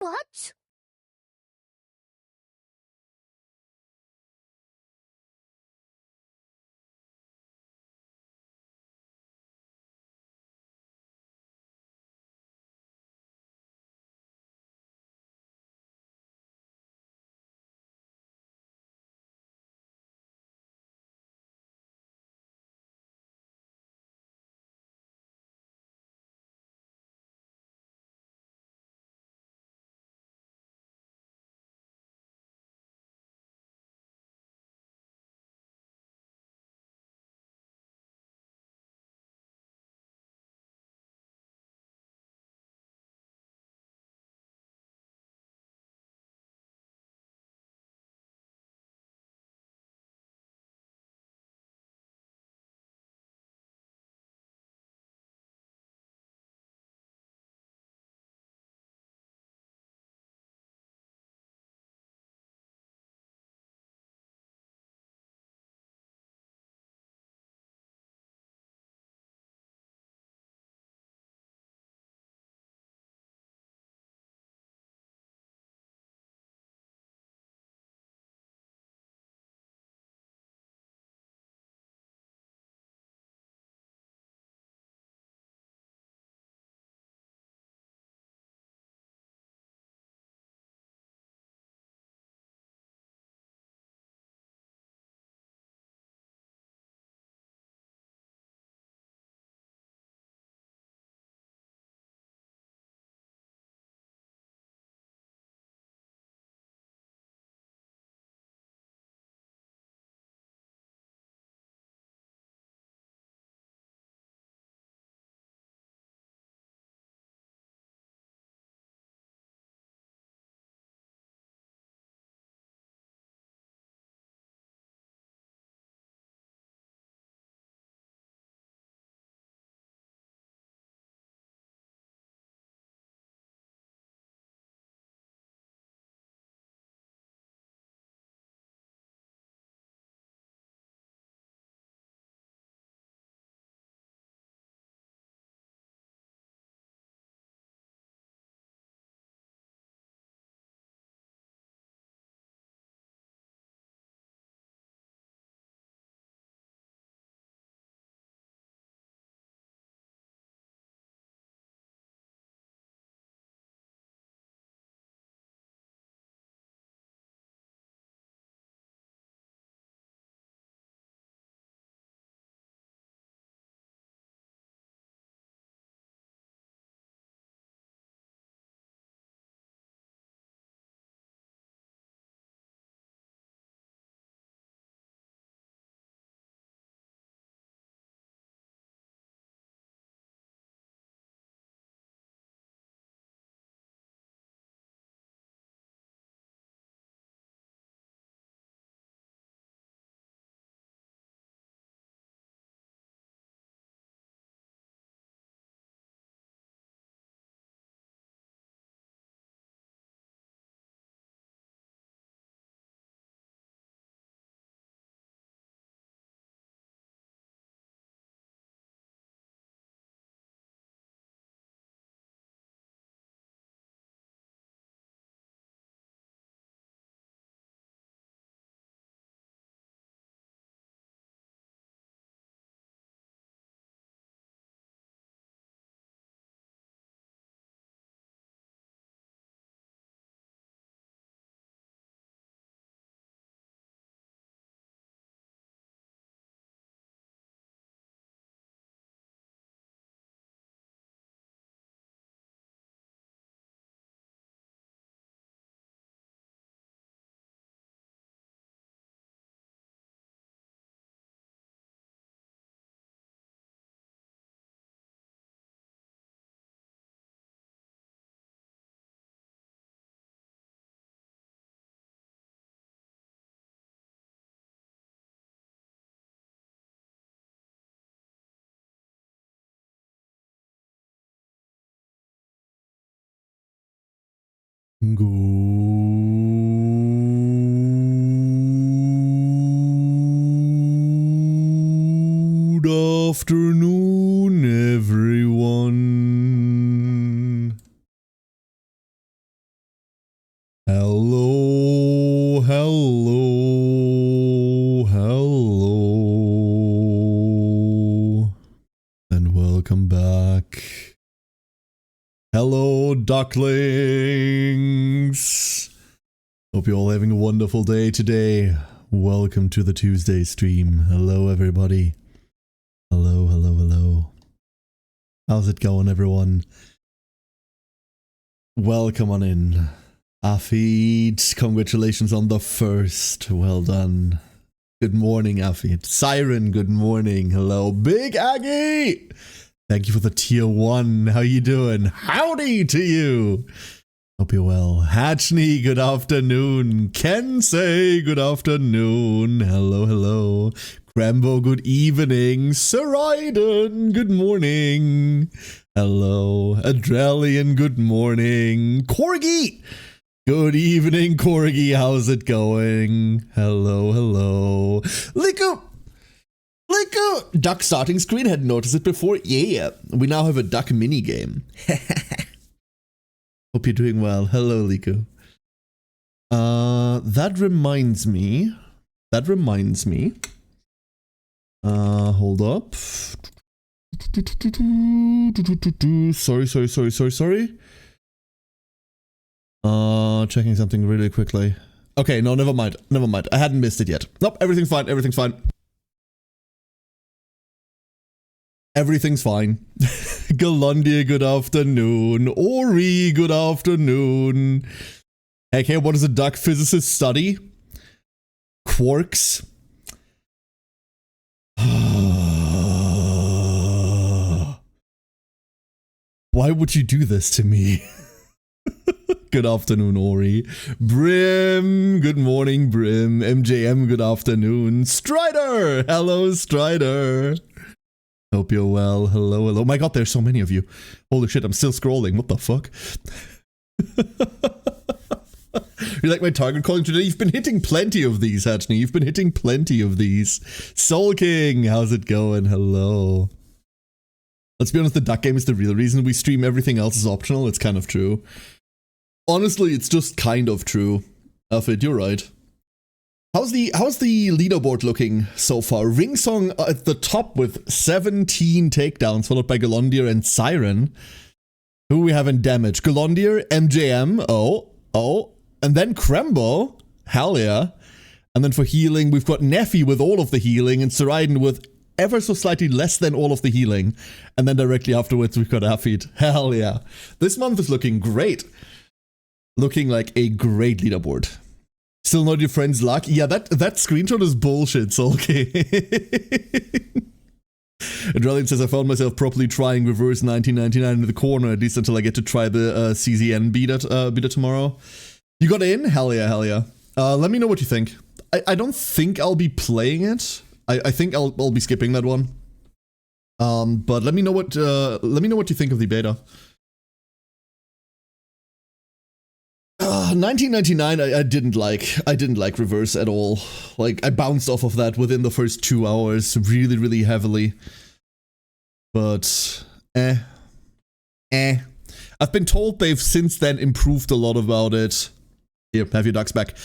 What? Good afternoon, everyone. Hello, ducklings. Hope you're all having a wonderful day today. Welcome to the Tuesday stream. Hello, everybody. Hello, hello, hello. How's it going, everyone? Welcome on in. Afid, congratulations on the first. Well done. Good morning, Afid. Siren, good morning. Hello, Big Aggie. Thank you for the tier 1. How you doing? Howdy to you. Hope you're well. Hatchney, good afternoon. Kensei, good afternoon. Hello, hello. Crambo, good evening. Saraiden, good morning. Hello. Adrelian, good morning. Corgi, good evening, Corgi. How's it going? Hello, hello. Liku, duck starting screen. Hadn't noticed it before. Yeah, we now have a duck mini game. Hope you're doing well. Hello, Liku. That reminds me. Hold up. Sorry. Checking something really quickly. Okay, no, never mind. I hadn't missed it yet. Nope, everything's fine. Everything's fine. Galundia, good afternoon. Ori, good afternoon. Okay, what does a duck physicist study? Quarks. Why would you do this to me? Good afternoon, Ori. Brim, good morning, Brim. MJM, good afternoon. Strider, hello, Strider. Hope you're well. Hello, hello. My god, there's so many of you. Holy shit, I'm still scrolling. What the fuck? You like my target calling today? You've been hitting plenty of these, Hatchney. You've been hitting plenty of these. Soul King, how's it going? Hello. Let's be honest, the duck game is the real reason we stream. Everything else is optional. It's kind of true. Honestly, it's just kind of true. Alfred, you're right. How's the leaderboard looking so far? Ringsong at the top with 17 takedowns, followed by Galondir and Siren. Who we have in damage? Galondir, MJM, oh, and then Krembo, hell yeah. And then for healing, we've got Neffy with all of the healing, and Saraiden with ever so slightly less than all of the healing. And then directly afterwards, we've got Afid. Hell yeah. This month is looking great. Looking like a great leaderboard. Still not your friend's luck? Yeah, that screenshot is bullshit, so okay. Adrelian says, I found myself properly trying reverse 1999 in the corner, at least until I get to try the CZN beta tomorrow. You got in? Hell yeah, hell yeah. Let me know what you think. I don't think I'll be playing it. I think I'll be skipping that one. But let me know what you think of the beta. 1999 I didn't like reverse at all. Like, I bounced off of that within the first 2 hours really heavily. But I've been told they've since then improved a lot about it. Here, have your ducks back.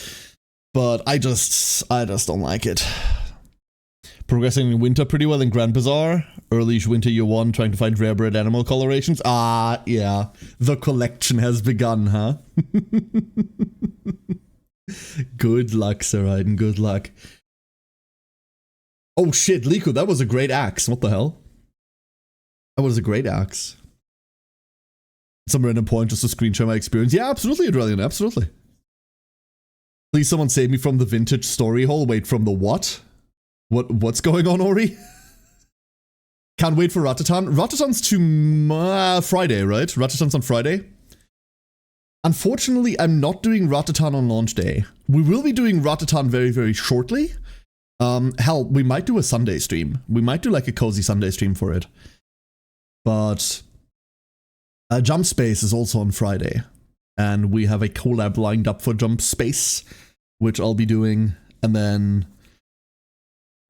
But I just don't like it. Progressing in winter pretty well in Grand Bazaar. Early winter year 1, trying to find rare bred animal colorations. Ah, yeah. The collection has begun, huh? Good luck, Saraiden. Good luck. Oh shit, Liku, that was a great axe. What the hell? That was a great axe. Some random point just to screen share my experience. Yeah, absolutely, Adrelian, absolutely. Please someone save me from the vintage story hole. Wait, from the what? What's going on, Ori? Can't wait for Ratatan. Ratatan's to Friday, right? Ratatan's on Friday. Unfortunately, I'm not doing Ratatan on launch day. We will be doing Ratatan very shortly. Hell, we might do a Sunday stream. We might do like a cozy Sunday stream for it. But Jump Space is also on Friday. And we have a collab lined up for Jump Space, which I'll be doing. And then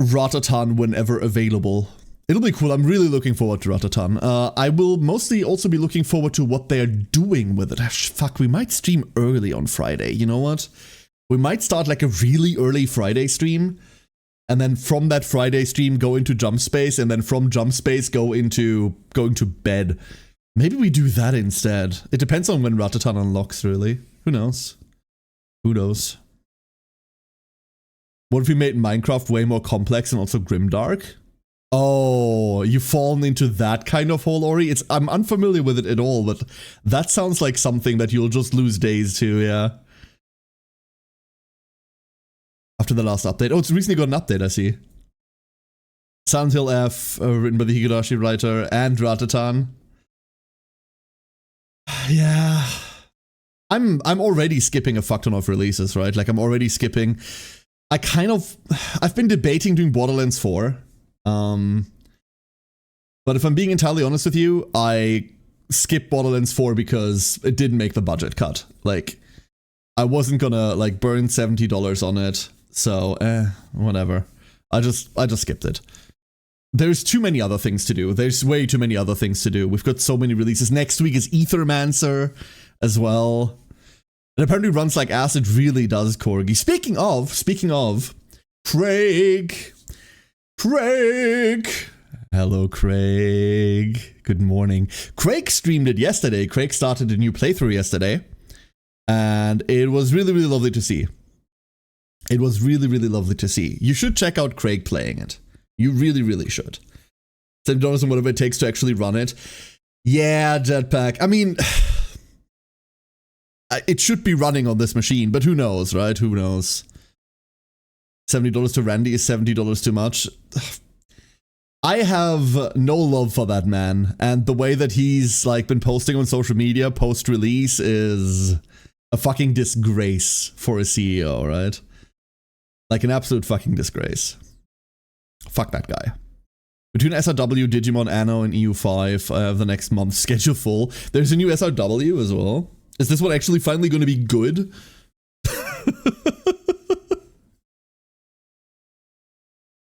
Ratatan whenever available. It'll be cool. I'm really looking forward to Ratatan. I will mostly also be looking forward to what they're doing with it. Fuck, we might stream early on Friday. You know what? We might start like a really early Friday stream. And then from that Friday stream, go into Jump Space. And then from Jump Space, going to bed. Maybe we do that instead. It depends on when Ratatan unlocks, really. Who knows? Who knows? What if we made Minecraft way more complex and also grimdark? Oh, you've fallen into that kind of hole, Ori? I'm unfamiliar with it at all, but that sounds like something that you'll just lose days to, yeah. After the last update. Oh, it's recently got an update, I see. Silent Hill F, written by the Higurashi writer, and Ratatan. Yeah. I'm already skipping a fuck ton of releases, right? Like, I'm already skipping... I've been debating doing Borderlands 4. But if I'm being entirely honest with you, I skipped Borderlands 4 because it didn't make the budget cut. Like, I wasn't gonna, like, burn $70 on it. So, whatever. I just skipped it. There's too many other things to do. There's way too many other things to do. We've got so many releases. Next week is Aethermancer as well. It apparently runs like ass. It really does, Corgi. Speaking of, Craig. Hello, Craig. Good morning. Craig streamed it yesterday. Craig started a new playthrough yesterday. And it was really, really lovely to see. It was really, really lovely to see. You should check out Craig playing it. You really, really should. $70 and whatever it takes to actually run it. Yeah, Jetpack. I mean, it should be running on this machine, but who knows, right? Who knows? $70 to Randy is $70 too much. I have no love for that man, and the way that he's like been posting on social media post-release is a fucking disgrace for a CEO, right? Like an absolute fucking disgrace. Fuck that guy. Between SRW, Digimon, Anno, and EU5, I have the next month's schedule full. There's a new SRW as well. Is this one actually finally going to be good?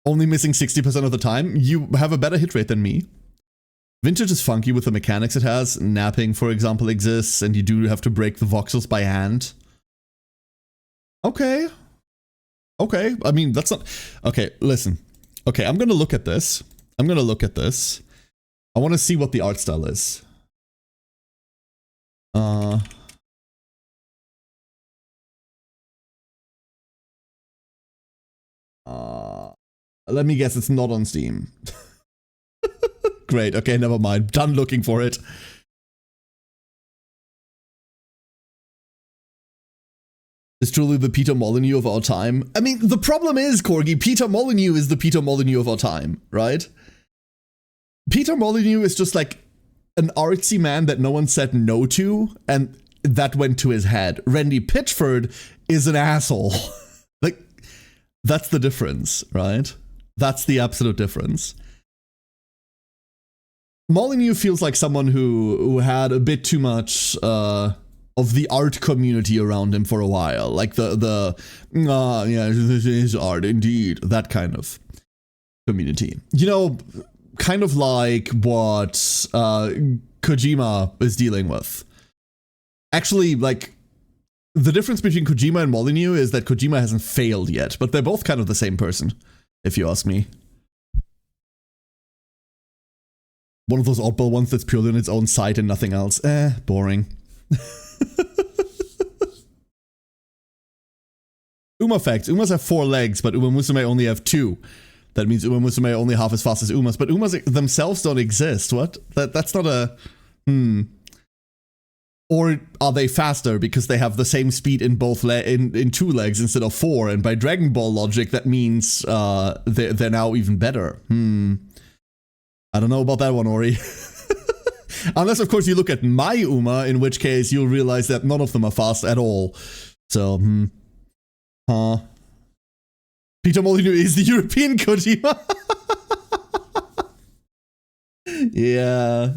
Only missing 60% of the time? You have a better hit rate than me. Vintage is funky with the mechanics it has. Napping, for example, exists, and you do have to break the voxels by hand. Okay. Okay, I mean, that's not... Okay, listen. Okay, I'm gonna look at this. I want to see what the art style is. Let me guess, it's not on Steam. Great, okay, never mind. Done looking for it. Is truly the Peter Molyneux of our time. I mean, the problem is, Corgi, Peter Molyneux is the Peter Molyneux of our time, right? Peter Molyneux is just like an artsy man that no one said no to, and that went to his head. Randy Pitchford is an asshole. Like, that's the difference, right? That's the absolute difference. Molyneux feels like someone who had a bit too much, of the art community around him for a while. Like yeah, this is art indeed. That kind of community. You know, kind of like what Kojima is dealing with. Actually, like, the difference between Kojima and Molyneux is that Kojima hasn't failed yet, but they're both kind of the same person, if you ask me. One of those oddball ones that's purely on its own site and nothing else. Boring. Uma facts. Umas have 4 legs, but Uma Musume only have 2. That means Uma Musume are only half as fast as Umas, but Umas themselves don't exist. What? That's not a... Or are they faster because they have the same speed in both in 2 legs instead of 4? And by Dragon Ball logic, that means they're now even better. I don't know about that one, Ori. Unless, of course, you look at my Uma, in which case you'll realize that none of them are fast at all. So, Peter Molyneux is the European Kojima. Yeah.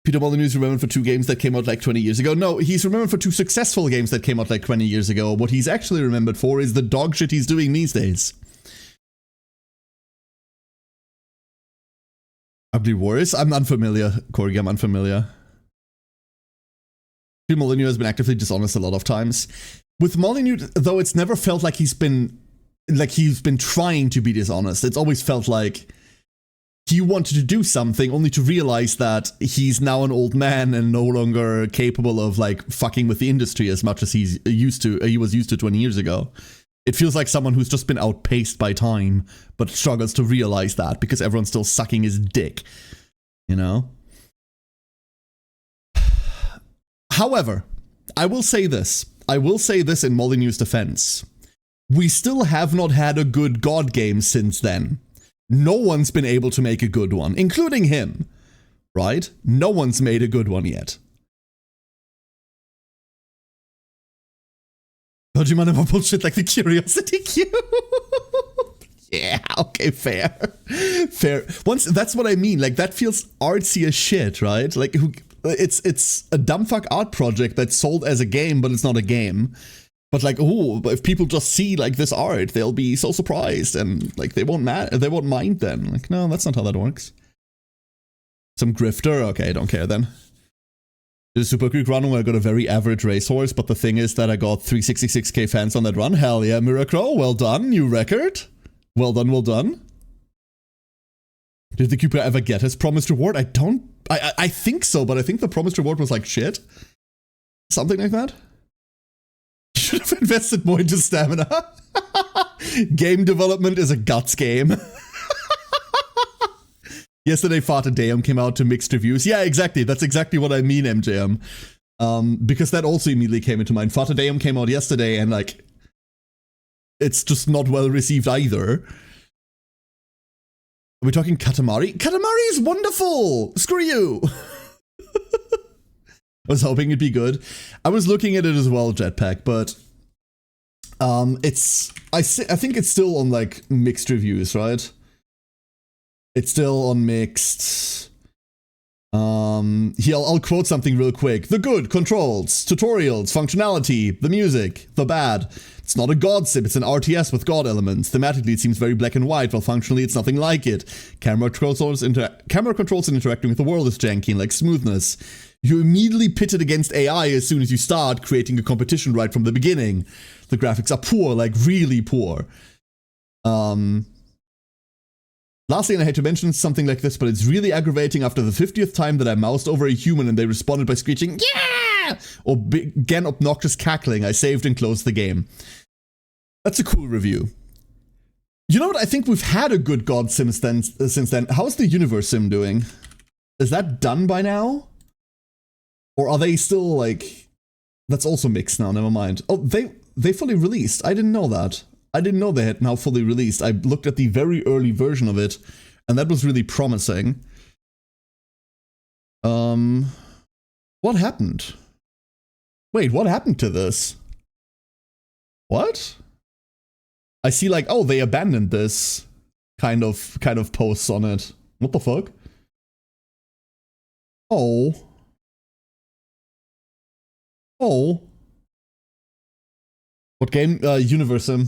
Peter Molyneux is remembered for 2 games that came out like 20 years ago. No, he's remembered for 2 successful games that came out like 20 years ago. What he's actually remembered for is the dog shit he's doing these days. Ugly Wars? I'm unfamiliar, Corgi, I'm unfamiliar. Molyneux has been actively dishonest a lot of times. With Molyneux, though, it's never felt like he's been trying to be dishonest. It's always felt like he wanted to do something only to realize that he's now an old man and no longer capable of like fucking with the industry as much as he was used to 20 years ago. It feels like someone who's just been outpaced by time, but struggles to realize that because everyone's still sucking his dick, you know? However, I will say this in Molyneux's defense. We still have not had a good God game since then. No one's been able to make a good one, including him, right? No one's made a good one yet. Don't you mind about bullshit like the Curiosity Cube? Yeah, okay, fair. Fair. That's what I mean. Like, that feels artsy as shit, right? Like, it's a dumbfuck art project that's sold as a game, but it's not a game. But like, oh, if people just see like this art, they'll be so surprised and like they won't mind then. Like, no, that's not how that works. Some grifter? Okay, I don't care then. Did a Super Creek run where I got a very average racehorse, but the thing is that I got 366k fans on that run. Hell yeah, Miracro, well done, new record. Well done, well done. Did the Cooper ever get his promised reward? I think so, but I think the promised reward was like shit. Something like that. Should have invested more into stamina. Game development is a guts game. Yesterday, Fata Deum came out to mixed reviews. Yeah, exactly. That's exactly what I mean, MJM. Because that also immediately came into mind. Fata Deum came out yesterday, and like, it's just not well received either. Are we talking Katamari? Katamari is wonderful! Screw you! I was hoping it'd be good. I was looking at it as well, Jetpack, but I think it's still on like mixed reviews, right? It's still on mixed. Here, I'll quote something real quick. The good, controls, tutorials, functionality, the music, the bad. It's not a God sim, it's an RTS with God elements. Thematically, it seems very black and white, while functionally, it's nothing like it. Camera controls and interacting with the world is janky and like smoothness. You immediately pit it against AI as soon as you start creating a competition right from the beginning. The graphics are poor, like really poor. Lastly, and I hate to mention something like this, but it's really aggravating after the 50th time that I moused over a human and they responded by screeching, yeah! Or began obnoxious cackling, I saved and closed the game. That's a cool review. You know what? I think we've had a good God sim since then. How's the Universe Sim doing? Is that done by now? Or are they still like... That's also mixed now, never mind. Oh, they fully released. I didn't know that. I didn't know they had now fully released. I looked at the very early version of it, and that was really promising. What happened? Wait, what happened to this? What? I see like, oh, they abandoned this kind of posts on it. What the fuck? Oh. Oh. What game? Universe Sim.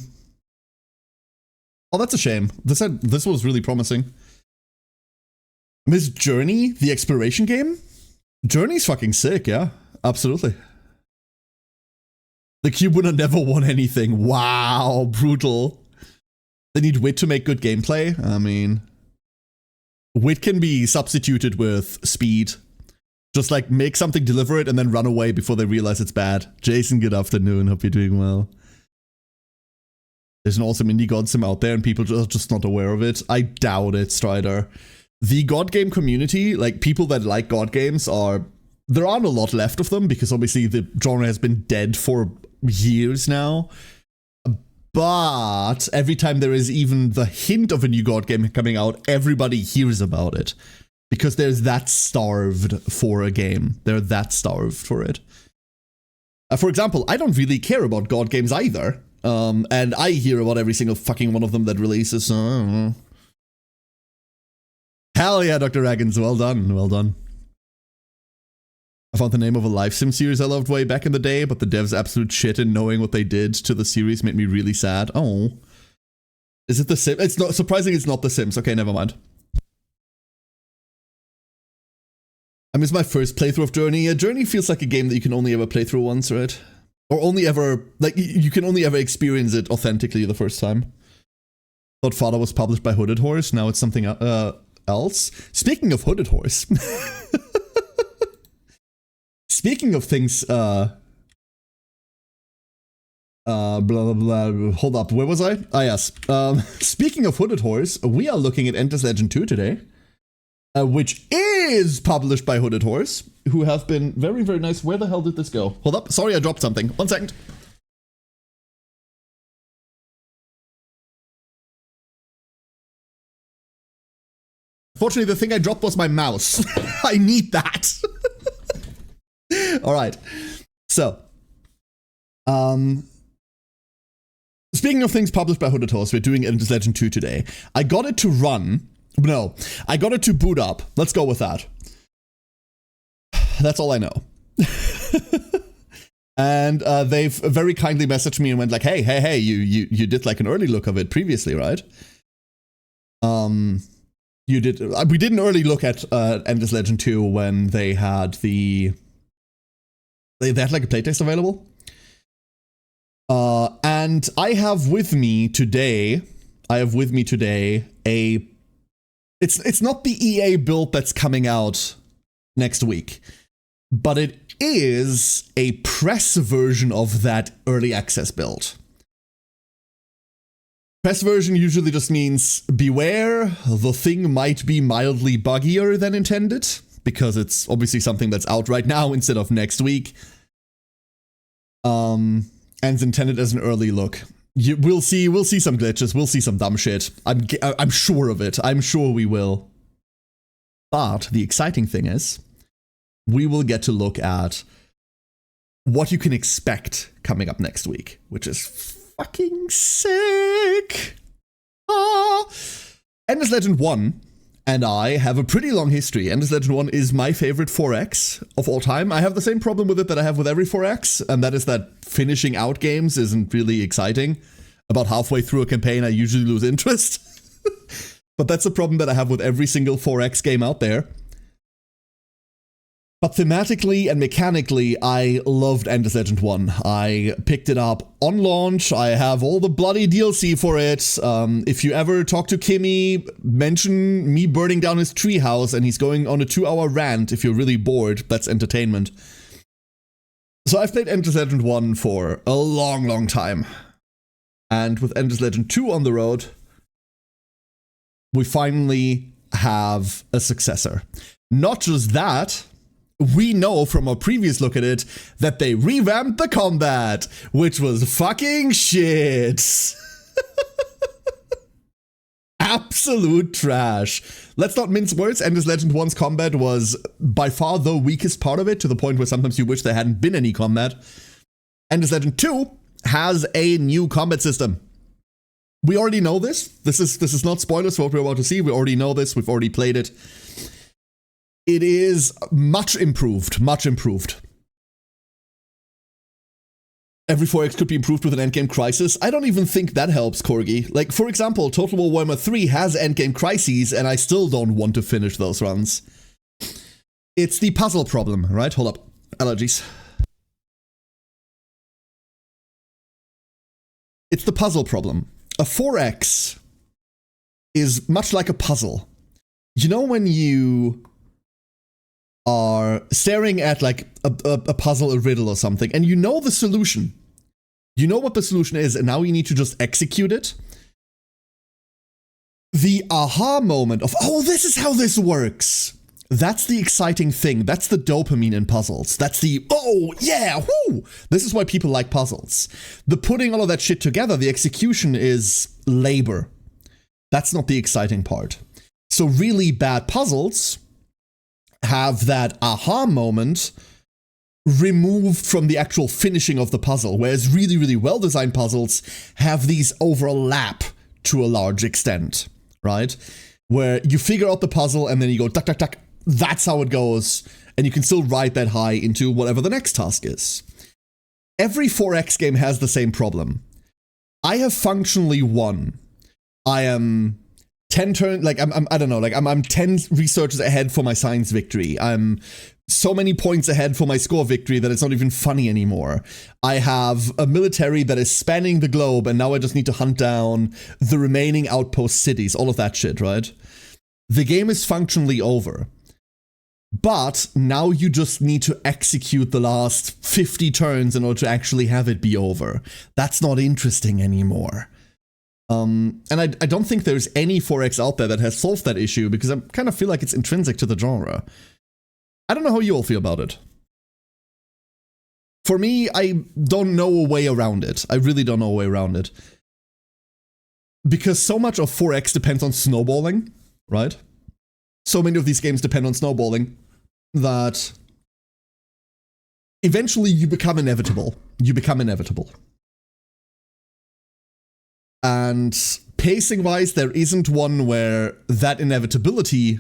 Oh, that's a shame. This was really promising. Miss Journey, the exploration game? Journey's fucking sick, yeah. Absolutely. The Cube winner never won anything. Wow, brutal. They need wit to make good gameplay. I mean, wit can be substituted with speed. Just like make something, deliver it, and then run away before they realize it's bad. Jason, good afternoon. Hope you're doing well. There's an awesome indie God sim out there and people are just not aware of it. I doubt it, Strider. The God game community, like people that like God games there aren't a lot left of them because obviously the genre has been dead for years now. But every time there is even the hint of a new God game coming out, everybody hears about it. Because they're that starved for a game. They're that starved for it. For example, I don't really care about God games either. And I hear about every single fucking one of them that releases. So I don't know. Hell yeah, Dr. Raggins. Well done. Well done. I found the name of a live sim series I loved way back in the day, but the devs absolute shit in knowing what they did to the series made me really sad. Oh. Is it The Sims? It's not surprising it's not The Sims. Okay, never mind. I miss my first playthrough of Journey. Yeah, Journey feels like a game that you can only ever play through once, right? Or only ever, like, you can only ever experience it authentically the first time. Thought Fada was published by Hooded Horse, now it's something else, speaking of Hooded Horse, speaking of things, blah, blah, blah, hold up, where was I? Ah, yes. Speaking of Hooded Horse, we are looking at Endless Legend 2 today, which is published by Hooded Horse, who have been very, very nice. Where the hell did this go? Hold up, sorry, I dropped something. 1 second. Fortunately, the thing I dropped was my mouse. I need that. All right. So, speaking of things published by Hooded Horse, we're doing Endless Legend 2 today. I got it to run. No, I got it to boot up. Let's go with that. That's all I know. And they've very kindly messaged me and went like, hey, you did like an early look of it previously, right? You did. We did an early look at Endless Legend 2 when they had they had like a playtest available. And I have with me today a. It's not the EA build that's coming out next week, but it is a press version of that early access build. Press version usually just means beware, the thing might be mildly buggier than intended, because it's obviously something that's out right now instead of next week. And it's intended as an early look. We'll see some glitches, we'll see some dumb shit. I'm sure of it. I'm sure we will. But the exciting thing is, we will get to look at what you can expect coming up next week, which is fucking sick. Endless Legend 1 and I have a pretty long history. Endless Legend 1 is my favorite 4X of all time. I have the same problem with it that I have with every 4X, and that is that finishing out games isn't really exciting. About halfway through a campaign, I usually lose interest. But that's a problem that I have with every single 4X game out there. But thematically and mechanically, I loved Endless Legend 1. I picked it up on launch. I have all the bloody DLC for it. If you ever talk to Kimmy, mention me burning down his treehouse and he's going on a 2-hour rant. If you're really bored, that's entertainment. So I've played Endless Legend 1 for a long, long time. And with Endless Legend 2 on the road, we finally have a successor. Not just that, we know from our previous look at it that they revamped the combat, which was fucking shit. Absolute trash. Let's not mince words. Endless Legend 1's combat was by far the weakest part of it, to the point where sometimes you wish there hadn't been any combat. Endless Legend 2 has a new combat system. We already know this. This is not spoilers for what we're about to see. We already know this. We've already played it. It is much improved, much improved. Every 4X could be improved with an endgame crisis. I don't even think that helps, Corgi. Like, for example, Total War Warhammer 3 has endgame crises, and I still don't want to finish those runs. It's the puzzle problem, right? Hold up. Allergies. It's the puzzle problem. A 4X is much like a puzzle. You know when you are staring at like a puzzle, a riddle or something, and you know the solution. You know what the solution is, and now you need to just execute it. The aha moment of, oh, this is how this works. That's the exciting thing. That's the dopamine in puzzles. That's the, oh, yeah, whoo! This is why people like puzzles. The putting all of that shit together, the execution is labor. That's not the exciting part. So really bad puzzles have that aha moment removed from the actual finishing of the puzzle, whereas really, really well-designed puzzles have these overlap to a large extent, right? Where you figure out the puzzle and then you go, tuck, tuck, tuck, that's how it goes, and you can still ride that high into whatever the next task is. Every 4X game has the same problem. I have functionally won. I am 10 turns, like, I don't know, like, I'm 10 researches ahead for my science victory. I'm so many points ahead for my score victory that it's not even funny anymore. I have a military that is spanning the globe, and now I just need to hunt down the remaining outpost cities, all of that shit, right? the game is functionally over. But now you just need to execute the last 50 turns in order to actually have it be over. That's not interesting anymore. And I don't think there's any 4X out there that has solved that issue, because I kind of feel like it's intrinsic to the genre. I don't know how you all feel about it. For me, I don't know a way around it. I really don't know a way around it. Because so much of 4X depends on snowballing, right? So many of these games depend on snowballing that eventually you become inevitable. You become inevitable. And pacing-wise, there isn't one where that inevitability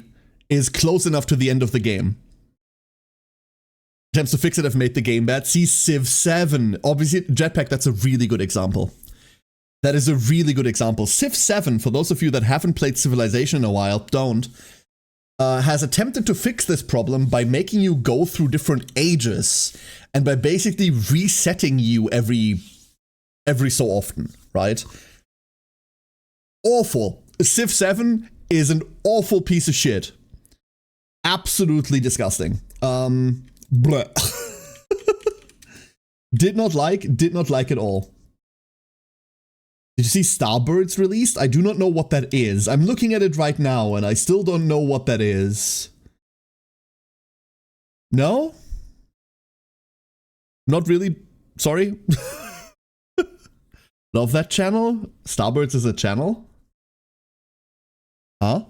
is close enough to the end of the game. Attempts to fix it have made the game bad. See Civ 7. Obviously, Jetpack, that's a really good example. That is a really good example. Civ 7, for those of you that haven't played Civilization in a while, don't, has attempted to fix this problem by making you go through different ages and by basically resetting you every so often, right? Awful. Civ 7 is an awful piece of shit. Absolutely disgusting. Bleh. Did not like at all. Did you see Starbirds released? I do not know what that is. I'm looking at it right now and I still don't know what that is. No? Not really. Sorry. Love that channel? Starbirds is a channel? Huh?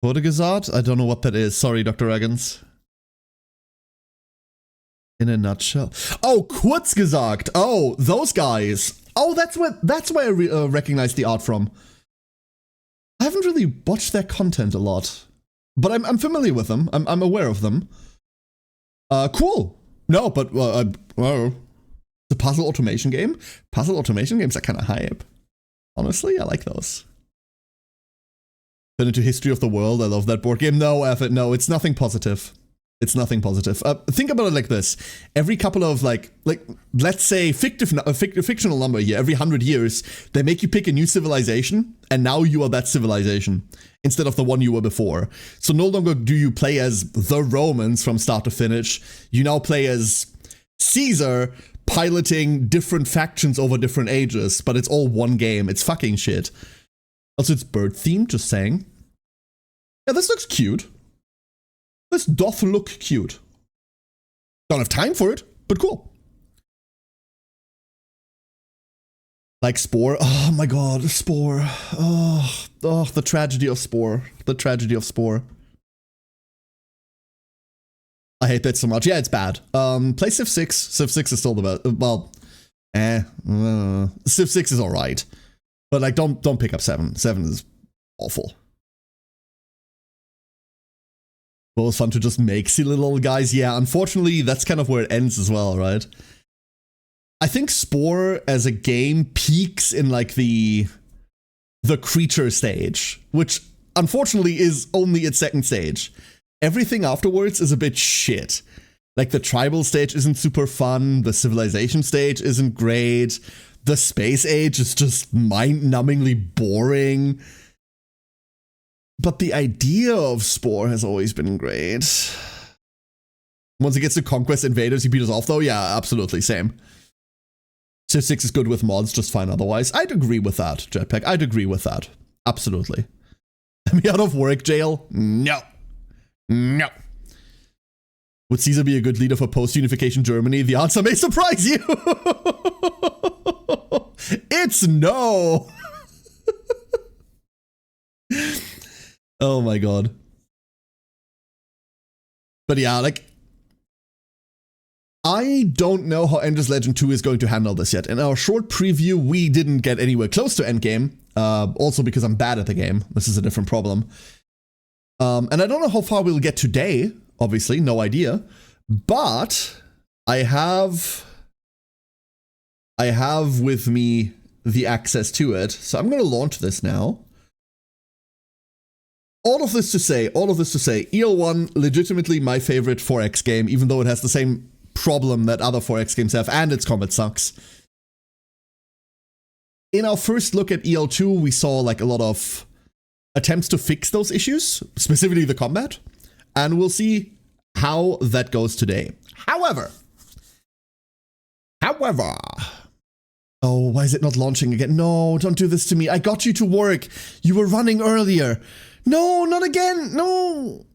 Vordergesagt? I don't know what that is. Sorry, Dr. Reagans. In a nutshell. Oh, Kurzgesagt. Oh, those guys. Oh, that's where I recognize the art from. I haven't really watched their content a lot, but I'm familiar with them. I'm aware of them. Cool. No, but the puzzle automation game. Puzzle automation games are kind of hype. Honestly, I like those. Been into History of the World. I love that board game. No, effort. No, it's nothing positive. It's nothing positive. Think about it like this. Every couple of, like let's say fictional number here, every 100 years, they make you pick a new civilization, and now you are that civilization, instead of the one you were before. So no longer do you play as the Romans from start to finish. You now play as Caesar, piloting different factions over different ages, but it's all one game. It's fucking shit. Also, it's bird themed, just saying. Yeah, this looks cute. This doth look cute. Don't have time for it, but cool. Like Spore. Oh my god, Spore. Oh, the tragedy of Spore. The tragedy of Spore. I hate that so much. Yeah, it's bad. Play Civ 6. Civ 6 is still the best. Well, Civ 6 is alright. But like, don't pick up 7. 7 is awful. Well, it's fun to just make silly little guys. Yeah, unfortunately, that's kind of where it ends as well, right? I think Spore as a game peaks in like the creature stage, which unfortunately is only its second stage. Everything afterwards is a bit shit. Like the tribal stage isn't super fun, the civilization stage isn't great, the space age is just mind-numbingly boring. But the idea of Spore has always been great. Once it gets to Conquest Invaders, you beat us off though? Yeah, absolutely, same. Civ 6 is good with mods, just fine otherwise. I'd agree with that, Jetpack. I'd agree with that. Absolutely. Am I out of work jail? No. No. Would Caesar be a good leader for post-unification Germany? The answer may surprise you. It's no. Oh my god. But yeah, like, I don't know how Endless Legend 2 is going to handle this yet. In our short preview, we didn't get anywhere close to endgame. Also because I'm bad at the game. This is a different problem. And I don't know how far we'll get today. Obviously, no idea. But I have with me the access to it. So I'm going to launch this now. All of this to say, EL1, legitimately my favorite 4X game, even though it has the same problem that other 4X games have, and its combat sucks. in our first look at EL2, we saw like a lot of attempts to fix those issues, specifically the combat, and we'll see how that goes today. However, oh, why is it not launching again? No, don't do this to me. I got you to work. You were running earlier. No, not again. No,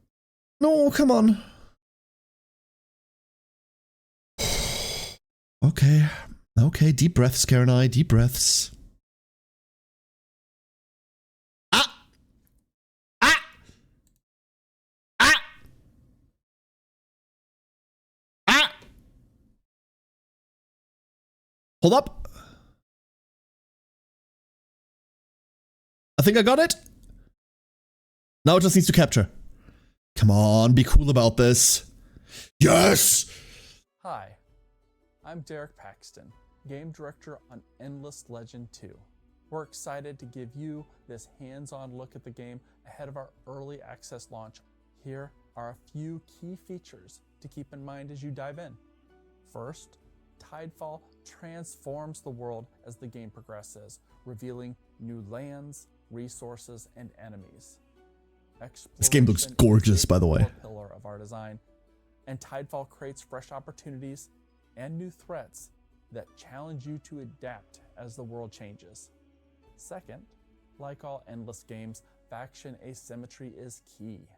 no, come on. Okay, okay, deep breaths, Karenai, deep breaths. Hold up. I think I got it. Now it just needs to capture. Come on, be cool about this. Yes! Hi, I'm Derek Paxton, Game Director on Endless Legend 2. We're excited to give you this hands-on look at the game ahead of our early access launch. Here are a few key features to keep in mind as you dive in. First, Tidefall transforms the world as the game progresses, revealing new lands, resources, and enemies. This game looks gorgeous, by the way. Pillar of our design, and Tidefall creates fresh opportunities and new threats that challenge you to adapt as the world changes. Second, like all Endless games, faction asymmetry is key.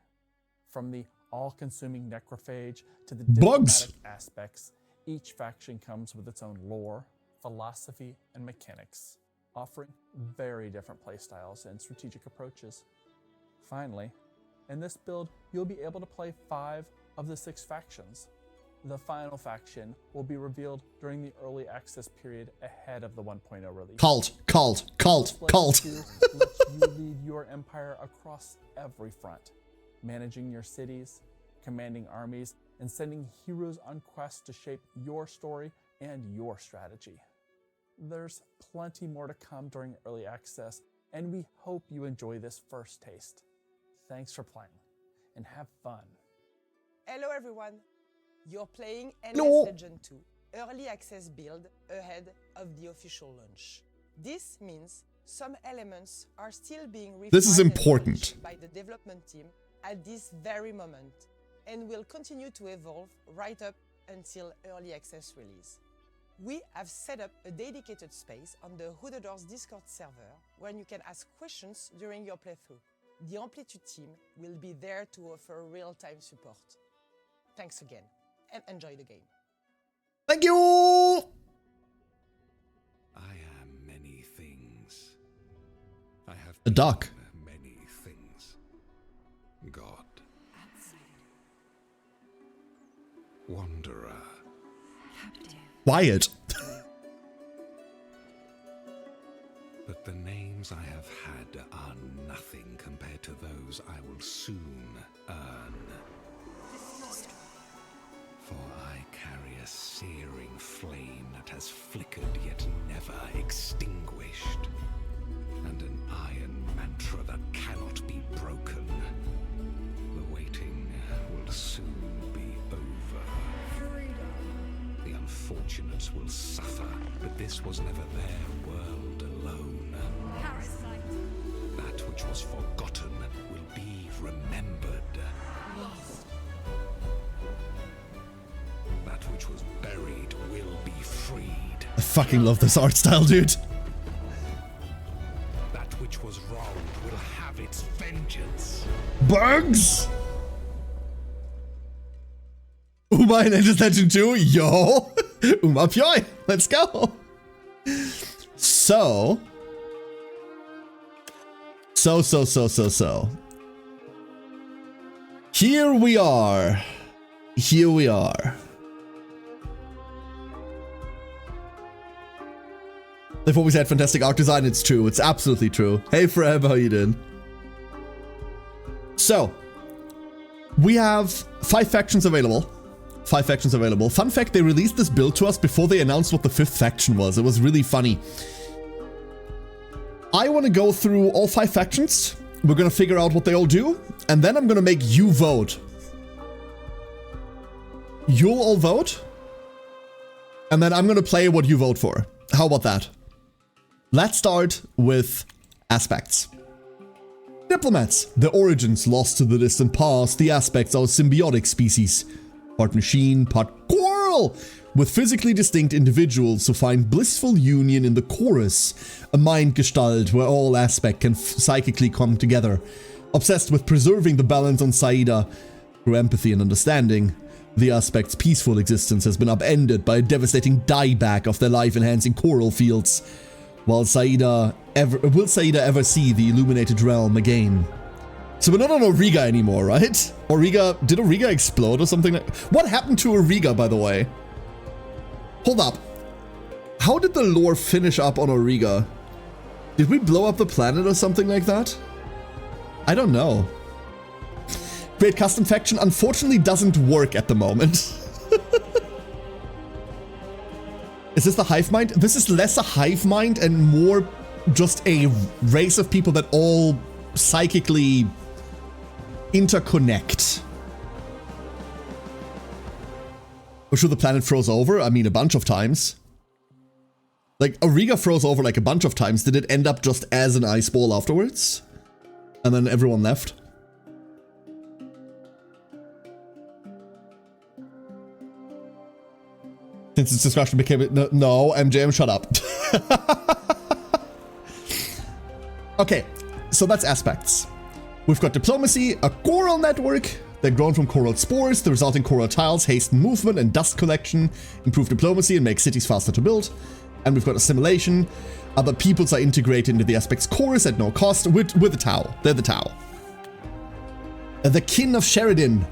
From the all-consuming necrophage to the diplomatic aspects, each faction comes with its own lore, philosophy, and mechanics, offering very different playstyles and strategic approaches. Finally, in this build, you'll be able to play 5 of the 6 factions. The final faction will be revealed during the early access period ahead of the 1.0 release. Cult. lets you lead your empire across every front, managing your cities, commanding armies, and sending heroes on quests to shape your story and your strategy. There's plenty more to come during early access, and we hope you enjoy this first taste. Thanks for playing, and have fun. Hello everyone, you're playing Endless Legend 2 early access build ahead of the official launch. This means some elements are still being refined. This is important. By the development team at this very moment, and will continue to evolve right up until early access release. We have set up a dedicated space on the Who the Doors Discord server where you can ask questions during your playthrough. The Amplitude team will be there to offer real-time support. Thanks again, and enjoy the game. Thank you! I am many things. I have A duck. Many things. God. Wanderer. Wyatt. But the names I have had are nothing compared to those I will soon earn. For I carry a searing flame that has flickered yet never extinguished, and an iron mantra that cannot be broken. The waiting will soon be over. The unfortunates will suffer, but this was never their world alone. That which was forgotten will be remembered. That which was buried will be freed. I fucking love this art style, dude. That which was wronged will have its vengeance. Bugs! Uma in Endless Legend 2? Yo! Uma Pjoi! Let's go! So. Here we are. Here we are. They've always had fantastic art design. It's true. It's absolutely true. Hey, Freb, how you doing? So, we have 5 factions available. 5 factions available. Fun fact, they released this build to us before they announced what the 5th faction was. It was really funny. I want to go through all 5 factions. We're going to figure out what they all do. And then I'm going to make you vote. You'll all vote. And then I'm going to play what you vote for. How about that? Let's start with aspects. Diplomats. Their origins lost to the distant past, the aspects are a symbiotic species. Part machine, part coral, with physically distinct individuals who find blissful union in the chorus, a mind gestalt where all aspect can psychically come together. Obsessed with preserving the balance on Saida through empathy and understanding, the aspect's peaceful existence has been upended by a devastating dieback of their life-enhancing coral fields. Will Saida ever see the illuminated realm again? So we're not on Auriga anymore, right? Did Auriga explode or something? What happened to Auriga, by the way? Hold up. How did the lore finish up on Auriga? Did we blow up the planet or something like that? I don't know. Great Custom Faction unfortunately doesn't work at the moment. Is this the hive mind? This is less a hive mind and more just a race of people that all psychically interconnect. Or sure the planet froze over? I mean, a bunch of times. Like, Auriga froze over like a bunch of times. Did it end up just as an ice ball afterwards? And then everyone left? Since this discussion became... No, MJM, shut up. Okay, so that's aspects. We've got diplomacy, a coral network. They're grown from coral spores. The resulting coral tiles hasten movement and dust collection, improve diplomacy, and make cities faster to build. And we've got assimilation. Other peoples are integrated into the aspect's chorus at no cost with the Tau. They're the Tau. The Kin of Sheridan.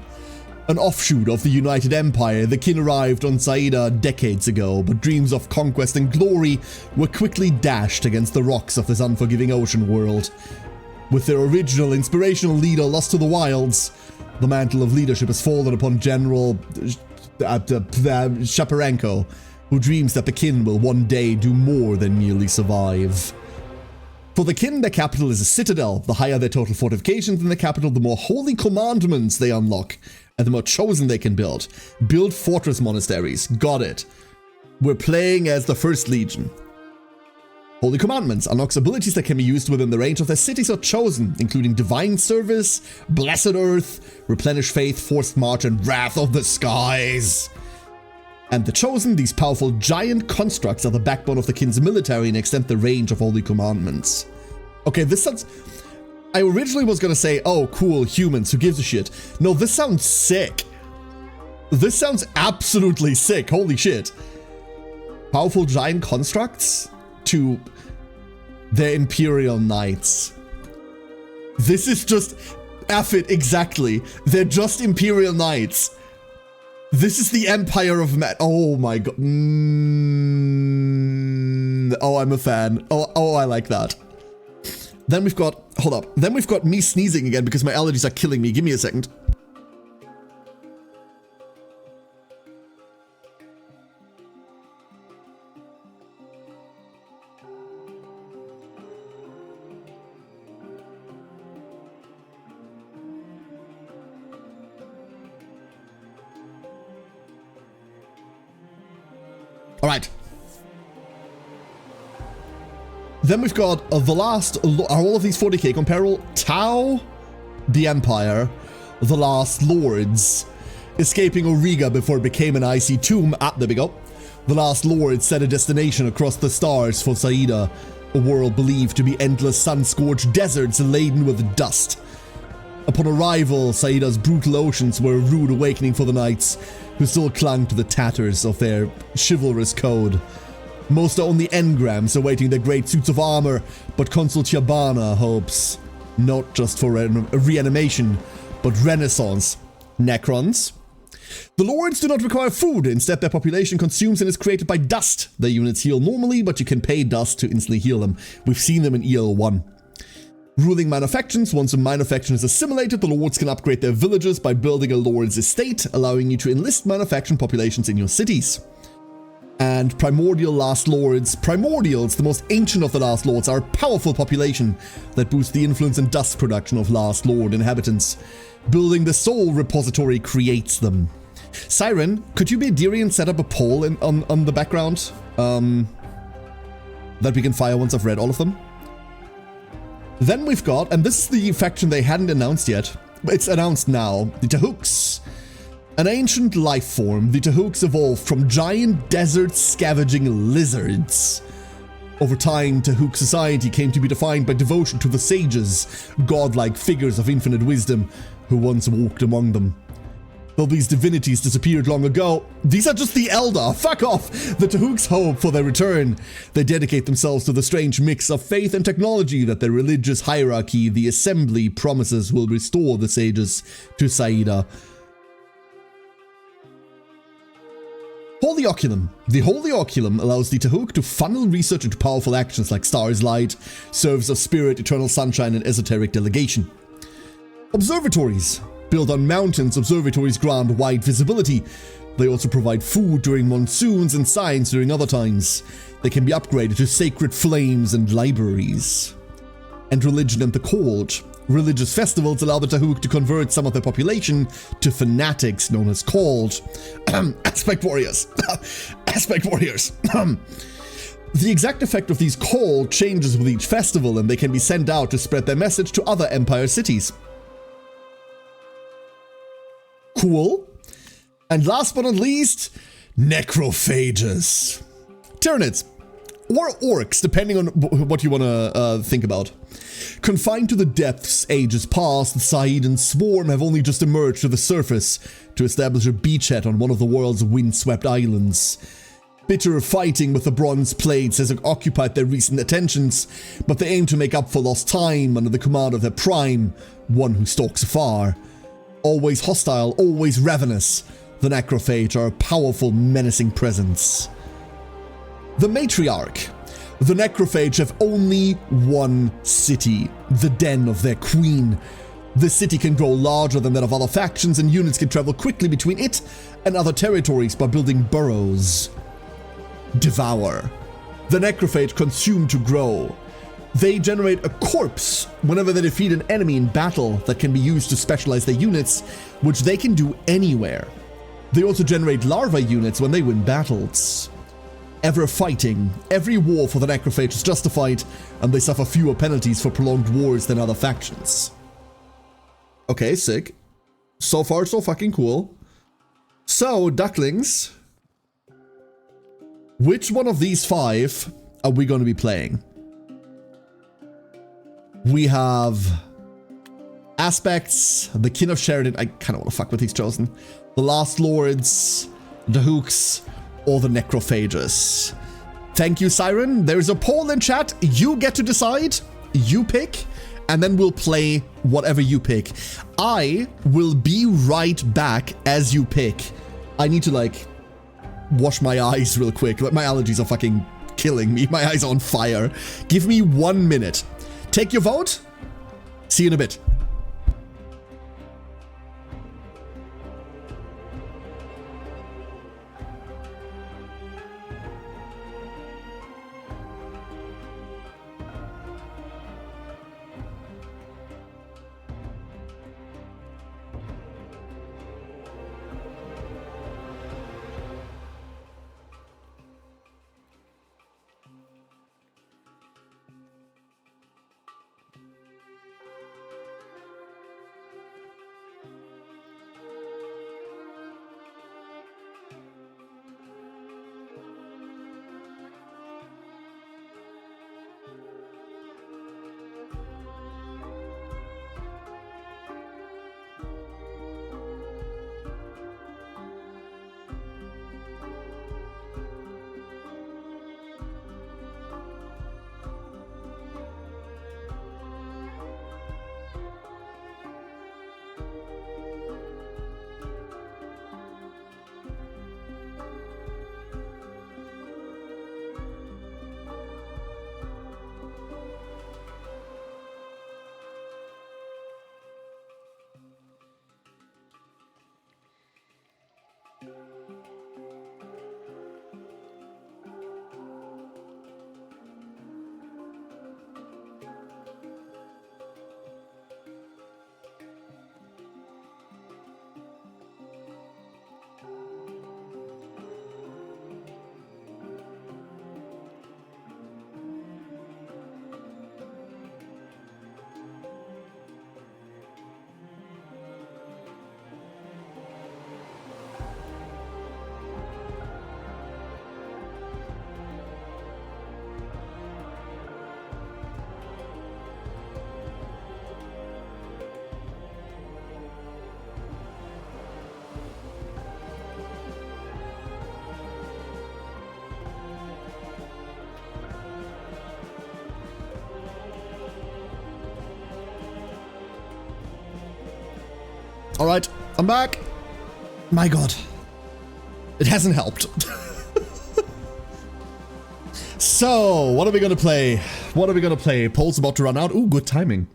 An offshoot of the United Empire, the kin arrived on Saida decades ago, but dreams of conquest and glory were quickly dashed against the rocks of this unforgiving ocean world. With their original inspirational leader lost to the wilds, the mantle of leadership has fallen upon General Shaparenko, who dreams that the kin will one day do more than merely survive. For the kin, their capital is a citadel. The higher their total fortifications in the capital, the more holy commandments they unlock, and the more chosen they can build. Build fortress monasteries. Got it. We're playing as the First Legion. Holy Commandments unlocks abilities that can be used within the range of their cities or chosen, including Divine Service, Blessed Earth, Replenish Faith, Forced March, and Wrath of the Skies. And the chosen, these powerful giant constructs are the backbone of the kin's military and extend the range of Holy Commandments. Okay, this sounds... I originally was gonna say, oh, cool, humans, who gives a shit? No, this sounds sick. This sounds absolutely sick, holy shit. Powerful giant constructs to their Imperial Knights. This is just... F it, exactly. They're just Imperial Knights. This is the Empire of Man. Oh my god. Oh, I'm a fan. Oh, I like that. Then we've got... Hold up. Then we've got me sneezing again because my allergies are killing me. Give me a second. All right. Then we've got the last, are all of these 40k comparable? Tau, the Empire, the Last Lords, escaping Auriga before it became an icy tomb. Ah, there we go. The Last Lords set a destination across the stars for Saida, a world believed to be endless sun-scorched deserts laden with dust. Upon arrival, Saida's brutal oceans were a rude awakening for the knights, who still clung to the tatters of their chivalrous code. Most are only engrams awaiting their great suits of armor, but Consul Tiabana hopes not just for reanimation, but renaissance. Necrons. The Lords do not require food, instead their population consumes and is created by dust. Their units heal normally, but you can pay dust to instantly heal them. We've seen them in EL1. Ruling minor factions. Once a minor faction is assimilated, the Lords can upgrade their villages by building a Lord's estate, allowing you to enlist minor faction populations in your cities. And Primordial Last Lords. Primordials, the most ancient of the Last Lords, are a powerful population that boosts the influence and dust production of Last Lord inhabitants. Building the Soul Repository creates them. Siren, could you be a dearie and set up a poll on the background? that we can fire once I've read all of them. Then we've got, and this is the faction they hadn't announced yet, but it's announced now, the Tahooks. An ancient life form, the Tahooks evolved from giant desert scavenging lizards. Over time, Tahook society came to be defined by devotion to the sages, godlike figures of infinite wisdom who once walked among them. Though these divinities disappeared long ago, these are just the Eldar. Fuck off! The Tahooks hope for their return. They dedicate themselves to the strange mix of faith and technology that their religious hierarchy, the Assembly, promises will restore the sages to Saida. Holy Oculum. The Holy Oculum allows the Tahook to funnel research into powerful actions like Star's Light, Serves of Spirit, Eternal Sunshine, and Esoteric Delegation. Observatories. Built on mountains, observatories grant wide visibility. They also provide food during monsoons and science during other times. They can be upgraded to sacred flames and libraries. And religion and the court. Religious festivals allow the Tahook to convert some of their population to fanatics known as called aspect warriors. Aspect warriors. The exact effect of these call changes with each festival, and they can be sent out to spread their message to other Empire cities. Cool. And last but not least, necrophages. Tyranids. Or orcs, depending on what you want to think about. Confined to the depths ages past, the Saidan swarm have only just emerged to the surface to establish a beachhead on one of the world's windswept islands. Bitter fighting with the bronze plates has occupied their recent attentions, but they aim to make up for lost time under the command of their prime, one who stalks afar. Always hostile, always ravenous, the necrophage are a powerful, menacing presence. The Matriarch. The necrophage have only one city, the den of their queen. This city can grow larger than that of other factions, and units can travel quickly between it and other territories by building burrows. Devour. The necrophage consume to grow. They generate a corpse whenever they defeat an enemy in battle that can be used to specialize their units, which they can do anywhere. They also generate larva units when they win battles. Ever fighting, every war for the necrophage is justified, and they suffer fewer penalties for prolonged wars than other factions. Okay, sick. So far, so fucking cool. So, ducklings, which one of these 5 are we going to be playing? We have Aspects, the Kin of Sheridan. I kind of want to fuck with these chosen. The Last Lords, the Hooks, or the Necrophages. Thank you, Siren. There's a poll in chat. You get to decide. You pick, and then we'll play whatever you pick. I will be right back as you pick. I need to, like, wash my eyes real quick. My allergies are fucking killing me. My eyes are on fire. Give me 1 minute. Take your vote. See you in a bit. Alright, I'm back. My god. It hasn't helped. So, what are we gonna play? What are we gonna play? Poll's about to run out. Ooh, good timing.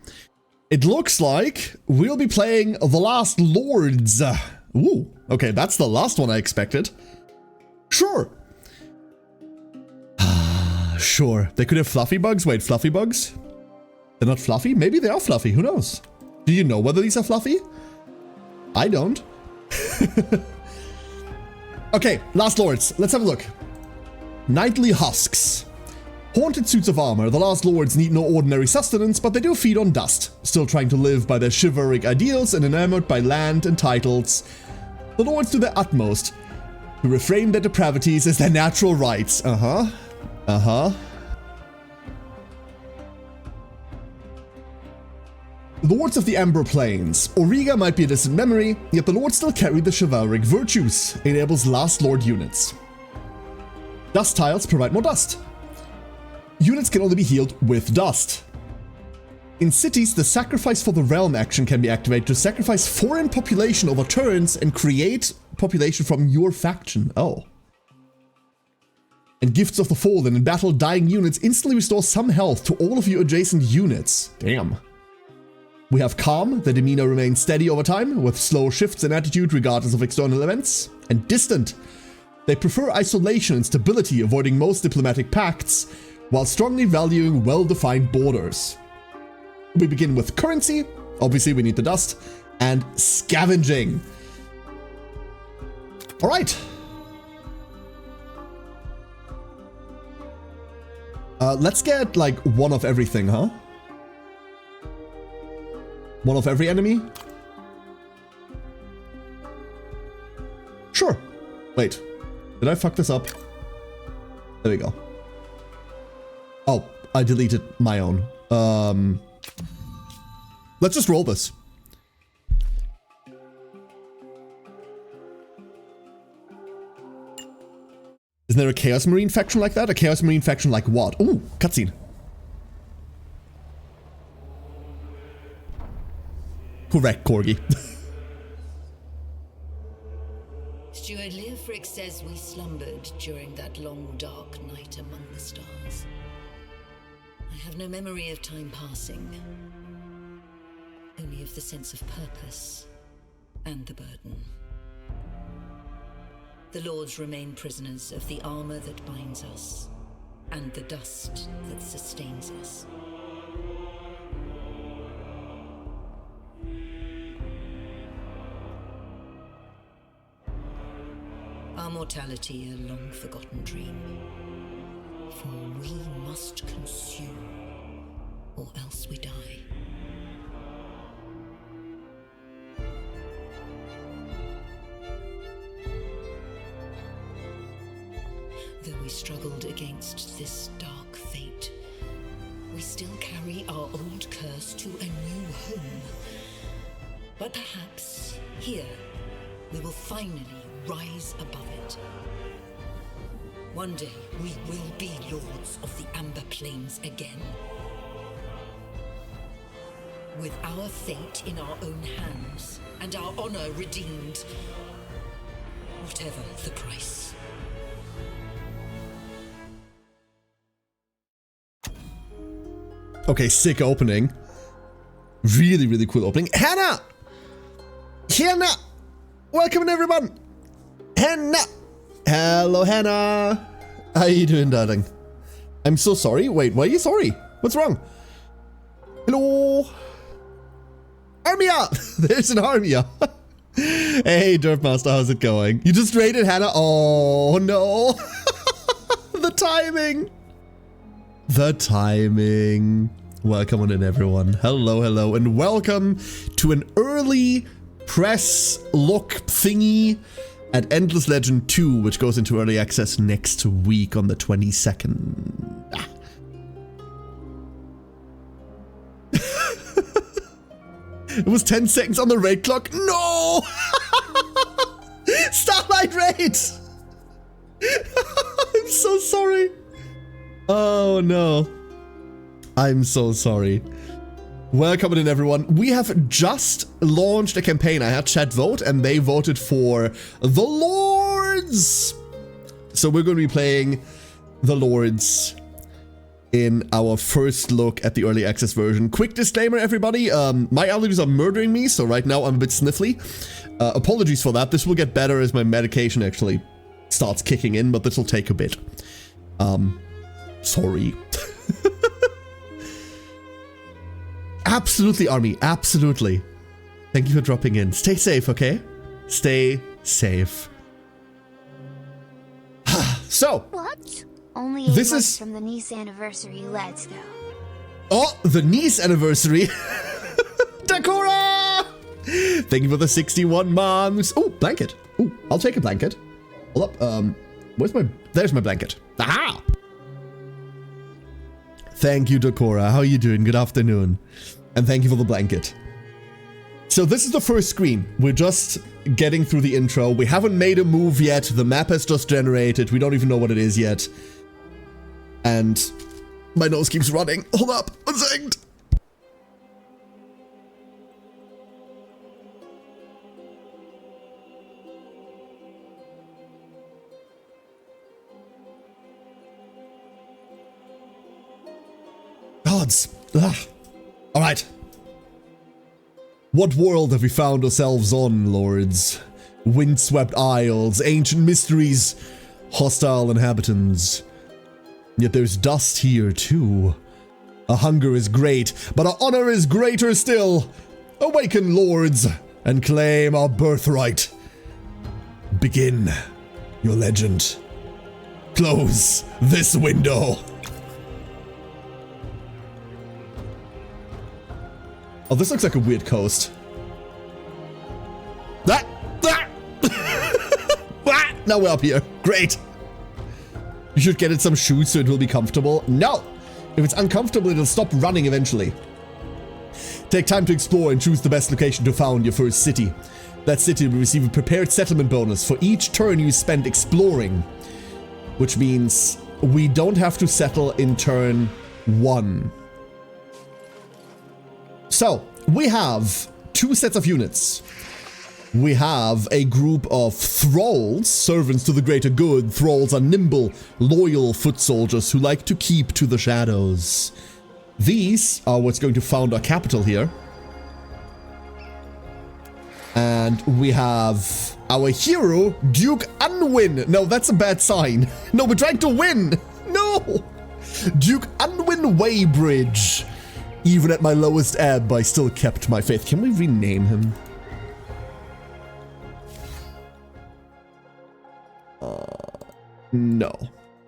It looks like we'll be playing The Last Lords. Ooh, okay, that's the last one I expected. Sure. Sure. They could have fluffy bugs. Wait, fluffy bugs? They're not fluffy? Maybe they are fluffy. Who knows? Do you know whether these are fluffy? I don't. Okay, Last Lords. Let's have a look. Knightly Husks. Haunted suits of armor, the Last Lords need no ordinary sustenance, but they do feed on dust, still trying to live by their chivalric ideals and enamored by land and titles. The Lords do their utmost to reframe their depravities as their natural rights. The Lords of the Amber Plains. Auriga might be a distant memory, yet the Lords still carry the chivalric virtues. It enables Last Lord units. Dust tiles provide more dust. Units can only be healed with dust. In cities, the Sacrifice for the Realm action can be activated to sacrifice foreign population over turns and create population from your faction. Oh. And Gifts of the Fallen. In battle, dying units instantly restore some health to all of your adjacent units. Damn. We have Calm. The demeanor remains steady over time, with slow shifts in attitude regardless of external events. And Distant. They prefer isolation and stability, avoiding most diplomatic pacts, while strongly valuing well-defined borders. We begin with currency. Obviously, we need the dust. And scavenging. All right. Let's get, like, one of everything, huh? One of every enemy? Sure. Wait. Did I fuck this up? There we go. Oh, I deleted my own. Let's just roll this. Isn't there a Chaos Marine faction like that? A Chaos Marine faction like what? Ooh, cutscene. Correct, Corgi. Steward Leofric says we slumbered during that long, dark night among the stars. I have no memory of time passing, only of the sense of purpose and the burden. The Lords remain prisoners of the armor that binds us and the dust that sustains us. Our mortality a long-forgotten dream. For we must consume, or else we die. Though we struggled against this dark fate, we still carry our old curse to a new home. But perhaps here we will finally rise above it. One day we will be Lords of the Amber Plains again. With our fate in our own hands and our honor redeemed, whatever the price. Okay, sick opening. Really, really cool opening. Hannah! Hannah! Welcome everyone! Hannah! Hello, Hannah! How you doing, darling? I'm so sorry. Wait, why are you sorry? What's wrong? Hello? Armia! There's an Armia. Hey, Derpmaster, how's it going? You just raided Hannah? Oh, no. The timing. The timing. Welcome on in, everyone. Hello, hello, and welcome to an early press look thingy at Endless Legend 2, which goes into early access next week on the 22nd. Ah. It was 10 seconds on the raid clock. No! Starlight Raid! I'm so sorry. Oh no. I'm so sorry. Welcome in, everyone. We have just launched a campaign. I had chat vote, and they voted for the Lords. So we're going to be playing the Lords in our first look at the early access version. Quick disclaimer, everybody. My allergies are murdering me, so right now I'm a bit sniffly. Apologies for that. This will get better as my medication actually starts kicking in, but this will take a bit. Sorry. Absolutely, Army. Absolutely. Thank you for dropping in. Stay safe, okay? Stay safe. So. What? Only 8 months from the Nice anniversary, let's go. Oh, the Nice anniversary. Dakora! Thank you for the 61 months. Oh, blanket. Oh, I'll take a blanket. Hold up. There's my blanket. Aha! Thank you, Dakora. How are you doing? Good afternoon. And thank you for the blanket. So this is the first screen. We're just getting through the intro. We haven't made a move yet. The map has just generated. We don't even know what it is yet. And my nose keeps running. Hold up. 1 second. Gods. Ugh. All right. What world have we found ourselves on, Lords? Windswept isles, ancient mysteries, hostile inhabitants. Yet there's dust here too. Our hunger is great, but our honor is greater still. Awaken, Lords, and claim our birthright. Begin your legend. Close this window. Oh, this looks like a weird coast. Now we're up here. Great. You should get it some shoes so it will be comfortable. No! If it's uncomfortable, it'll stop running eventually. Take time to explore and choose the best location to found your first city. That city will receive a prepared settlement bonus for each turn you spend exploring. Which means we don't have to settle in turn 1. So, we have 2 sets of units. We have a group of thralls, servants to the greater good. Thralls are nimble, loyal foot soldiers who like to keep to the shadows. These are what's going to found our capital here. And we have our hero, Duke Unwin. No, that's a bad sign. No, we're trying to win. No! Duke Unwin Weybridge. Even at my lowest ebb, I still kept my faith. Can we rename him? No.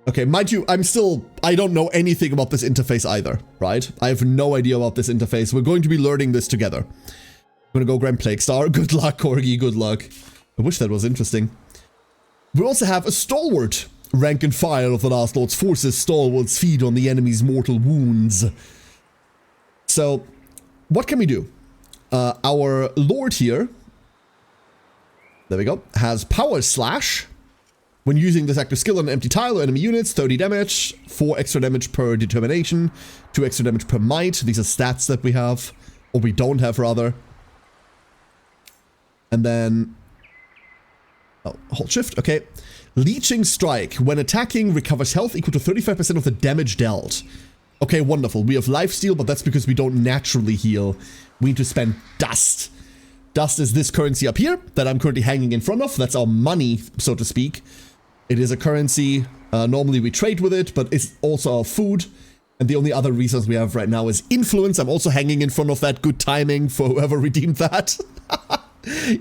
Okay, mind you, I don't know anything about this interface either, right? I have no idea about this interface. We're going to be learning this together. I'm gonna go Grand Plague Star. Good luck, Corgi, good luck. I wish that was interesting. We also have a Stalwart. Rank and file of the Last Lord's forces. Stalwarts feed on the enemy's mortal wounds. So, what can we do? Our Lord here, there we go, has Power Slash. When using this active skill on an empty tile or enemy units, 30 damage, 4 extra damage per determination, 2 extra damage per might. These are stats that we have, or we don't have rather. And then, oh, hold shift, okay. Leeching Strike. When attacking, recovers health equal to 35% of the damage dealt. Okay, wonderful. We have lifesteal, but that's because we don't naturally heal. We need to spend dust. Dust is this currency up here that I'm currently hanging in front of. That's our money, so to speak. It is a currency. Normally we trade with it, but it's also our food. And the only other resource we have right now is influence. I'm also hanging in front of that. Good timing for whoever redeemed that.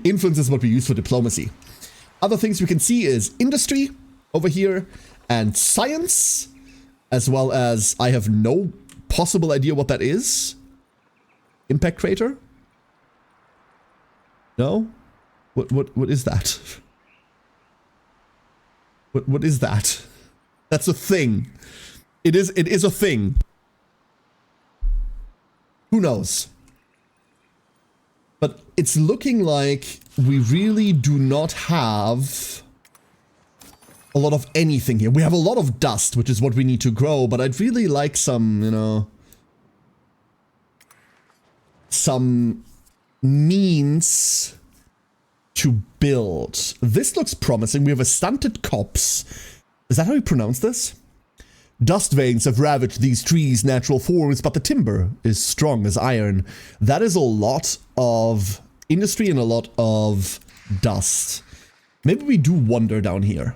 Influence is what we use for diplomacy. Other things we can see is industry over here and science, as well as I have no possible idea what that is. Impact crater? No? What is that? What is that? That's a thing. It is a thing. Who knows? But it's looking like we really do not have a lot of anything here. We have a lot of dust, which is what we need to grow, but I'd really like some, you know, some means to build. This looks promising. We have a stunted copse. Is that how you pronounce this? Dust veins have ravaged these trees' natural forms, but the timber is strong as iron. That is a lot of industry and a lot of dust. Maybe we do wonder down here.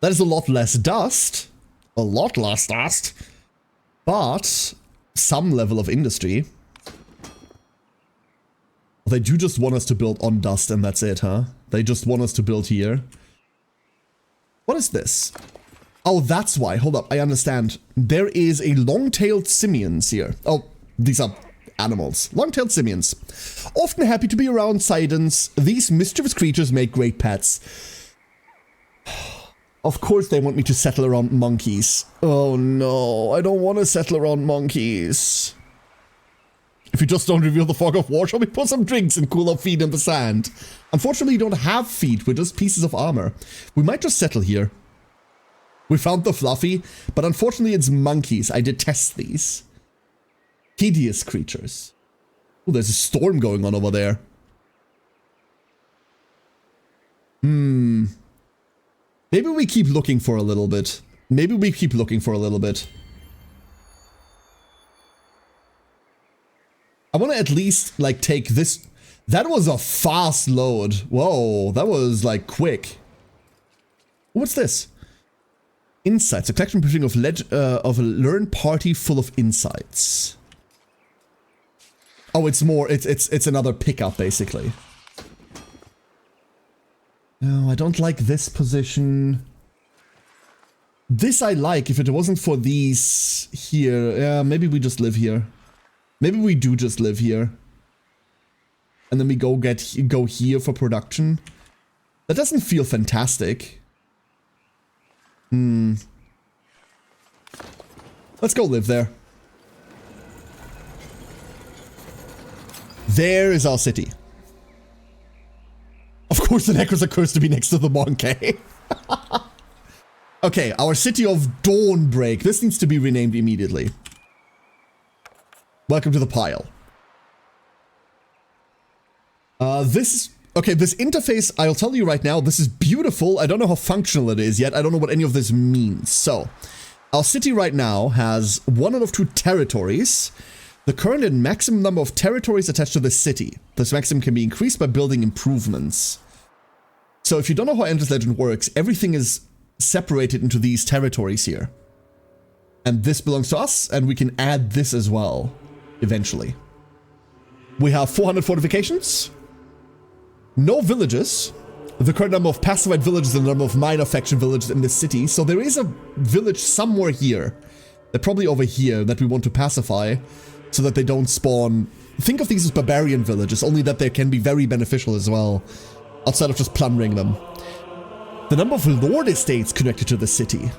That is a lot less dust. A lot less dust. But some level of industry. They do just want us to build on dust and that's it, huh? They just want us to build here. What is this? Oh, that's why. Hold up, I understand. There is a long-tailed simians here. Oh, these are animals. Long-tailed simians. Often happy to be around Sidons, these mischievous creatures make great pets. Of course they want me to settle around monkeys. Oh no, I don't want to settle around monkeys. If you just don't reveal the fog of war, shall we put some drinks and cool our feet in the sand? Unfortunately, you don't have feet, we're just pieces of armor. We might just settle here. We found the Fluffy, but unfortunately it's monkeys. I detest these. Hideous creatures. Oh, there's a storm going on over there. Maybe we keep looking for a little bit. Maybe we keep looking for a little bit. I want to at least, like, take this. That was a fast load. Whoa, that was, like, quick. What's this? Insights. A collection of a learned party full of insights. Oh, it's more. It's another pickup, basically. No, I don't like this position. This I like. If it wasn't for these here, yeah, maybe we just live here. Maybe we do just live here. And then we go here for production. That doesn't feel fantastic. Let's go live there. There is our city. Of course the Necros are cursed to be next to the Monkey. Okay, our city of Dawnbreak. This needs to be renamed immediately. Welcome to the pile. This interface, I'll tell you right now, this is beautiful. I don't know how functional it is yet. I don't know what any of this means. So, our city right now has one out of 2 territories. The current and maximum number of territories attached to the city. This maximum can be increased by building improvements. So if you don't know how Endless Legend works, everything is separated into these territories here. And this belongs to us, and we can add this as well, eventually. We have 400 fortifications. No villages. The current number of pacified villages and the number of minor faction villages in the city. So there is a village somewhere here. They're probably over here that we want to pacify so that they don't spawn. Think of these as barbarian villages, only that they can be very beneficial as well, outside of just plundering them. The number of lord estates connected to the city.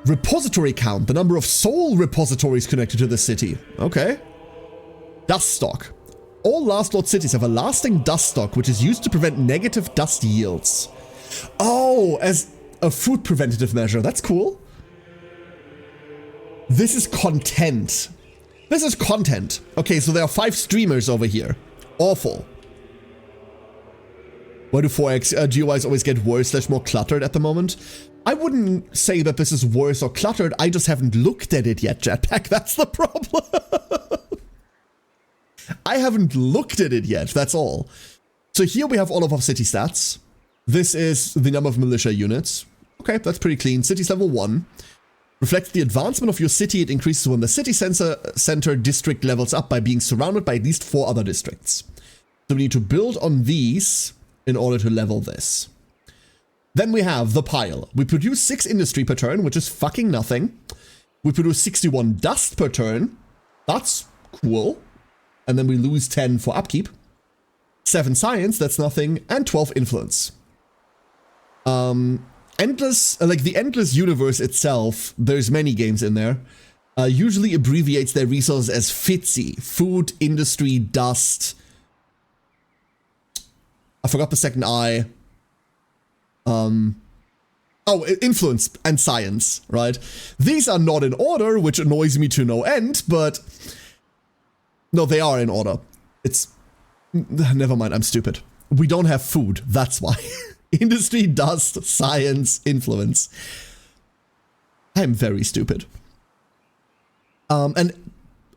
Repository count, the number of soul repositories connected to the city. Okay. Dust stock. All last lord cities have a lasting dust stock which is used to prevent negative dust yields. Oh, as a food preventative measure. That's cool. This is content. This is content. Okay, so there are 5 streamers over here. Awful. Why do 4X GUIs always get worse / more cluttered at the moment? I wouldn't say that this is worse or cluttered. I just haven't looked at it yet, Jetpack. That's the problem. I haven't looked at it yet. That's all. So here we have all of our city stats. This is the number of militia units. Okay, that's pretty clean. City's level 1. Reflects the advancement of your city. It increases when the city center district levels up by being surrounded by at least 4 other districts. So we need to build on these in order to level this. Then we have the pile. We produce 6 industry per turn, which is fucking nothing. We produce 61 dust per turn. That's cool. And then we lose 10 for upkeep. 7 science, that's nothing. And 12 influence. Endless, like the Endless universe itself, there's many games in there, usually abbreviates their resources as FITSI. Food, industry, dust. I forgot the second I. Oh, influence and science, right? These are not in order, which annoys me to no end, but No, they are in order. It's... Never mind, I'm stupid. We don't have food, that's why. Industry, dust, science, influence. I'm very stupid. And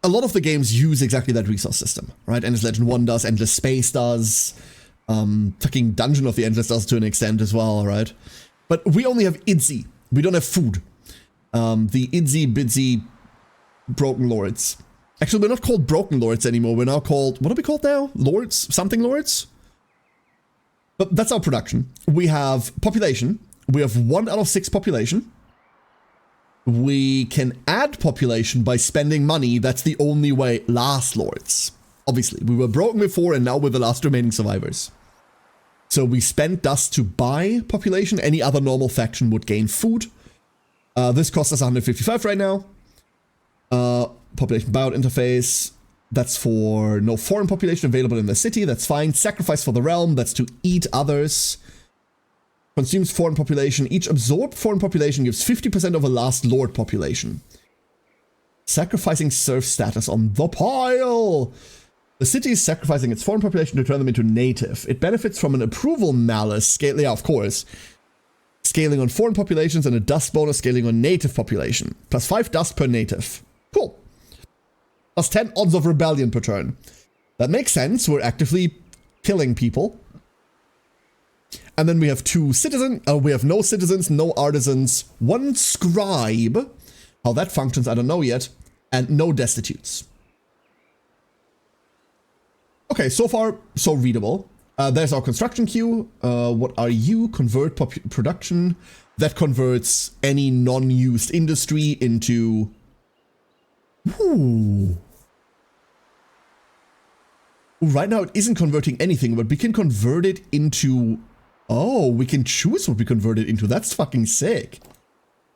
a lot of the games use exactly that resource system, right? Endless Legend 1 does, Endless Space does, fucking Dungeon of the Endless does to an extent as well, right? But we only have IDZI. We don't have food. The IDZI, BIDZI, Broken Lords. Actually, we're not called Broken Lords anymore. We're now called, what are we called now? Lords? Something Lords? But that's our production. We have population. We have 1 out of 6 population. We can add population by spending money. That's the only way. Last Lords. Obviously, we were broken before and now we're the last remaining survivors. So we spend dust to buy population. Any other normal faction would gain food. This costs us 155 right now. Population buyout interface. That's for no foreign population available in the city. That's fine. Sacrifice for the realm. That's to eat others. Consumes foreign population. Each absorbed foreign population gives 50% of a last lord population. Sacrificing serf status on the pile. The city is sacrificing its foreign population to turn them into native. It benefits from an approval malus scale. Yeah, of course. Scaling on foreign populations and a dust bonus scaling on native population. Plus 5 dust per native. Cool. Plus 10 odds of rebellion per turn. That makes sense. We're actively killing people. And then we have 2 citizens. We have no citizens, no artisans, 1 scribe. How that functions, I don't know yet. And no destitutes. Okay, so far, so readable. There's our construction queue. What are you? Convert production. That converts any non-used industry into... Ooh. Right now it isn't converting anything, but we can convert it into... Oh, we can choose what we convert it into. That's fucking sick.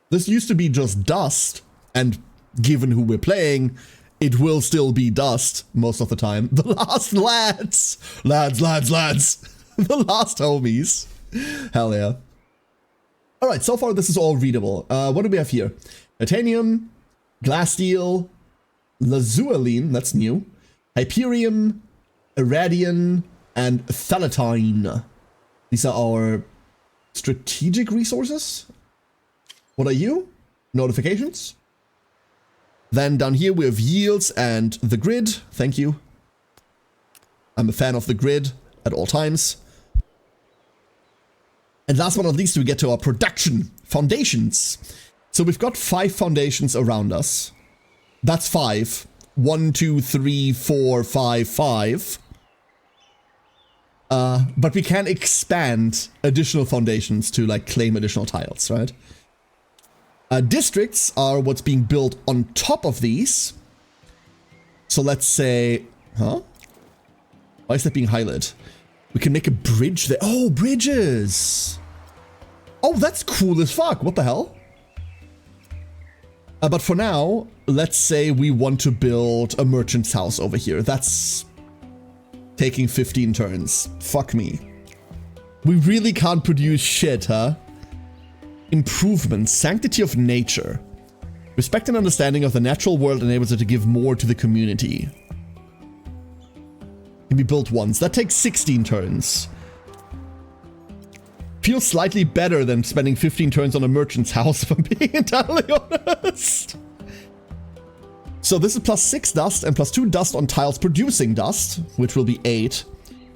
This used to be just dust, and given who we're playing, it will still be dust most of the time. The last lads! Lads. The last homies. Hell yeah. Alright, so far this is all readable. What do we have here? Titanium, glass steel, lazueline, that's new, hyperium, irradian, and thalatine. These are our strategic resources. What are you? Notifications. Then down here we have yields and the grid. Thank you. I'm a fan of the grid at all times. And last but not least, we get to our production foundations. So we've got 5 foundations around us. That's 5. 1, 2, 3, 4, 5, 5. But we can expand additional foundations to like claim additional tiles, right? Districts are what's being built on top of these. So let's say, huh? Why is that being highlighted? We can make a bridge there. Oh, bridges. Oh, that's cool as fuck. What the hell? But for now, let's say we want to build a merchant's house over here. That's taking 15 turns. Fuck me. We really can't produce shit, huh? Improvements. Sanctity of nature. Respect and understanding of the natural world enables it to give more to the community. Can be built once. That takes 16 turns. Feels slightly better than spending 15 turns on a merchant's house, if I'm being entirely honest. So this is plus 6 dust and plus 2 dust on tiles producing dust, which will be 8.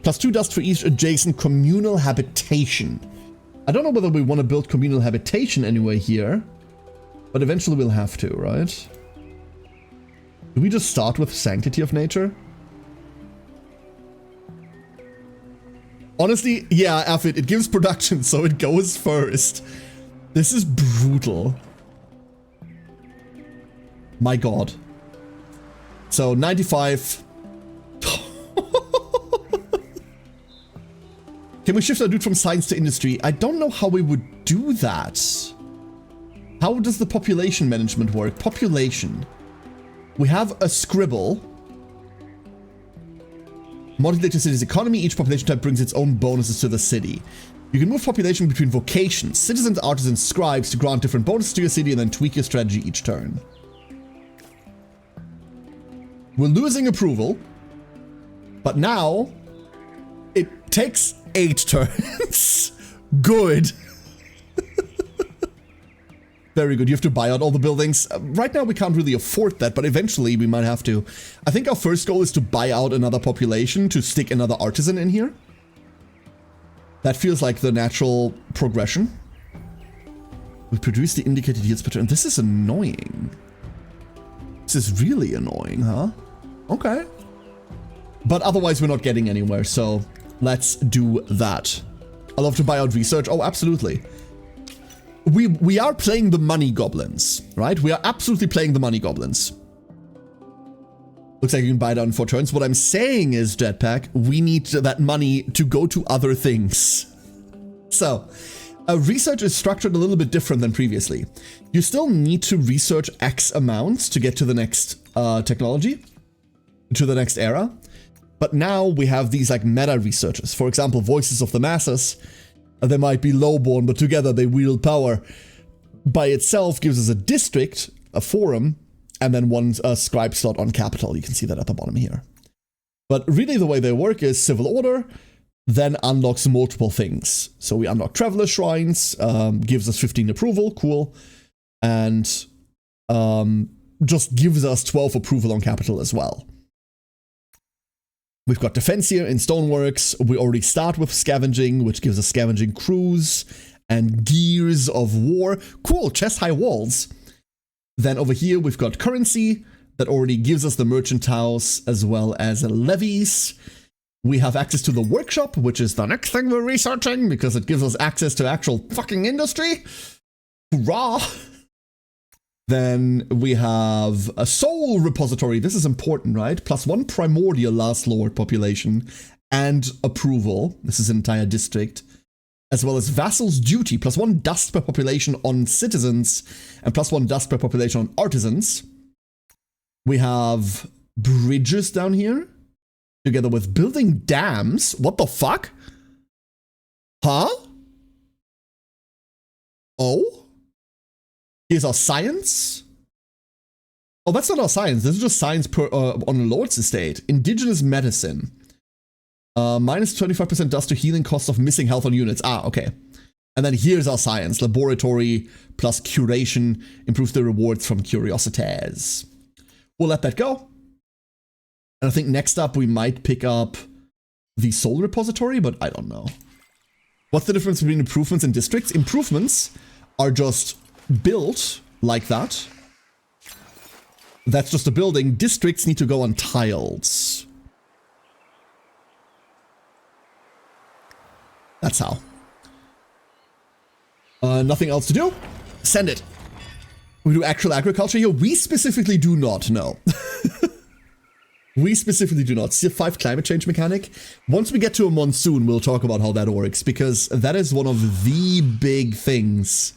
Plus 2 dust for each adjacent communal habitation. I don't know whether we want to build communal habitation anywhere here, but eventually we'll have to, right? Do we just start with Sanctity of Nature? Honestly, yeah, Affit, it gives production, so it goes first. This is brutal. My god. So, 95. Can we shift our dude from science to industry? I don't know how we would do that. How does the population management work? Population. We have a scribble. Modulate the city's economy. Each population type brings its own bonuses to the city. You can move population between vocations, citizens, artisans, scribes to grant different bonuses to your city and then tweak your strategy each turn. We're losing approval. But now, it takes 8 turns. Good. Very good. You have to buy out all the buildings. Right now, we can't really afford that, but eventually we might have to. I think our first goal is to buy out another population to stick another artisan in here. That feels like the natural progression. We produce the indicated yields per turn. This is annoying. This is really annoying, huh? Okay. But otherwise, we're not getting anywhere, so let's do that. I love to buy out research. Oh, absolutely. We are playing the money goblins, right? We are absolutely playing the money goblins. Looks like you can buy it on 4 turns. What I'm saying is, Jetpack, we need that money to go to other things. So, research is structured a little bit different than previously. You still need to research X amounts to get to the next technology, to the next era. But now we have these like meta researches. For example, Voices of the Masses. They might be lowborn, but together they wield power. By itself gives us a district, a forum, and then one scribe slot on capital. You can see that at the bottom here. But really the way they work is civil order, then unlocks multiple things. So we unlock Traveler Shrines, gives us 15 approval, cool. And just gives us 12 approval on capital as well. We've got defense here in Stoneworks. We already start with scavenging, which gives us scavenging crews and gears of war. Cool, chest high walls. Then over here, we've got currency that already gives us the merchant house as well as levies. We have access to the workshop, which is the next thing we're researching because it gives us access to actual fucking industry. Hurrah! Then we have a soul repository. This is important, right? +1 primordial last lord population and approval. This is an entire district. As well as vassal's duty, +1 dust per population on citizens and +1 dust per population on artisans. We have bridges down here together with building dams. What the fuck? Huh? Oh? Here's our science. Oh, that's not our science. This is just science per, on a lord's estate. Indigenous medicine. Minus 25% dust to healing costs of missing health on units. Ah, okay. And then here's our science. Laboratory plus curation improves the rewards from curiosities. We'll let that go. And I think next up we might pick up the soul repository, but I don't know. What's the difference between improvements and districts? Improvements are just built like that. That's just a building. Districts need to go on tiles. That's how. Nothing else to do? Send it. We do actual agriculture here? We specifically do not, no. We specifically do not. Tier 5 climate change mechanic. Once we get to a monsoon, we'll talk about how that works, because that is one of the big things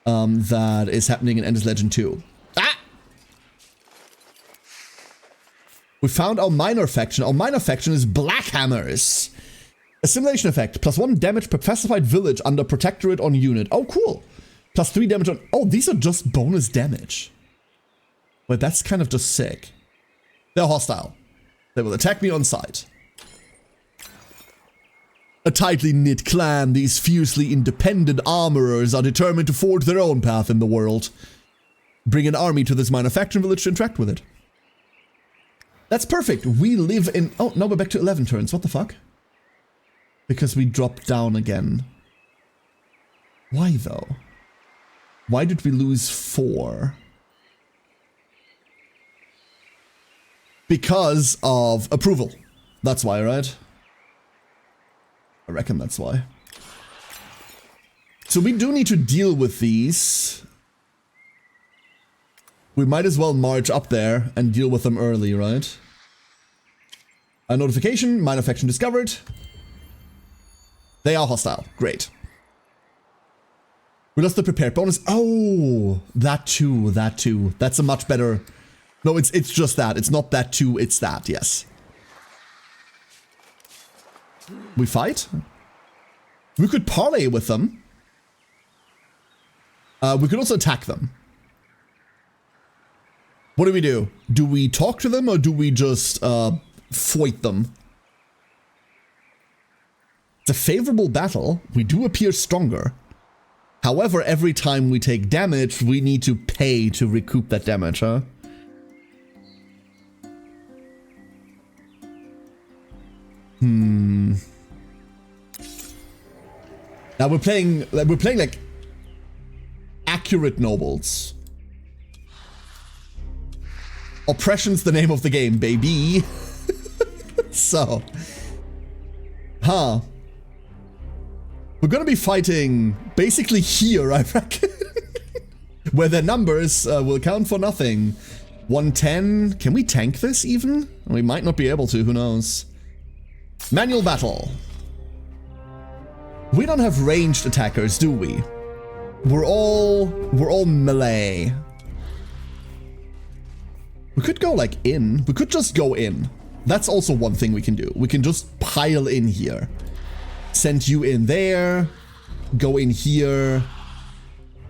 that is happening in Endless Legend 2. Ah! We found our minor faction. Our minor faction is Black Hammers. Assimilation effect. +1 damage per pacified village under protectorate on unit. Oh, cool. +3 damage on... Oh, these are just bonus damage. But that's kind of just sick. They're hostile. They will attack me on sight. A tightly knit clan, these fiercely independent armorers are determined to forge their own path in the world. Bring an army to this minor faction village to interact with it. That's perfect. We live in... Oh, now we're back to 11 turns. What the fuck? Because we dropped down again. Why though? Why did we lose 4? Because of approval. That's why, right? I reckon that's why. So we do need to deal with these. We might as well march up there and deal with them early, right? A notification, minor faction discovered. They are hostile. Great. We lost the prepared bonus. Oh, that too, that too. That's a much better... No, it's just that. It's not that too, it's that, yes. We fight? We could parley with them. We could also attack them. What do? Do we talk to them or do we just foit them? It's a favorable battle. We do appear stronger. However, every time we take damage, we need to pay to recoup that damage, huh? Now we're playing like accurate nobles. Oppression's the name of the game, baby. So, we're gonna be fighting basically here, I reckon, where their numbers will count for nothing. 110. Can we tank this even? We might not be able to. Who knows? Manual battle. We don't have ranged attackers, do we? We're all melee. We could go like in. We could just go in. That's also one thing we can do. We can just pile in here. Send you in there. Go in here.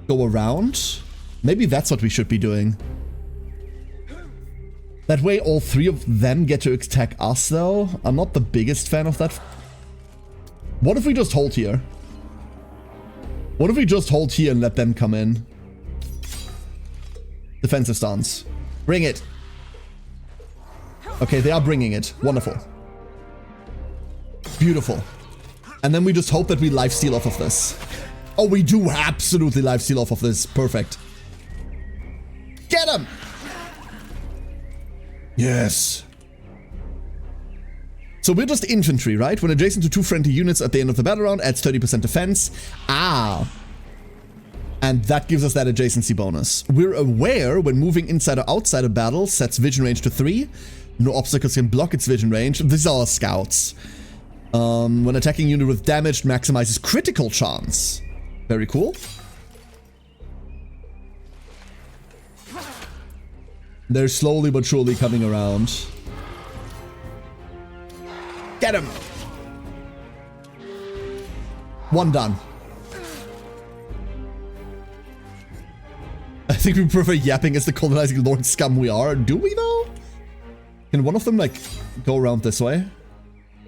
Go around. Maybe that's what we should be doing. That way all three of them get to attack us though. I'm not the biggest fan of that. What if we just hold here? What if we just hold here and let them come in? Defensive stance. Bring it. Okay, they are bringing it. Wonderful. Beautiful. And then we just hope that we lifesteal off of this. Oh, we do absolutely lifesteal off of this. Perfect. Get him! Yes. So we're just infantry, right? When adjacent to 2 friendly units at the end of the battle round, adds 30% defense. Ah. And that gives us that adjacency bonus. We're aware when moving inside or outside a battle, sets vision range to 3. No obstacles can block its vision range. These are our scouts. When attacking unit with damage, maximizes critical chance. Very cool. They're slowly but surely coming around. Get him! One done. I think we prefer yapping as the colonizing lord scum we are. Do we though? Can one of them like go around this way?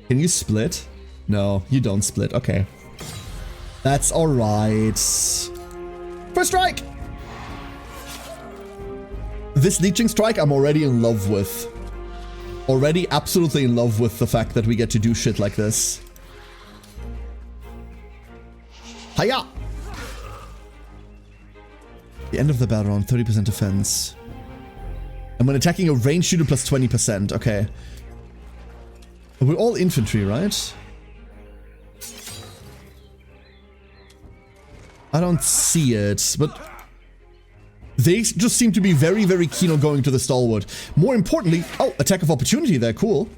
Can you split? No, you don't split. Okay. That's alright. First strike! This leeching strike I'm already in love with. Already absolutely in love with the fact that we get to do shit like this. Hiya! The end of the battle round, 30% defense. And when attacking a ranged unit plus 20%, okay. We're all infantry, right? I don't see it, but they just seem to be very, very keen on going to the stalwart. More importantly, oh, attack of opportunity there, cool.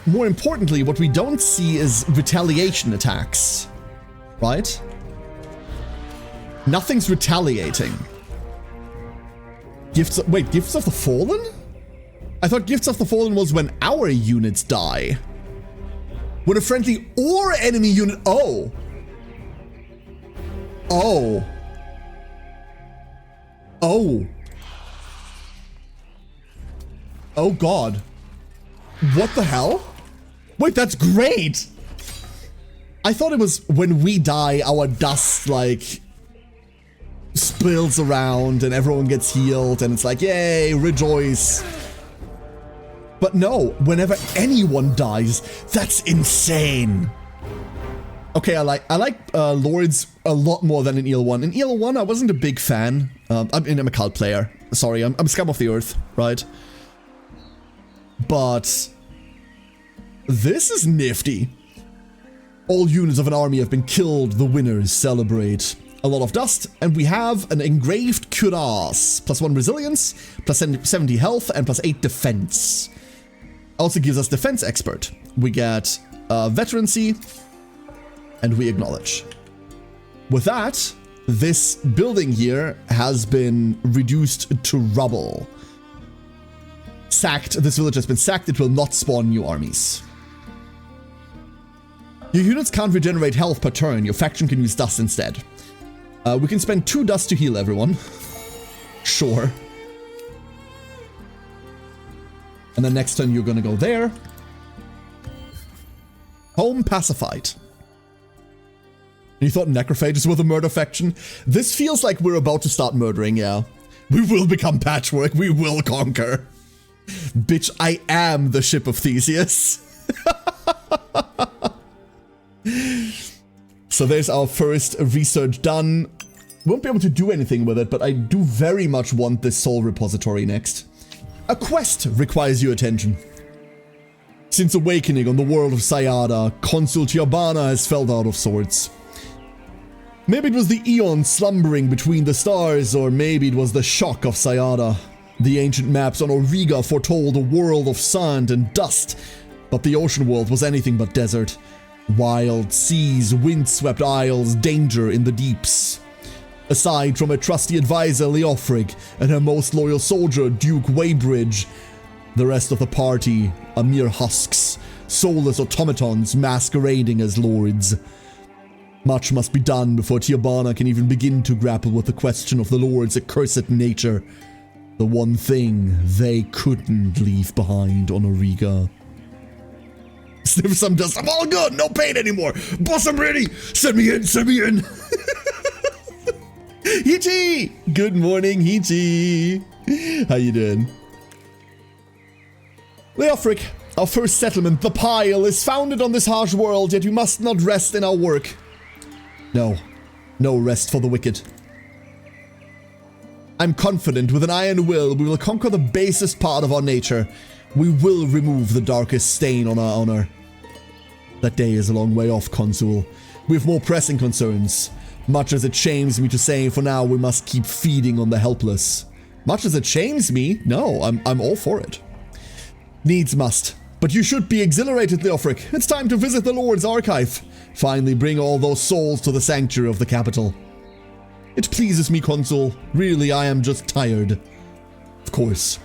More importantly, what we don't see is retaliation attacks, right? Nothing's retaliating. Gifts of, wait, Gifts of the Fallen? I thought Gifts of the Fallen was when our units die. When a friendly or enemy unit, oh. Oh. Oh. Oh god. What the hell? Wait, that's great! I thought it was when we die, our dust, like, spills around and everyone gets healed and it's like, yay, rejoice. But no, whenever anyone dies, that's insane. Okay, I like Lords a lot more than in EL1. In EL1, I wasn't a big fan. I'm a cult player. Sorry, I'm scum of the earth, right? But this is nifty. All units of an army have been killed. The winners celebrate. A lot of dust, and we have an engraved cuirass. +1 resilience, +70 health, and +8 defense. Also gives us defense expert. We get veterancy, and we acknowledge. With that, this building here has been reduced to rubble. Sacked. This village has been sacked. It will not spawn new armies. Your units can't regenerate health per turn. Your faction can use dust instead. We can spend 2 dust to heal everyone. Sure. And then next turn you're gonna go there. Home pacified. You thought necrophages were the murder faction? This feels like we're about to start murdering, yeah. We will become Patchwork, we will conquer. Bitch, I am the ship of Theseus. So there's our first research done. Won't be able to do anything with it, but I do very much want this soul repository next. A quest requires your attention. Since awakening on the world of Sayada, Consul Tiabana has felt out of sorts. Maybe it was the Eon slumbering between the stars, or maybe it was the shock of Sayada. The ancient maps on Auriga foretold a world of sand and dust, but the ocean world was anything but desert. Wild seas, windswept isles, danger in the deeps. Aside from a trusty advisor, Leofric, and her most loyal soldier, Duke Weybridge, the rest of the party are mere husks, soulless automatons masquerading as lords. Much must be done before Tiabana can even begin to grapple with the question of the Lord's accursed nature. The one thing they couldn't leave behind on Auriga. Sniff some dust. I'm all good. No pain anymore. Boss, I'm ready. Send me in. Send me in. Hichi! Good morning, Hichi. How you doing? Leofric, our first settlement, the Pile, is founded on this harsh world, yet we must not rest in our work. No. No rest for the wicked. I'm confident with an iron will we will conquer the basest part of our nature. We will remove the darkest stain on our honor. That day is a long way off, Consul. We have more pressing concerns. Much as it shames me to say, for now we must keep feeding on the helpless. Much as it shames me? No, I'm all for it. Needs must. But you should be exhilarated, Leofric. It's time to visit the Lord's archive. Finally bring all those souls to the sanctuary of the capital. It pleases me, Consul. Really, I am just tired. Of course.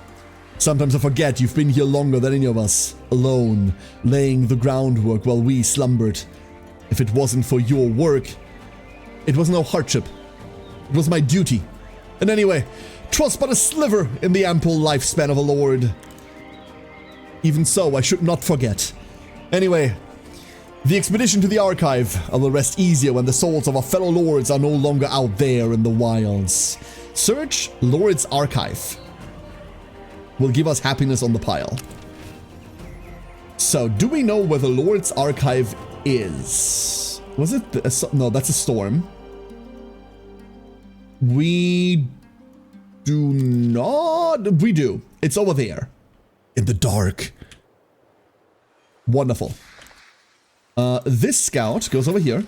Sometimes I forget you've been here longer than any of us. Alone, laying the groundwork while we slumbered. If it wasn't for your work, it was no hardship. It was my duty. And anyway, 'twas but a sliver in the ample lifespan of a lord. Even so, I should not forget. Anyway, the expedition to the archive. I will rest easier when the souls of our fellow lords are no longer out there in the wilds. Search Lord's Archive. Will give us happiness on the Pile. So, do we know where the Lord's Archive is? Was it? No, that's a storm. We do not. We do. It's over there. In the dark. Wonderful. This scout goes over here.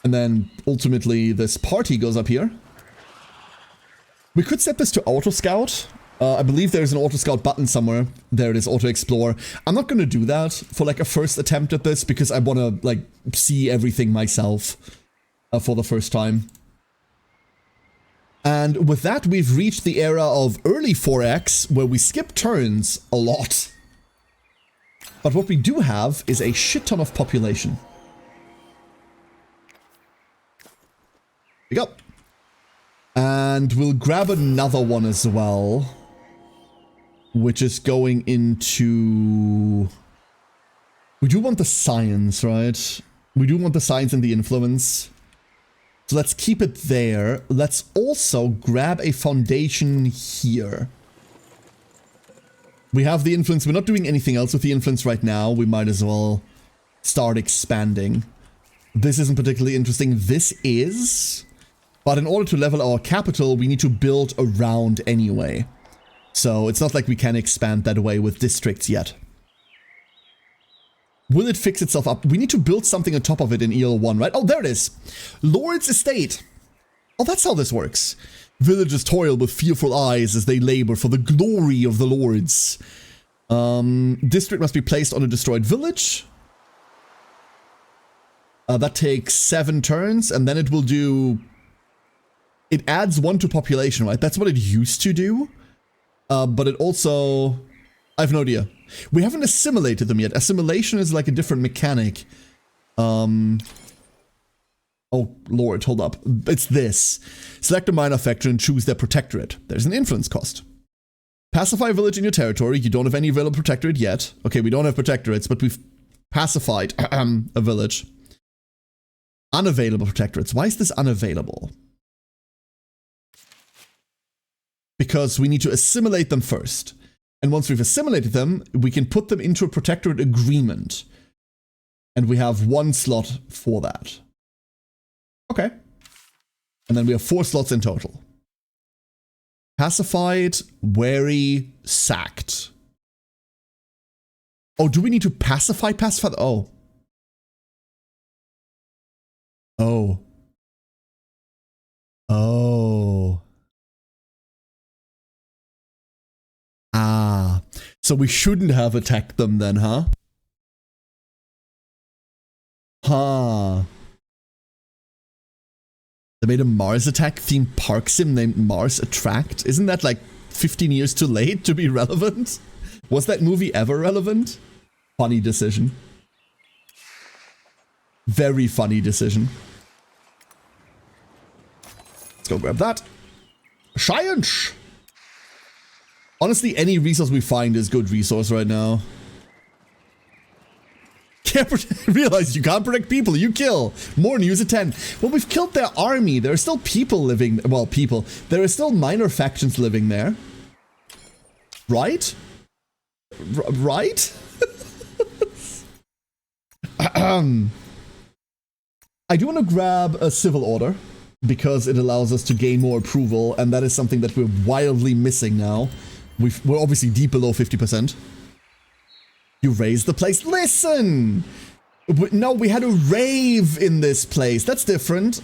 And then ultimately this party goes up here. We could set this to auto scout. I believe there's an auto scout button somewhere. There it is, auto explore. I'm not going to do that for like a first attempt at this because I want to like see everything myself for the first time. And with that, we've reached the era of early 4X where we skip turns a lot. But what we do have is a shit ton of population. Here we go. And we'll grab another one as well. Which is going into... We do want the science, right? We do want the science and the influence. So let's keep it there. Let's also grab a foundation here. We have the influence. We're not doing anything else with the influence right now. We might as well start expanding. This isn't particularly interesting. This is. But in order to level our capital, we need to build around anyway. So it's not like we can expand that way with districts yet. Will it fix itself up? We need to build something on top of it in EL1, right? Oh, there it is. Lord's Estate. Oh, that's how this works. Villagers toil with fearful eyes as they labor for the glory of the lords. District must be placed on a destroyed village. That takes 7 turns, and then it will do... It adds 1 to population, right? That's what it used to do. But it also... I have no idea. We haven't assimilated them yet. Assimilation is like a different mechanic. Oh, Lord, hold up. It's this. Select a minor faction and choose their protectorate. There's an influence cost. Pacify a village in your territory. You don't have any available protectorate yet. Okay, we don't have protectorates, but we've pacified a village. Unavailable protectorates. Why is this unavailable? Because we need to assimilate them first. And once we've assimilated them, we can put them into a protectorate agreement. And we have 1 slot for that. Okay. And then we have 4 slots in total. Pacified, wary, sacked. Oh, do we need to pacify? Oh. Oh. Oh. Ah. So we shouldn't have attacked them then, huh? Huh. They made a Mars attack themed park sim named Mars Attract. Isn't that like 15 years too late to be relevant? Was that movie ever relevant? Funny decision. Very funny decision. Let's go grab that. Science! Honestly, any resource we find is good resource right now. Realize you can't protect people, you kill. More news at 10. Well, we've killed their army. There are still people living, well, people. There are still minor factions living there. Right? Right? I do want to grab a civil order because it allows us to gain more approval, and that is something that we're wildly missing now. We're obviously deep below 50%. You raised the place. Listen! No, we had a rave in this place. That's different.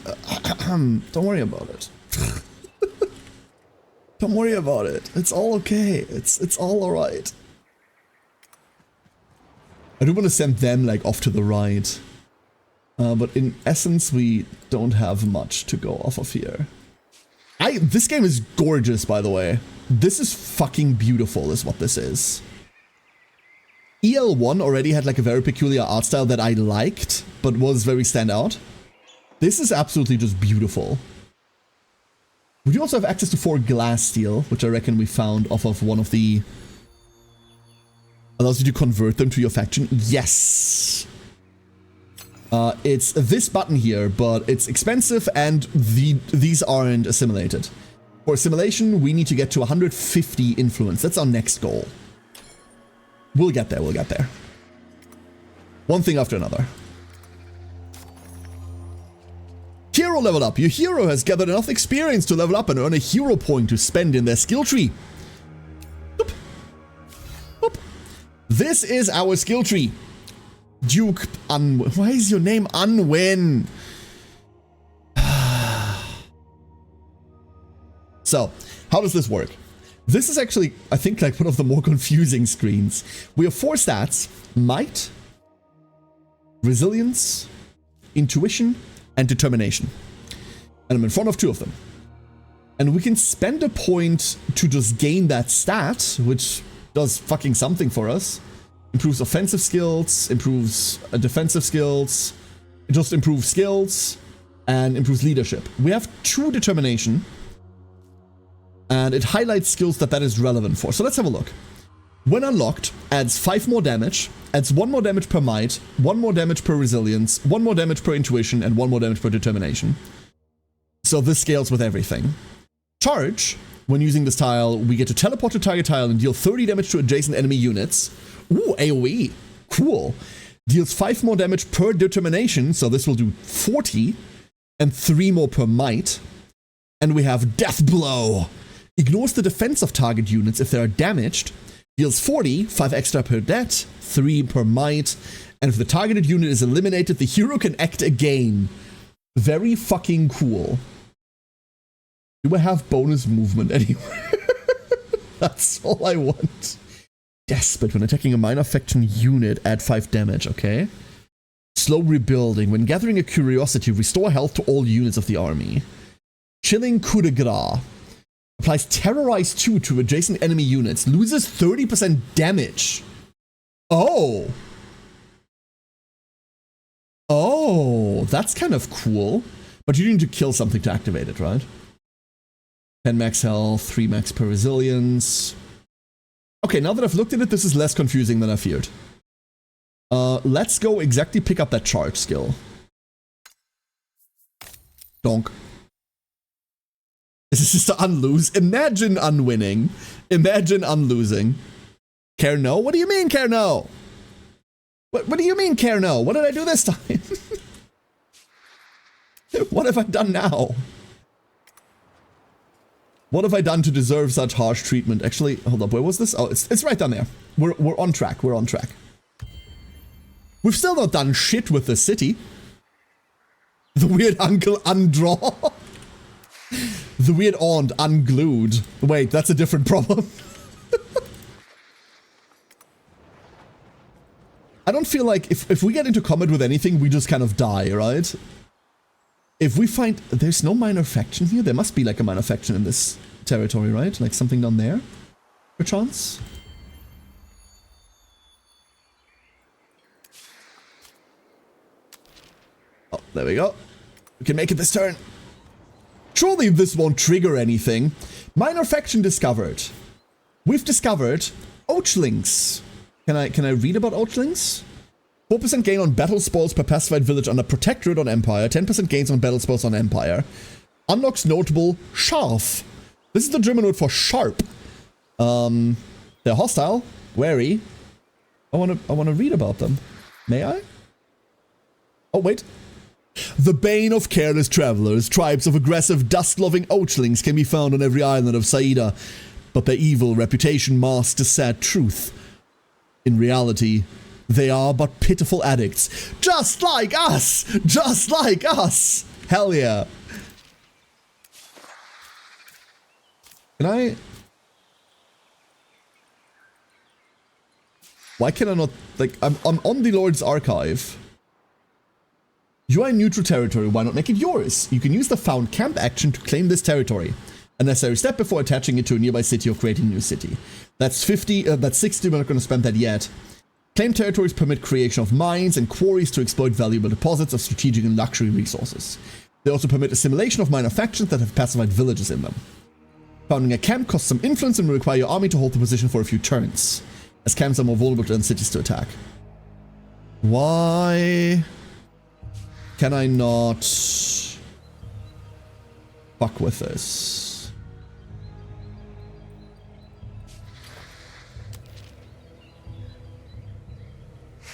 Don't worry about it. Don't worry about it. It's all okay. It's all alright. I do want to send them like off to the right. But in essence, we don't have much to go off of here. This game is gorgeous, by the way. This is fucking beautiful, is what this is. EL1 already had like a very peculiar art style that I liked, but was very standout. This is absolutely just beautiful. We do also have access to 4 glass steel, which I reckon we found off of one of the... Allows you to convert them to your faction. Yes! It's this button here, but it's expensive and these aren't assimilated. For assimilation, we need to get to 150 influence. That's our next goal. We'll get there, we'll get there. One thing after another. Hero level up. Your hero has gathered enough experience to level up and earn a hero point to spend in their skill tree. Boop. Boop. This is our skill tree. Duke Unwin. Why is your name Unwin? So, how does this work? This is actually, I think, like one of the more confusing screens. We have 4 stats: might, resilience, intuition, and determination. And I'm in front of 2 of them. And we can spend a point to just gain that stat, which does fucking something for us. Improves offensive skills, improves defensive skills, it just improves skills, and improves leadership. We have 2 determination, and it highlights skills that is relevant for. So let's have a look. When unlocked, adds 5 more damage, adds 1 more damage per might, 1 more damage per resilience, 1 more damage per intuition, and 1 more damage per determination. So this scales with everything. Charge, when using this tile, we get to teleport to target tile and deal 30 damage to adjacent enemy units. Ooh, AoE. Cool. Deals 5 more damage per determination, so this will do 40, and 3 more per might. And we have Death Blow. Ignores the defense of target units if they are damaged. Deals 40, 5 extra per det, 3 per might. And if the targeted unit is eliminated, the hero can act again. Very fucking cool. Do I have bonus movement anywhere? That's all I want. Yes, but when attacking a minor faction unit, add 5 damage, okay? Slow rebuilding. When gathering a curiosity, restore health to all units of the army. Chilling coup de grace. Applies Terrorize 2 to adjacent enemy units. Loses 30% damage. Oh. Oh, that's kind of cool. But you need to kill something to activate it, right? 10 max health, 3 max per resilience. Okay, now that I've looked at it, this is less confusing than I feared. Let's go exactly pick up that charge skill. Donk. This is just to unlose. Imagine unwinning. Imagine unlosing. Care no? What do you mean, care no? What do you mean, care no? What did I do this time? What have I done now? What have I done to deserve such harsh treatment? Actually, hold up, where was this? Oh, it's right down there. We're on track, we're on track. We've still not done shit with the city. The weird uncle undraw. The weird aunt unglued. Wait, that's a different problem. I don't feel like if we get into combat with anything, we just kind of die, right? If we find... There's no minor faction here? There must be like a minor faction in this territory, right? Like something down there? Perchance? Oh, there we go. We can make it this turn. Surely this won't trigger anything. Minor faction discovered. We've discovered Ochlings. Can I read about Ochlings? 4% gain on battle spoils per pacified village under Protectorate on Empire. 10% gains on battle spoils on Empire. Unlocks notable Scharf. This is the German word for sharp. They're hostile, wary. I wanna read about them. May I? Oh wait. The bane of careless travelers, tribes of aggressive, dust-loving Ochlings can be found on every island of Saida, but their evil reputation masks a sad truth. In reality, they are but pitiful addicts, just like us! Just like us! Hell yeah. Can I... Why can I not... Like, I'm on the Lord's Archive. You are in neutral territory, why not make it yours? You can use the found camp action to claim this territory. A necessary step before attaching it to a nearby city or creating a new city. That's 50, that's 60, we're not going to spend that yet. Claim territories permit creation of mines and quarries to exploit valuable deposits of strategic and luxury resources. They also permit assimilation of minor factions that have pacified villages in them. Founding a camp costs some influence and will require your army to hold the position for a few turns, as camps are more vulnerable than cities to attack. Why can I not fuck with this?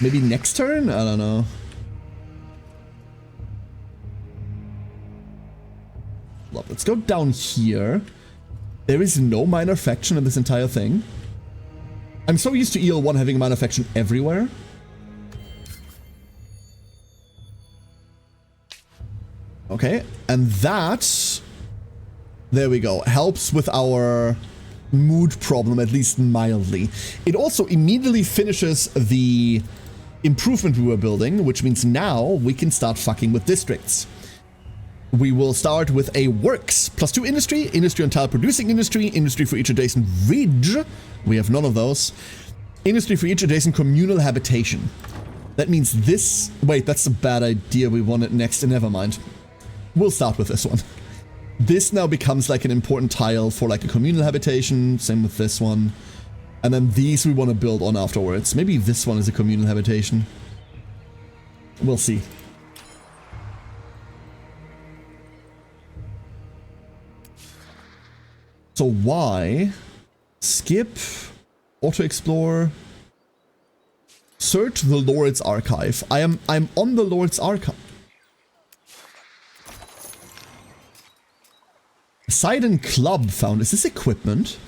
Maybe next turn? I don't know. Let's go down here. There is no minor faction in this entire thing. I'm so used to EL1 having a minor faction everywhere. Okay, and that... There we go. Helps with our mood problem, at least mildly. It also immediately finishes the improvement we were building, which means now we can start fucking with districts. We will start with a works, +2 industry, industry on tile producing industry, industry for each adjacent ridge. We have none of those. Industry for each adjacent communal habitation. That means this... Wait, that's a bad idea. We want it next, and never mind. We'll start with this one. This now becomes like an important tile for like a communal habitation. Same with this one. And then these we want to build on afterwards. Maybe this one is a communal habitation. We'll see. So why? Skip. Auto-explore. Search the Lord's Archive. I'm on the Lord's Archive. Sidon Club found. Is this equipment?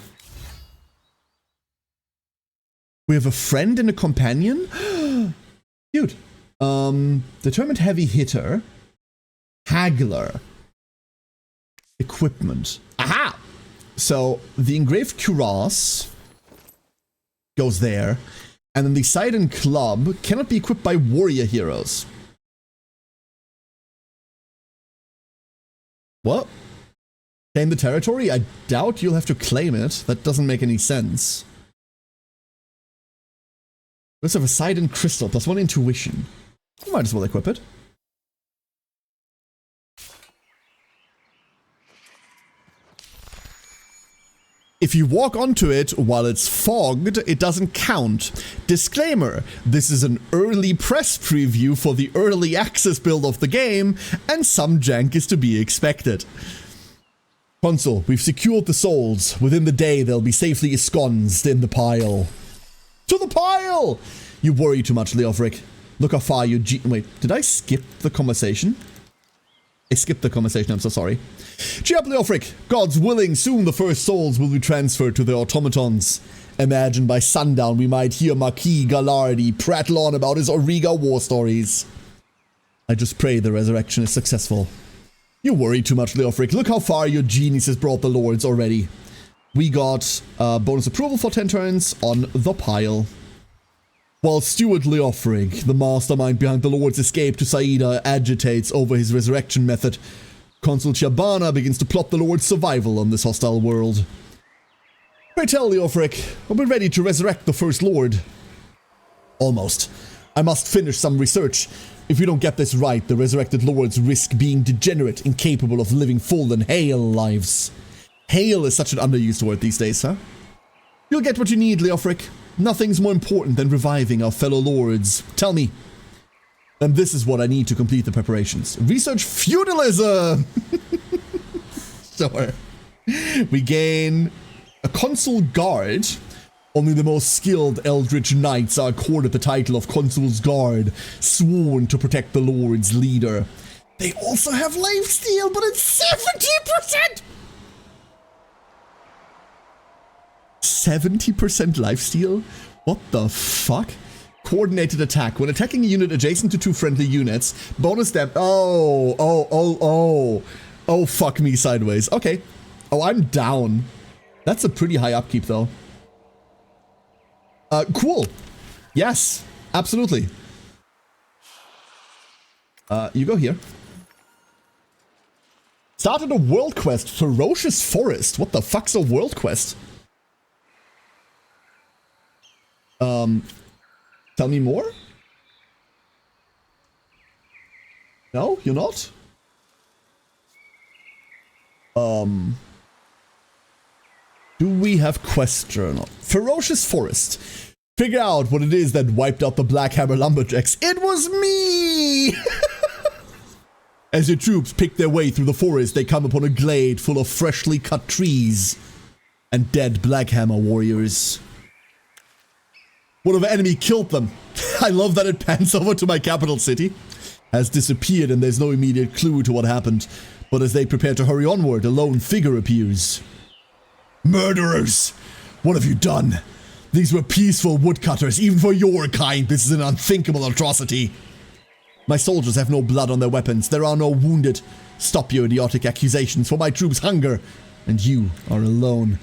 We have a friend and a companion? Dude. Determined heavy hitter. Haggler. Equipment. Aha! So, the engraved cuirass goes there. And then the Sidon Club cannot be equipped by warrior heroes. What? Claim the territory? I doubt you'll have to claim it. That doesn't make any sense. Let's have a Sidon Crystal, +1 intuition. You might as well equip it. If you walk onto it while it's fogged, it doesn't count. Disclaimer, this is an early press preview for the early access build of the game, and some jank is to be expected. Consul, we've secured the souls. Within the day, they'll be safely ensconced in the pile. To the pile! You worry too much, Leofric. Look how far you wait, did I skip the conversation? I skipped the conversation, I'm so sorry. Cheer up, Leofric. God's willing, soon the first souls will be transferred to their automatons. Imagine by sundown we might hear Marquis Gallardi prattle on about his Auriga war stories. I just pray the resurrection is successful. You worry too much, Leofric. Look how far your genius has brought the lords already. We got bonus approval for 10 turns on the pile. While Stuart Leofric, the mastermind behind the Lord's escape to Saida, agitates over his resurrection method, Consul Chiabana begins to plot the Lord's survival on this hostile world. Pray tell, Leofric, are we ready to resurrect the First Lord? Almost. I must finish some research. If we don't get this right, the resurrected Lords risk being degenerate, incapable of living full and hale lives. Hale is such an underused word these days, huh? You'll get what you need, Leofric. Nothing's more important than reviving our fellow lords. Tell me. And this is what I need to complete the preparations. Research feudalism! Sure. We gain a consul guard. Only the most skilled eldritch knights are accorded the title of Consul's Guard, sworn to protect the lord's leader. They also have lifesteal, but it's 70%! 70% lifesteal? What the fuck? Coordinated attack. When attacking a unit adjacent to 2 friendly units, bonus damage. Oh, fuck me sideways. Okay. Oh, I'm down. That's a pretty high upkeep, though. Cool. Yes, absolutely. You go here. Started a world quest, Ferocious Forest. What the fuck's a world quest? Tell me more? No, you're not? Do we have quest journal? Ferocious Forest. Figure out what it is that wiped out the Blackhammer Lumberjacks. It was me! As your troops pick their way through the forest, they come upon a glade full of freshly cut trees and dead Blackhammer warriors. Whatever enemy killed them. I love that it pans over to my capital city. Has disappeared and there's no immediate clue to what happened. But as they prepare to hurry onward, a lone figure appears. Murderers! What have you done? These were peaceful woodcutters. Even for your kind, this is an unthinkable atrocity. My soldiers have no blood on their weapons. There are no wounded. Stop your idiotic accusations, for my troops hunger, and you are alone.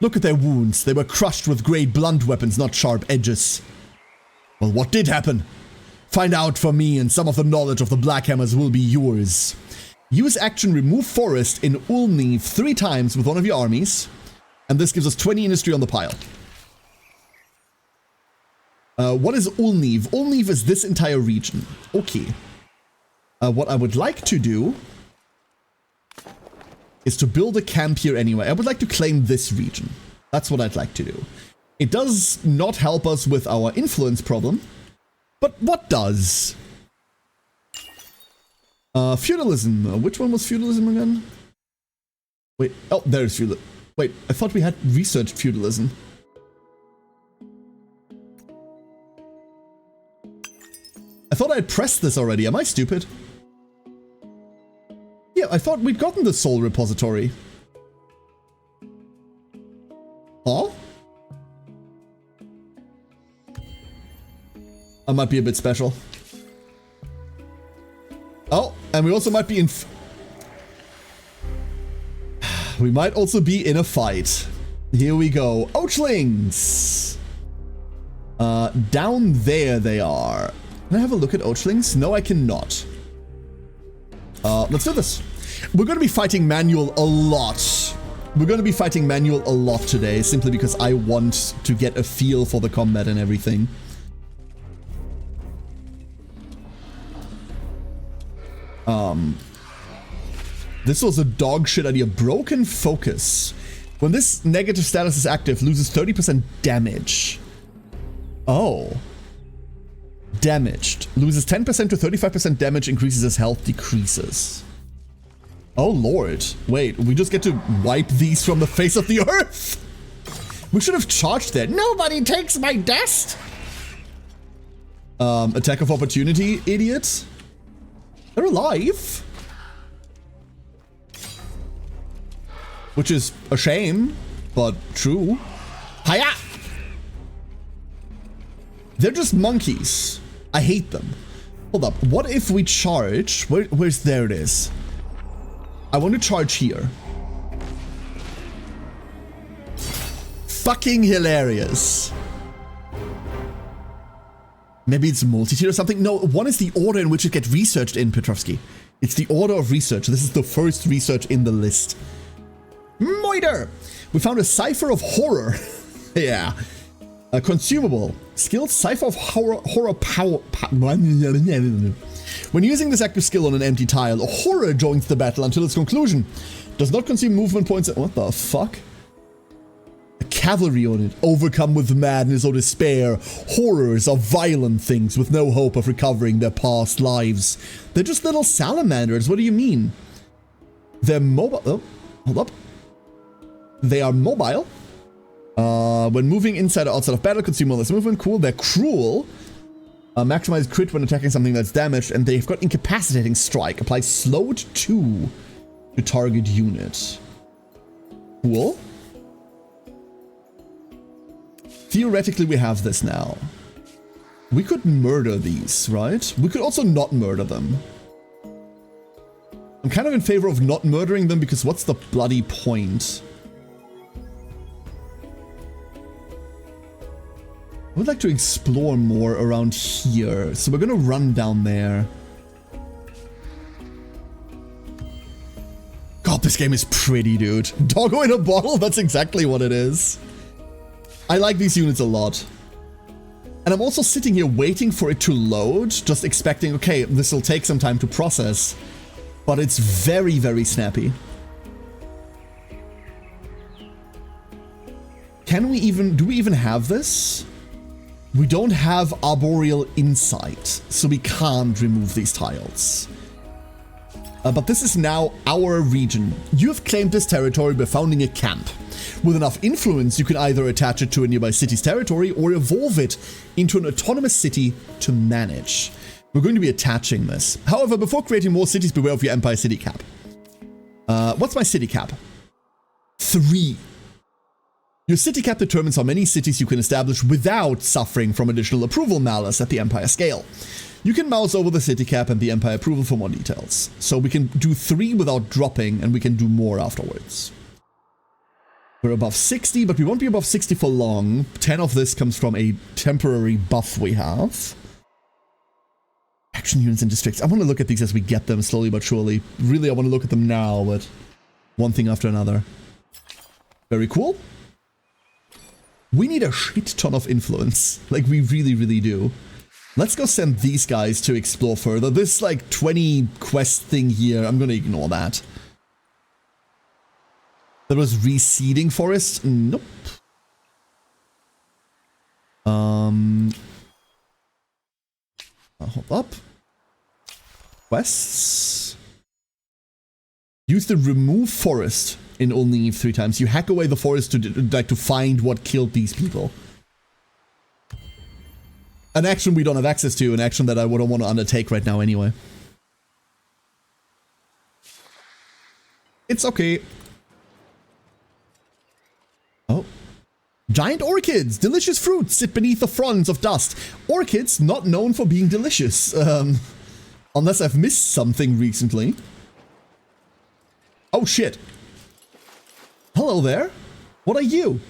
Look at their wounds. They were crushed with great blunt weapons, not sharp edges. Well, what did happen? Find out for me, and some of the knowledge of the Blackhammers will be yours. Use action Remove Forest in Ulniv 3 times with one of your armies, and this gives us 20 industry on the pile. What is Ulniv? Ulniv is this entire region. Okay. What I would like to do is to build a camp here anyway. I would like to claim this region. That's what I'd like to do. It does not help us with our influence problem, but what does? Feudalism. Which one was feudalism again? Wait, oh, there's feudalism. Wait, I thought we had researched feudalism. I thought I'd pressed this already. Am I stupid? Yeah, I thought we'd gotten the soul repository. Huh? I might be a bit special. Oh, and we also might be in... We might also be in a fight. Here we go. Ochlings! Down there they are. Can I have a look at Ochlings? No, I cannot. Let's do this. We're going to be fighting Manuel a lot. We're going to be fighting Manuel a lot today, simply because I want to get a feel for the combat and everything. This was a dog shit idea. Broken focus. When this negative status is active, loses 30% damage. Oh. Damaged. Loses 10% to 35% damage, increases as health decreases. Oh lord. Wait, we just get to wipe these from the face of the earth? We should have charged that. Nobody takes my dust! Attack of opportunity, idiot. They're alive. Which is a shame, but true. Hiya! They're just monkeys. I hate them. Hold up. What if we charge? Where's there it is? I want to charge here. Fucking hilarious. Maybe it's multi-tier or something? No, one is the order in which it gets researched in, Petrovsky. It's the order of research. This is the first research in the list. Moiter! We found a Cipher of Horror. Yeah. A consumable. Skilled Cipher of Horror power. When using this active skill on an empty tile, a horror joins the battle until its conclusion. Does not consume movement points. What the fuck? A cavalry unit. Overcome with madness or despair. Horrors are violent things with no hope of recovering their past lives. They're just little salamanders. What do you mean? They're mobile. Oh, hold up. They are mobile. When moving inside or outside of battle, consume all this movement. Cool. They're cruel. Maximize crit when attacking something that's damaged. And they've got incapacitating strike. Apply slowed 2 to target unit. Cool. Theoretically, we have this now. We could murder these, right? We could also not murder them. I'm kind of in favor of not murdering them because what's the bloody point? I would like to explore more around here, so we're gonna run down there. God, this game is pretty, dude. Doggo in a bottle, that's exactly what it is. I like these units a lot. And I'm also sitting here waiting for it to load, just expecting, okay, this will take some time to process. But it's very, very snappy. Can we even, do we even have this? We don't have Arboreal Insight, so we can't remove these tiles. But this is now our region. You have claimed this territory by founding a camp. With enough influence, you can either attach it to a nearby city's territory or evolve it into an autonomous city to manage. We're going to be attaching this. However, before creating more cities, beware of your Empire City cap. What's my city cap? 3. Your city cap determines how many cities you can establish without suffering from additional approval malice at the Empire scale. You can mouse over the city cap and the Empire approval for more details. So we can do 3 without dropping, and we can do more afterwards. We're above 60, but we won't be above 60 for long. 10 of this comes from a temporary buff we have. Action units and districts. I want to look at these as we get them slowly but surely. Really, I want to look at them now, but one thing after another. Very cool. We need a shit ton of influence. Like, we really, really do. Let's go send these guys to explore further. This, like, 20 quest thing here, I'm gonna ignore that. There was reseeding forest? Nope. Hold up. Quests. Use the remove forest in only 3 times. You hack away the forest to find what killed these people. An action we don't have access to, an action that I wouldn't want to undertake right now anyway. It's okay. Oh. Giant orchids! Delicious fruits sit beneath the fronds of dust. Orchids not known for being delicious. Unless I've missed something recently. Oh shit. Hello there. What are you?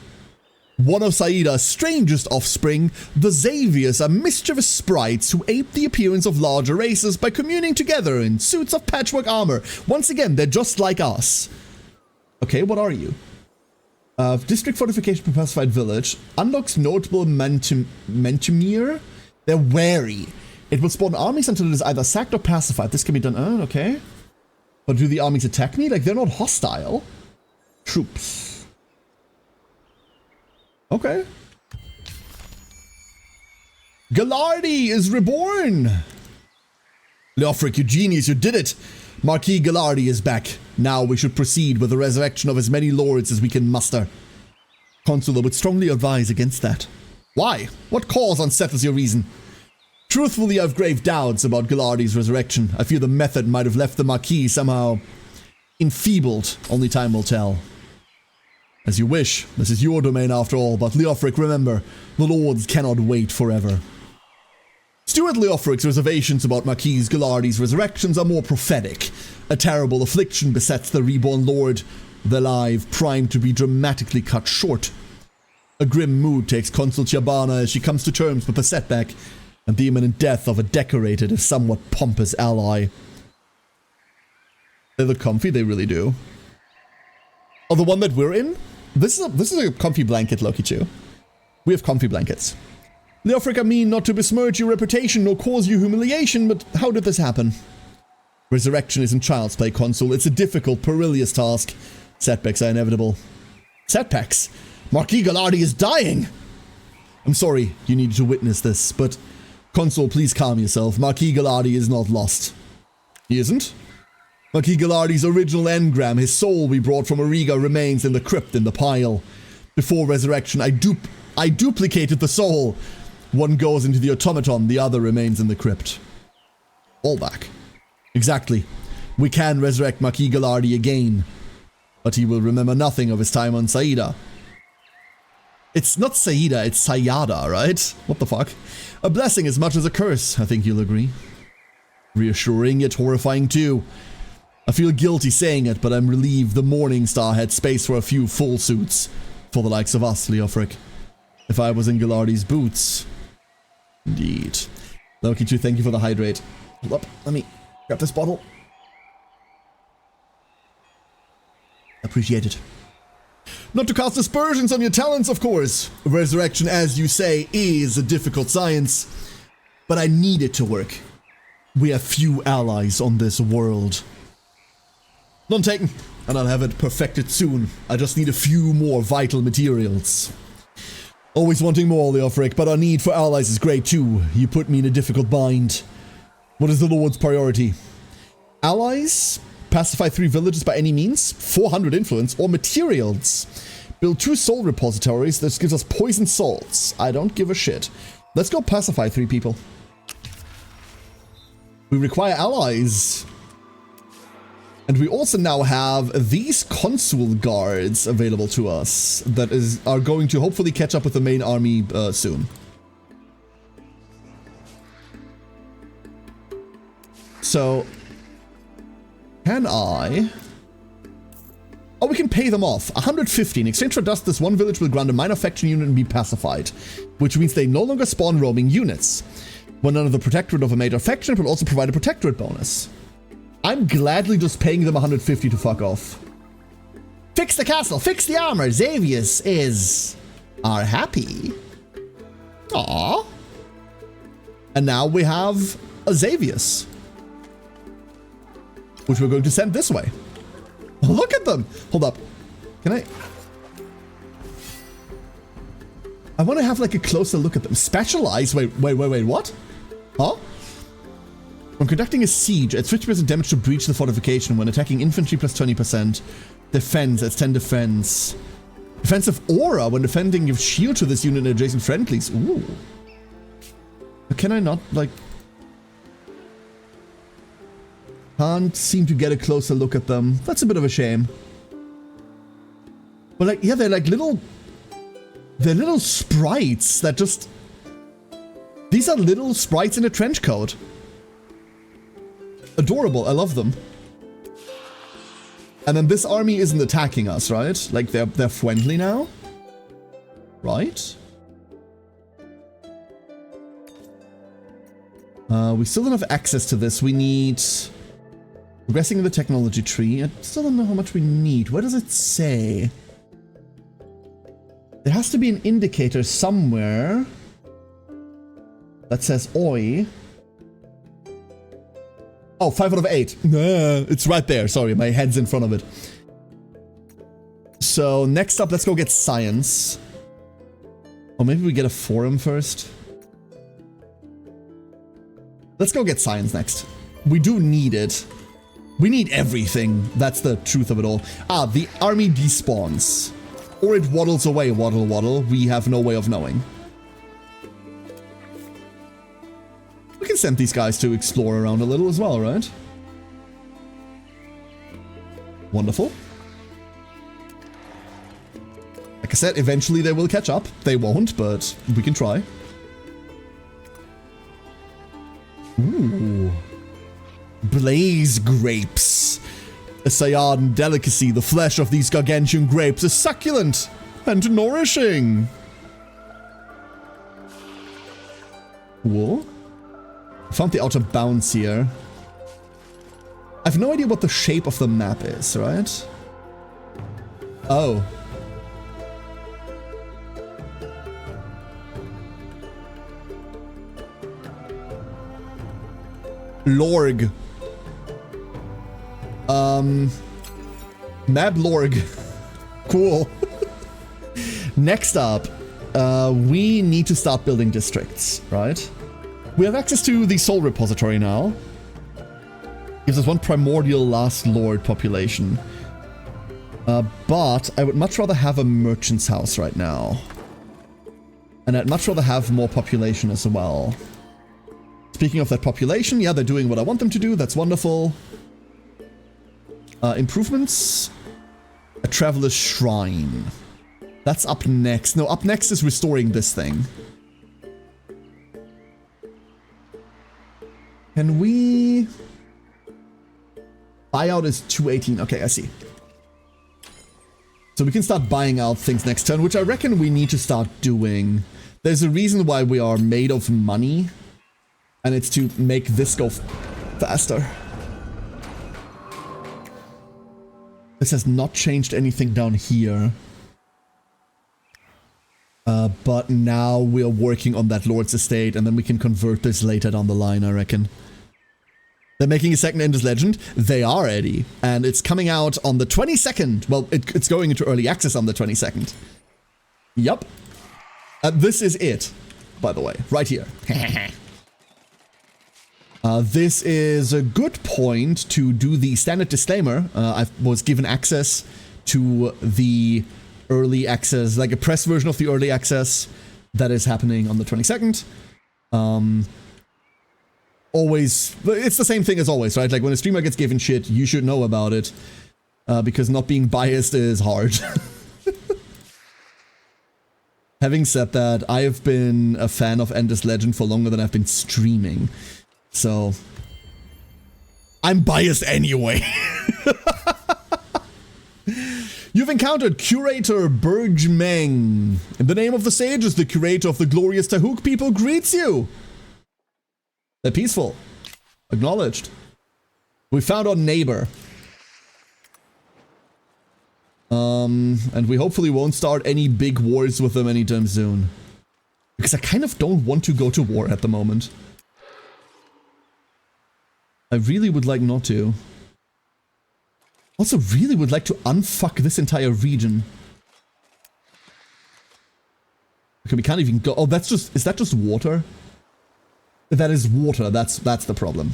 One of Saida's strangest offspring, the Xaviers are mischievous sprites who ape the appearance of larger races by communing together in suits of patchwork armor. Once again, they're just like us. Okay, what are you? District Fortification Pacified Village. Unlocks notable Mentimir. They're wary. It will spawn armies until it is either sacked or pacified. This can be done. Okay. But do the armies attack me? Like, they're not hostile. Troops. Okay. Gallardi is reborn! Leofric, you genius, you did it! Marquis Gallardi is back. Now we should proceed with the resurrection of as many lords as we can muster. Consul, I would strongly advise against that. Why? What cause unsettles your reason? Truthfully, I've grave doubts about Gallardi's resurrection. I fear the method might have left the Marquis somehow enfeebled. Only time will tell. As you wish. This is your domain after all, but Leofric, remember, the lords cannot wait forever. Stuart Leofric's reservations about Marquis Gallardi's resurrections are more prophetic. A terrible affliction besets the reborn lord, their life primed to be dramatically cut short. A grim mood takes Consul Chiabana as she comes to terms with the setback and the imminent death of a decorated, if somewhat pompous ally. They look comfy, they really do. Oh, the one that we're in? This is a comfy blanket, Loki, too. We have comfy blankets. Leofric, I mean not to besmirch your reputation nor cause you humiliation, but how did this happen? Resurrection isn't child's play, Consul. It's a difficult, perilous task. Setbacks are inevitable. Setbacks? Marquis Gallardi is dying! I'm sorry you needed to witness this, but Consul, please calm yourself. Marquis Gallardi is not lost. He isn't? Marquis Gallardi's original engram, his soul we brought from Auriga, remains in the crypt in the pile. Before resurrection, I duplicated the soul. One goes into the automaton, the other remains in the crypt. All back. Exactly. We can resurrect Marquis Gallardi again, but he will remember nothing of his time on Saida. It's not Saida, it's Sayada, right? What the fuck? A blessing as much as a curse, I think you'll agree. Reassuring yet horrifying too. I feel guilty saying it, but I'm relieved the Morning Star had space for a few full suits for the likes of us, Leofric. If I was in Gallardi's boots. Indeed. Loki 2, thank you for the hydrate. Hold up, let me grab this bottle. Appreciate it. Not to cast aspersions on your talents, of course. Resurrection, as you say, is a difficult science, but I need it to work. We have few allies on this world. None taken, and I'll have it perfected soon. I just need a few more vital materials. Always wanting more, Leofric, but our need for allies is great too. You put me in a difficult bind. What is the Lord's priority? Allies? Pacify 3 villages by any means? 400 influence? Or materials? Build 2 soul repositories. This gives us poison salts. I don't give a shit. Let's go pacify 3 people. We require allies. And we also now have these consul guards available to us that are going to hopefully catch up with the main army soon. So, can I... Oh, we can pay them off. 150. In exchange for dust, this one village will grant a minor faction unit and be pacified, which means they no longer spawn roaming units. When under the protectorate of a major faction, it will also provide a protectorate bonus. I'm gladly just paying them 150 to fuck off. Fix the castle, fix the armor. Xavius are happy. Aww. And now we have a Xavius, which we're going to send this way. Look at them. Hold up. Can I want to have like a closer look at them. Specialize. Wait, what? Huh? When conducting a siege, adds 50% damage to breach the fortification. When attacking infantry, plus 20%. Defense, adds 10 defense. Defensive aura, when defending, gives shield to this unit and adjacent friendlies. Ooh. But can I not, like... Can't seem to get a closer look at them. That's a bit of a shame. But like, yeah, they're like little... They're little sprites that just... These are little sprites in a trench coat. Adorable, I love them. And then this army isn't attacking us, right? Like they're friendly now? Right? We still don't have access to this. We need... Progressing in the technology tree. I still don't know how much we need. Where does it say? There has to be an indicator somewhere that says OI. Oh, 5 out of 8. It's right there. Sorry, my head's in front of it. So next up, let's go get science. Or maybe we get a forum first. Let's go get science next. We do need it. We need everything. That's the truth of it all. Ah, the army despawns. Or it waddles away, waddle waddle. We have no way of knowing. We can send these guys to explore around a little as well, right? Wonderful. Like I said, eventually they will catch up. They won't, but we can try. Ooh. Blaze grapes. A Sayardan delicacy, the flesh of these gargantuan grapes is succulent and nourishing. Cool. Found the outer bounds here. I have no idea what the shape of the map is, right? Oh. Lorg. Map Lorg. Cool. Next up, we need to start building districts, right? We have access to the Soul Repository now. Gives us one primordial last lord population. But I would much rather have a merchant's house right now. And I'd much rather have more population as well. Speaking of that population, yeah, they're doing what I want them to do. That's wonderful. Improvements. A Traveler's Shrine. That's up next. No, up next is restoring this thing. Can we... Buyout is 218. Okay, I see. So we can start buying out things next turn, which I reckon we need to start doing. There's a reason why we are made of money. And it's to make this go faster. This has not changed anything down here. But now we're working on that Lord's Estate, and then we can convert this later down the line, I reckon. They're making a second Endless Legend. They are, Eddie. And it's coming out on the 22nd. Well, it's going into early access on the 22nd. Yup. This is it, by the way. Right here. This is a good point to do the standard disclaimer. I was given access to the early access, like a press version of the early access that is happening on the 22nd. Always, it's the same thing as always, right? Like when a streamer gets given shit, you should know about it. Because not being biased is hard. Having said that, I have been a fan of Endless Legend for longer than I've been streaming. So, I'm biased anyway. You've encountered Curator Bergmeng. In the name of the sages, the curator of the glorious Tahuk people greets you. They're peaceful. Acknowledged. We found our neighbor. And we hopefully won't start any big wars with them anytime soon. Because I kind of don't want to go to war at the moment. I really would like not to. Also really would like to unfuck this entire region. Okay, we can't even go. Oh, that's just... Is that just water? That is water. That's the problem.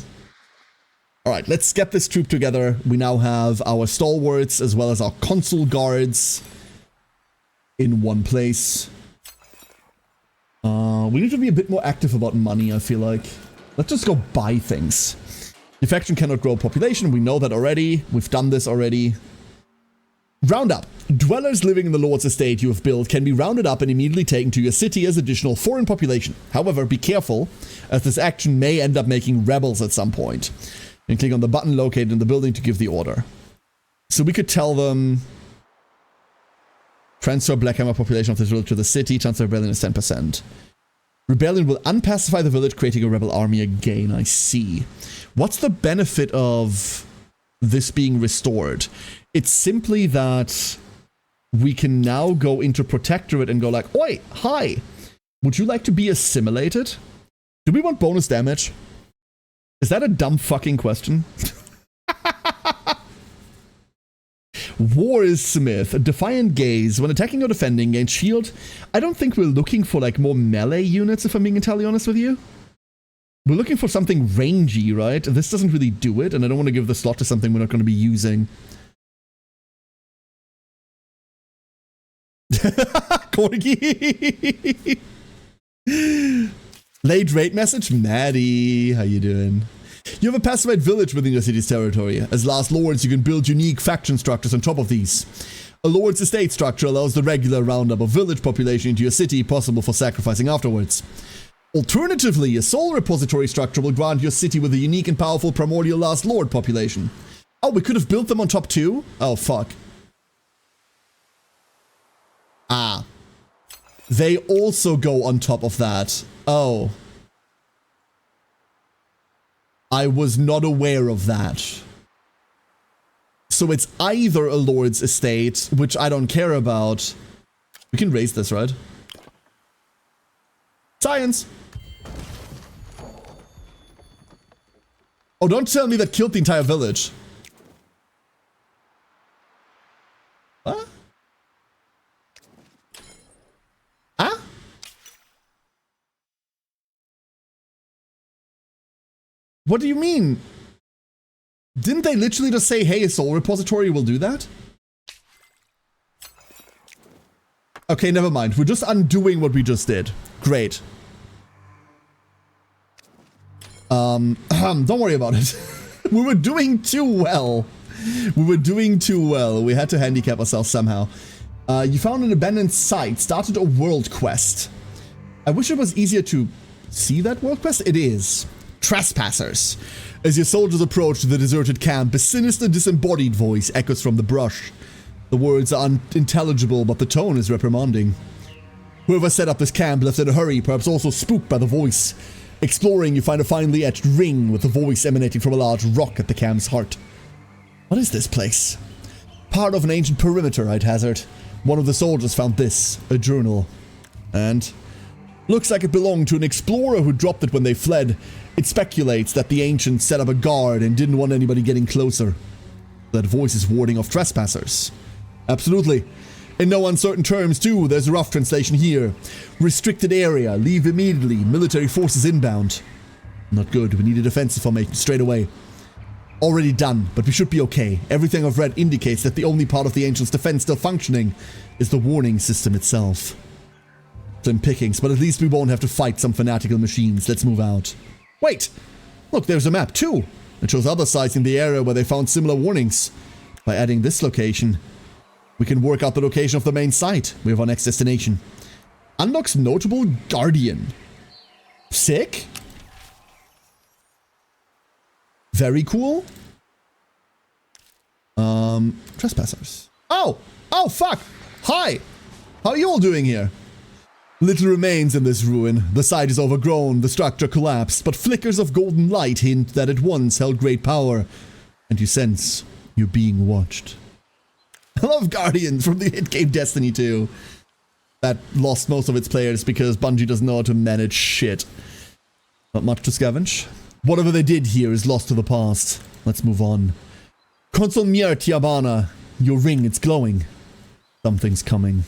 Alright, let's get this troop together. We now have our stalwarts as well as our consul guards in one place. We need to be a bit more active about money, I feel like. Let's just go buy things. The faction cannot grow population, we know that already. We've done this already. Roundup. Dwellers living in the Lord's Estate you have built can be rounded up and immediately taken to your city as additional foreign population. However, be careful, as this action may end up making rebels at some point. And click on the button located in the building to give the order. So we could tell them... Transfer Blackhammer population of this village to the city. Chance of rebellion is 10%. Rebellion will unpacify the village, creating a rebel army again. I see. What's the benefit of this being restored? It's simply that we can now go into Protectorate and go like, oi, hi, would you like to be assimilated? Do we want bonus damage? Is that a dumb fucking question? Warsmith, a defiant gaze. When attacking or defending, gain shield. I don't think we're looking for like more melee units, if I'm being entirely honest with you. We're looking for something rangy, right? This doesn't really do it, and I don't want to give the slot to something we're not going to be using. Corgi! Late rate message? Maddie, how you doing? You have a pacified village within your city's territory. As last lords, you can build unique faction structures on top of these. A lord's estate structure allows the regular roundup of village population into your city, possible for sacrificing afterwards. Alternatively, a soul repository structure will grant your city with a unique and powerful primordial last lord population. Oh, we could have built them on top too? Oh, fuck. Ah. They also go on top of that. Oh. I was not aware of that. So it's either a lord's estate, which I don't care about. We can raise this, right? Science! Oh, don't tell me that killed the entire village. What? Huh? What do you mean? Didn't they literally just say, hey, a soul repository will do that? Okay, never mind. We're just undoing what we just did. Great. Don't worry about it. We were doing too well. We were doing too well. We had to handicap ourselves somehow. You found an abandoned site, started a world quest. I wish it was easier to see that world quest. It is. Trespassers. As your soldiers approach the deserted camp, a sinister disembodied voice echoes from the brush. The words are unintelligible, but the tone is reprimanding. Whoever set up this camp left in a hurry, perhaps also spooked by the voice. Exploring, you find a finely etched ring with the voice emanating from a large rock at the camp's heart. What is this place? Part of an ancient perimeter, I'd hazard. One of the soldiers found this, a journal. And looks like it belonged to an explorer who dropped it when they fled. It speculates that the ancients set up a guard and didn't want anybody getting closer. That voice is warding off trespassers. Absolutely. In no uncertain terms, too, there's a rough translation here. Restricted area, leave immediately, military forces inbound. Not good, we need a defensive formation straight away. Already done, but we should be okay. Everything I've read indicates that the only part of the ancients' defense still functioning is the warning system itself. Slim pickings, but at least we won't have to fight some fanatical machines. Let's move out. Wait! Look, there's a map, too. It shows other sites in the area where they found similar warnings. By adding this location, we can work out the location of the main site. We have our next destination. Unlocks notable guardian. Sick. Very cool. Trespassers. Oh! Oh, fuck! Hi! How are you all doing here? Little remains in this ruin. The site is overgrown, the structure collapsed, but flickers of golden light hint that it once held great power. And you sense you're being watched. I love Guardians from the hit game Destiny 2. That lost most of its players because Bungie doesn't know how to manage shit. Not much to scavenge. Whatever they did here is lost to the past. Let's move on. Consul Mir Tiabana. Your ring, it's glowing. Something's coming.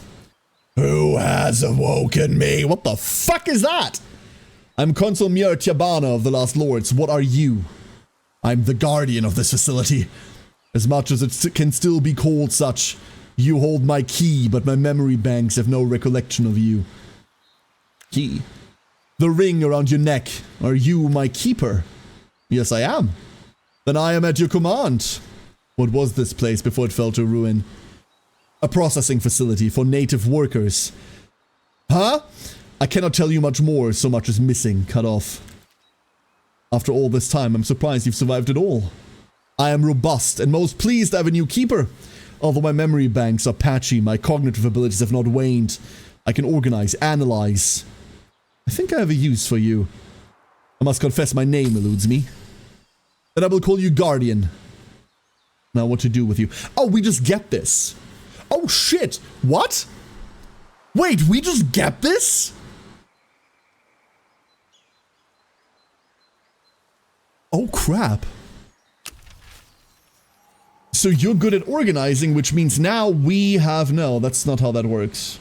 Who has awoken me? What the fuck is that? I'm Consul Mir Tiabana of the Last Lords. What are you? I'm the guardian of this facility. As much as it can still be called such, you hold my key, but my memory banks have no recollection of you. Key? The ring around your neck. Are you my keeper? Yes, I am. Then I am at your command. What was this place before it fell to ruin? A processing facility for native workers. Huh? I cannot tell you much more, so much is missing, cut off. After all this time, I'm surprised you've survived it all. I am robust and most pleased to have a new keeper. Although my memory banks are patchy, my cognitive abilities have not waned. I can organize, analyze. I think I have a use for you. I must confess my name eludes me. Then I will call you Guardian. Now what to do with you? Oh, we just get this. Oh shit, what? Wait, we just get this? Oh crap. So you're good at organizing, which means now we have... No, that's not how that works.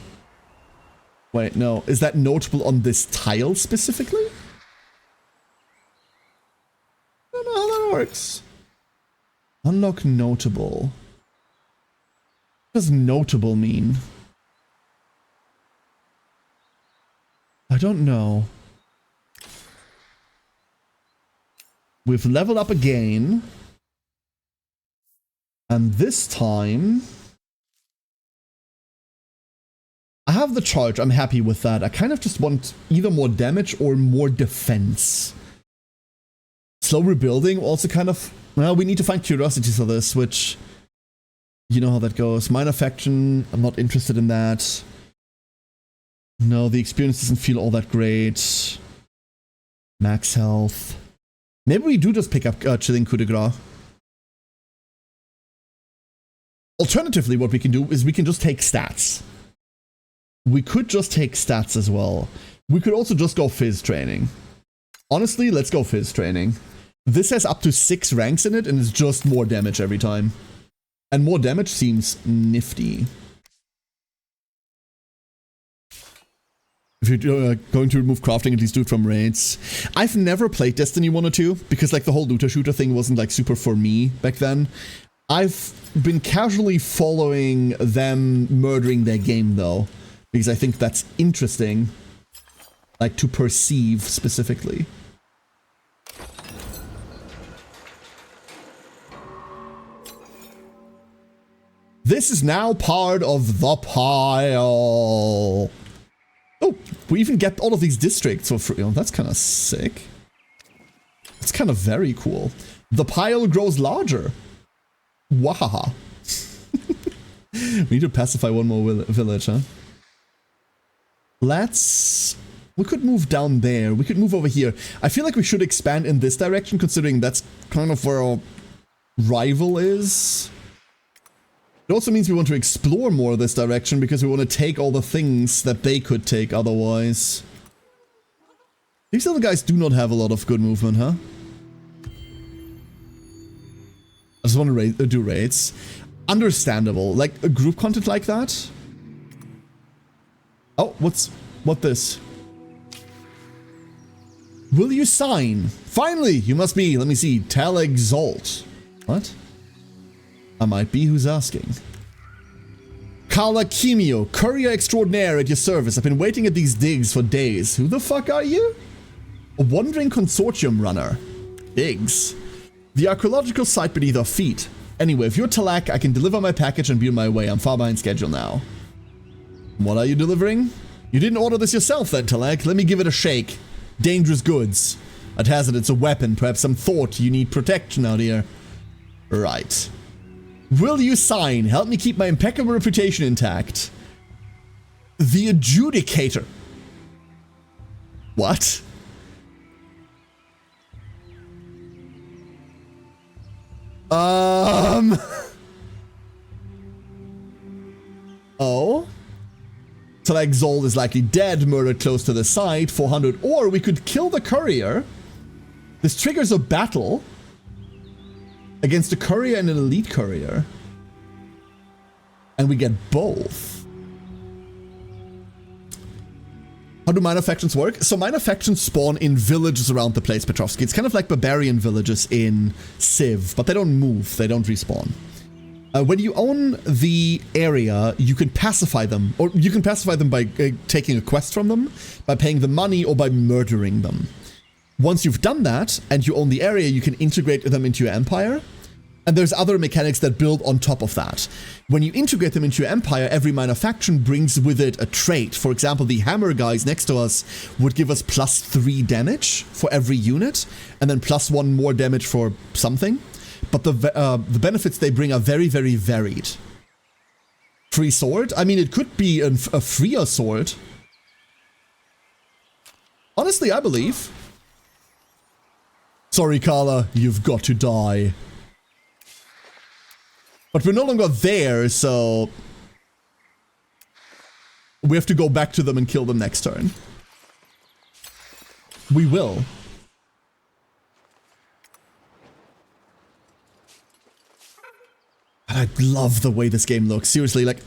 Wait, no. Is that notable on this tile specifically? I don't know how that works. Unlock notable. What does notable mean? I don't know. We've leveled up again. And this time... I have the charge. I'm happy with that. I kind of just want either more damage or more defense. Slow rebuilding also kind of... Well, we need to find curiosities for this, which... You know how that goes. Minor faction, I'm not interested in that. No, the experience doesn't feel all that great. Max health. Maybe we do just pick up Chilling Coup de Grace. Alternatively, what we can do is we can just take stats. We could just take stats as well. We could also just go Fizz training. Honestly, let's go Fizz training. This has up to 6 ranks in it and it's just more damage every time. And more damage seems nifty. If you're going to remove crafting, at least do it from raids. I've never played Destiny 1 or 2 because like the whole looter shooter thing wasn't like super for me back then. I've been casually following them murdering their game though, because I think that's interesting, like to perceive specifically. This is now part of the pile. Oh, we even get all of these districts for free. Oh, that's kind of sick. It's kind of very cool. The pile grows larger. Wahaha. We need to pacify one more village, huh? We could move down there. We could move over here. I feel like we should expand in this direction, considering that's kind of where our rival is. It also means we want to explore more of this direction because we want to take all the things that they could take otherwise. These other guys do not have a lot of good movement, huh? I just want to do raids. Understandable. Like, a group content like that? Oh, what this? Will you sign? Finally! You must be, let me see, Tal Exalt. What? I might be who's asking. Carla Kimio, courier extraordinaire at your service. I've been waiting at these digs for days. Who the fuck are you? A wandering consortium runner. Digs. The archaeological site beneath our feet. Anyway, if you're Talak, I can deliver my package and be on my way. I'm far behind schedule now. What are you delivering? You didn't order this yourself then, Talak. Let me give it a shake. Dangerous goods. I'd hazard it's a weapon. Perhaps some thought you need protection out here. Right. Will you sign? Help me keep my impeccable reputation intact. The Adjudicator. What? Oh? Talak Zol is likely dead, murdered close to the site, 400. Or we could kill the courier. This triggers a battle against a courier and an elite courier. And we get both. How do minor factions work? So minor factions spawn in villages around the place, Petrovsky. It's kind of like barbarian villages in Civ, but they don't move, they don't respawn. When you own the area, you can pacify them, or you can pacify them by taking a quest from them, by paying them money, or by murdering them. Once you've done that, and you own the area, you can integrate them into your empire. And there's other mechanics that build on top of that. When you integrate them into your empire, every minor faction brings with it a trait. For example, the hammer guys next to us would give us +3 damage for every unit, and then +1 more damage for something. But the benefits they bring are very, very varied. Free sword? I mean, it could be a freer sword. Honestly, I believe. Sorry, Carla, you've got to die. But we're no longer there, so we have to go back to them and kill them next turn. We will. I love the way this game looks. Seriously, like,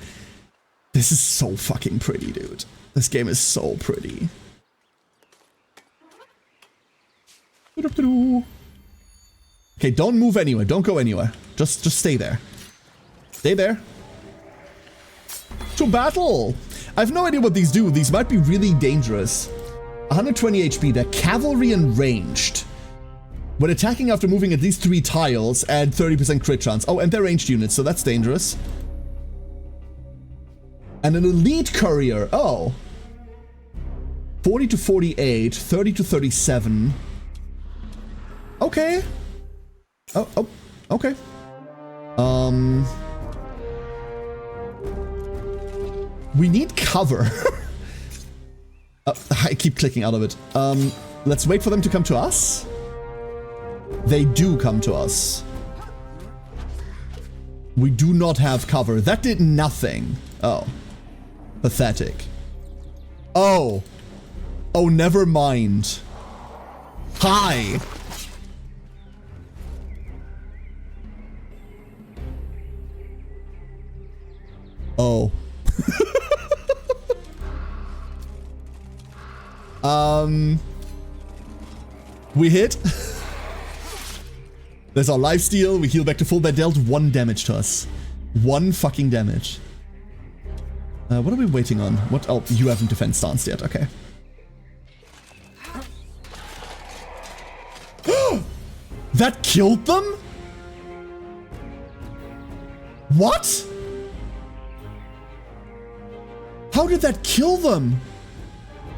this is so fucking pretty, dude. This game is so pretty. Okay, don't move anywhere. Don't go anywhere. Just stay there. Stay there. To battle! I have no idea what these do. These might be really dangerous. 120 HP. They're cavalry and ranged. When attacking after moving at least 3 tiles, add 30% crit chance. Oh, and they're ranged units, so that's dangerous. And an elite courier. Oh. 40 to 48, 30 to 37. Okay. Oh, okay. We need cover. I keep clicking out of it. Let's wait for them to come to us. They do come to us. We do not have cover. That did nothing. Oh. Pathetic. Oh. Oh, never mind. Hi. Oh. We hit. There's our lifesteal. We heal back to full. That dealt 1 damage to us. 1 fucking damage. What are we waiting on? What? Oh, you haven't defense stance yet. Okay. That killed them? What? How did that kill them?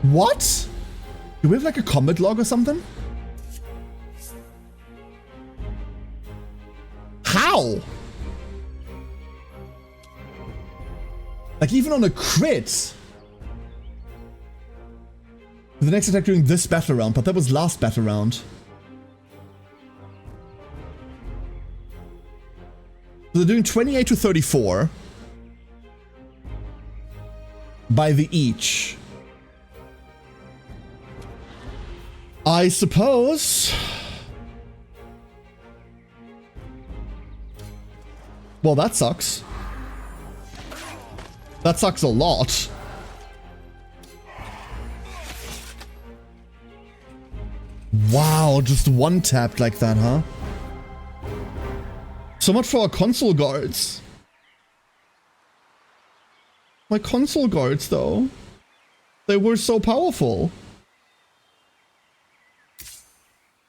What? Do we have like a combat log or something? How? Like even on a crit? The next attack during this battle round, but that was last battle round. So they're doing 28 to 34. By the each. I suppose. Well, that sucks. That sucks a lot. Wow, just one tapped like that, huh? So much for our console guards. My console guards, though. They were so powerful.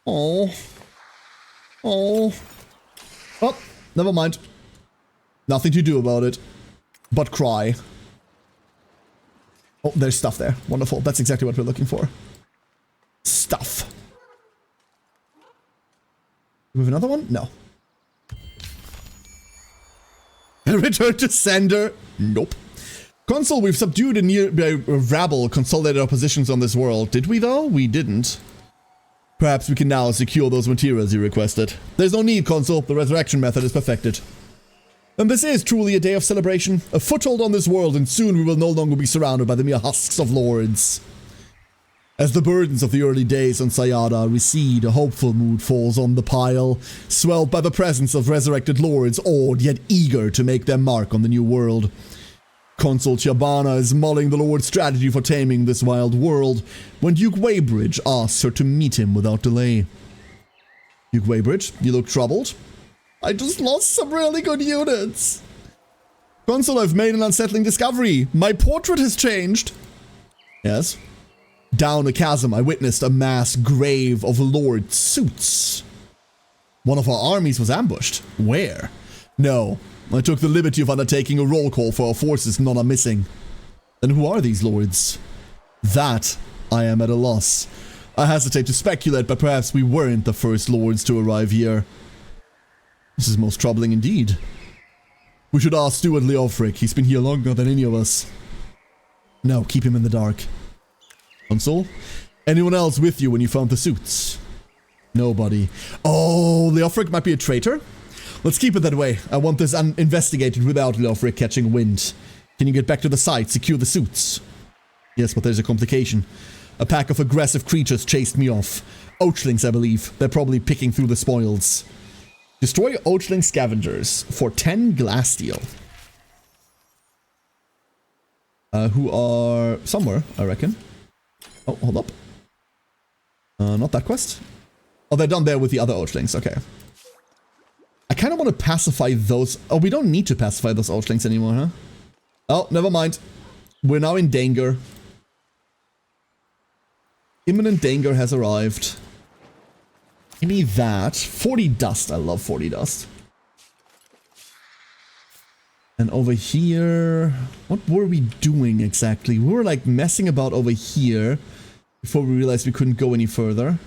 Oh. Oh. Oh, never mind. Nothing to do about it. But cry. Oh, there's stuff there. Wonderful. That's exactly what we're looking for. Stuff. Do we have another one? No. Return to sender. Nope. Consul, we've subdued a nearby rabble, consolidated our positions on this world. Did we, though? We didn't. Perhaps we can now secure those materials you requested. There's no need, Consul. The resurrection method is perfected. And this is truly a day of celebration. A foothold on this world, and soon we will no longer be surrounded by the mere husks of lords. As the burdens of the early days on Sayada recede, a hopeful mood falls on the pile, swelled by the presence of resurrected lords, awed yet eager to make their mark on the new world. Consul Chiabana is mulling the Lord's strategy for taming this wild world when Duke Weybridge asks her to meet him without delay. Duke Weybridge, you look troubled. I just lost some really good units. Consul, I've made an unsettling discovery. My portrait has changed. Yes. Down a chasm, I witnessed a mass grave of Lord suits. One of our armies was ambushed. Where? No. I took the liberty of undertaking a roll call for our forces, none are missing. Then who are these lords? That I am at a loss. I hesitate to speculate, but perhaps we weren't the first lords to arrive here. This is most troubling indeed. We should ask Stuart Leofric. He's been here longer than any of us. No, keep him in the dark. Consul? Anyone else with you when you found the suits? Nobody. Oh, Leofric might be a traitor? Let's keep it that way. I want this investigated without Leofric catching wind. Can you get back to the site, secure the suits? Yes, but there's a complication. A pack of aggressive creatures chased me off. Ochlings, I believe. They're probably picking through the spoils. Destroy Ochling Scavengers for 10 glass steel. Who are somewhere, I reckon. Oh, hold up. Not that quest. Oh, they're down there with the other Ochlings. Okay. I kind of want to pacify those. Oh, we don't need to pacify those Ochlings anymore, huh? Oh, never mind. We're now in danger. Imminent danger has arrived. Give me that. 40 dust. I love 40 dust. And over here... What were we doing exactly? We were like messing about over here before we realized we couldn't go any further.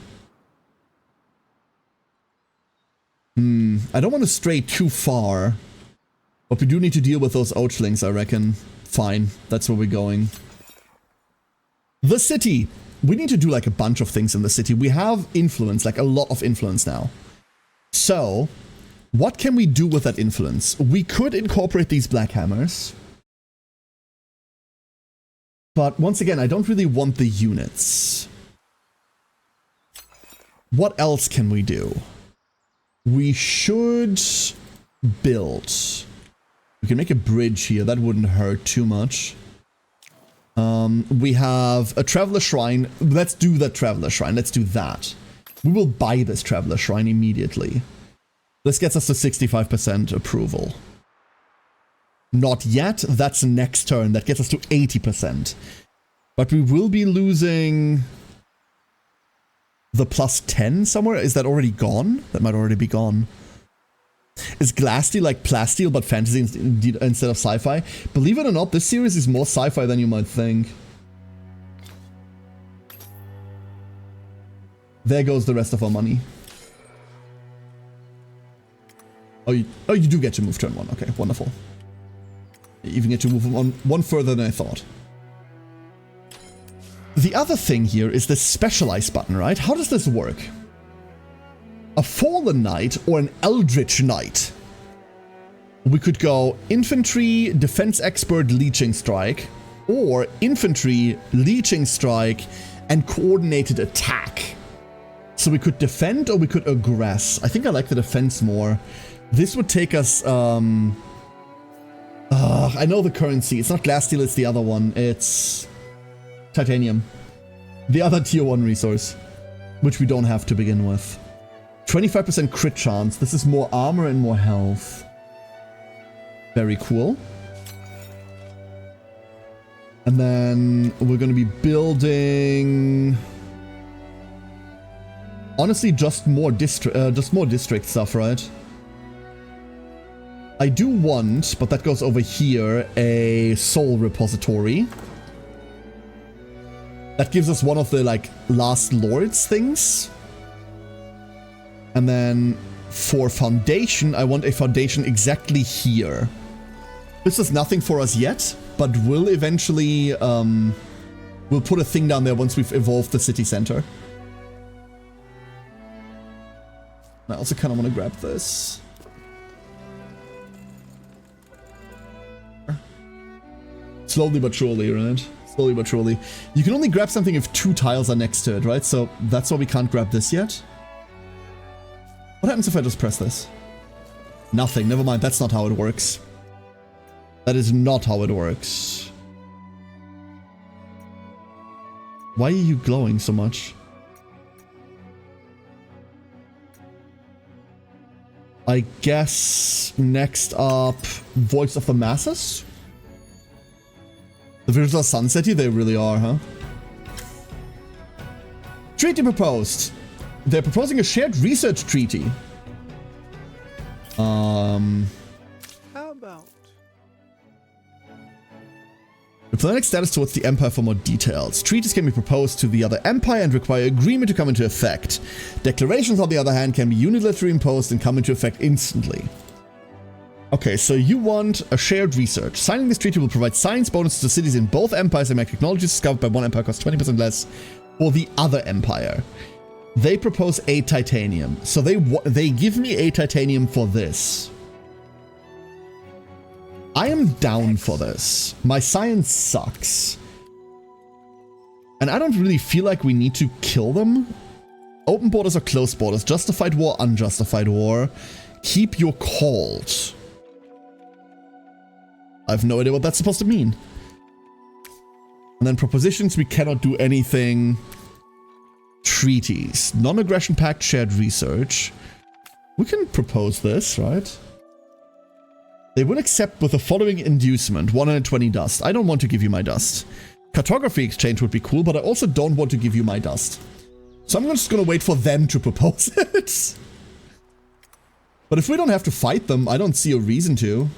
I don't want to stray too far. But we do need to deal with those Ochlings, I reckon. Fine. That's where we're going. The city. We need to do like a bunch of things in the city. We have influence, like a lot of influence now. So, what can we do with that influence? We could incorporate these Black Hammers. But once again, I don't really want the units. What else can we do? We should build. We can make a bridge here. That wouldn't hurt too much. We have a Traveler Shrine. Let's do the Traveler Shrine. Let's do that. We will buy this Traveler Shrine immediately. This gets us to 65% approval. Not yet. That's next turn. That gets us to 80%. But we will be losing the plus 10 somewhere. Is that already gone? That might already be gone. Is Glasssteel like Plasteel but fantasy instead of sci-fi? Believe it or not, this series is more sci-fi than you might think. There goes the rest of our money. Oh, you do get to move turn 1. Okay, wonderful. You even get to move one further than I thought. The other thing here is this specialize button, right? How does this work? A Fallen Knight or an Eldritch Knight. We could go Infantry, Defense Expert, Leeching Strike, or Infantry, Leeching Strike, and Coordinated Attack. So we could defend or we could aggress. I think I like the defense more. This would take us, I know the currency. It's not Glasssteel, it's the other one. It's Titanium. The other tier 1 resource, which we don't have to begin with. 25% crit chance. This is more armor and more health. Very cool. And then we're going to be building... Honestly, just more district stuff, right? I do want, but that goes over here, a soul repository. That gives us one of the, like, last lords things. And then for foundation, I want a foundation exactly here. This is nothing for us yet, but will eventually, we'll put a thing down there once we've evolved the city center. I also kind of want to grab this. Slowly but surely, right? Slowly but surely. You can only grab something if 2 tiles are next to it, right? So that's why we can't grab this yet. What happens if I just press this? Nothing. Never mind. That's not how it works. That is not how it works. Why are you glowing so much? I guess next up, Voice of the Masses? The visuals are sunsetty? They really are, huh? Treaty proposed. They're proposing a shared research treaty. How about? Diplomatic status towards the Empire for more details. Treaties can be proposed to the other Empire and require agreement to come into effect. Declarations, on the other hand, can be unilaterally imposed and come into effect instantly. Okay, so you want a shared research. Signing this treaty will provide science bonuses to cities in both empires and make technologies discovered by one empire cost 20% less for the other empire. They propose 8 titanium. So they give me 8 titanium for this. I am down for this. My science sucks. And I don't really feel like we need to kill them. Open borders or closed borders. Justified war, unjustified war. Keep your calls. I have no idea what that's supposed to mean. And then propositions, we cannot do anything. Treaties. Non-aggression pact, shared research. We can propose this, right? They will accept with the following inducement. 120 dust. I don't want to give you my dust. Cartography exchange would be cool, but I also don't want to give you my dust. So I'm just going to wait for them to propose it. But if we don't have to fight them, I don't see a reason to.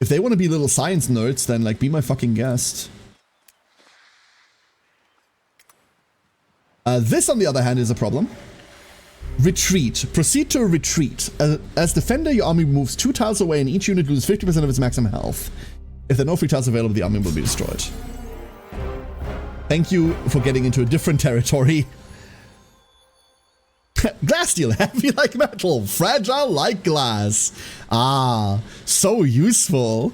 If they want to be little science nerds, then like be my fucking guest. This, on the other hand, is a problem. Retreat. Proceed to a retreat. As defender, your army moves 2 tiles away and each unit loses 50% of its maximum health. If there are no free tiles available, the army will be destroyed. Thank you for getting into a different territory. Glass steel, heavy like metal, fragile like glass. Ah, so useful.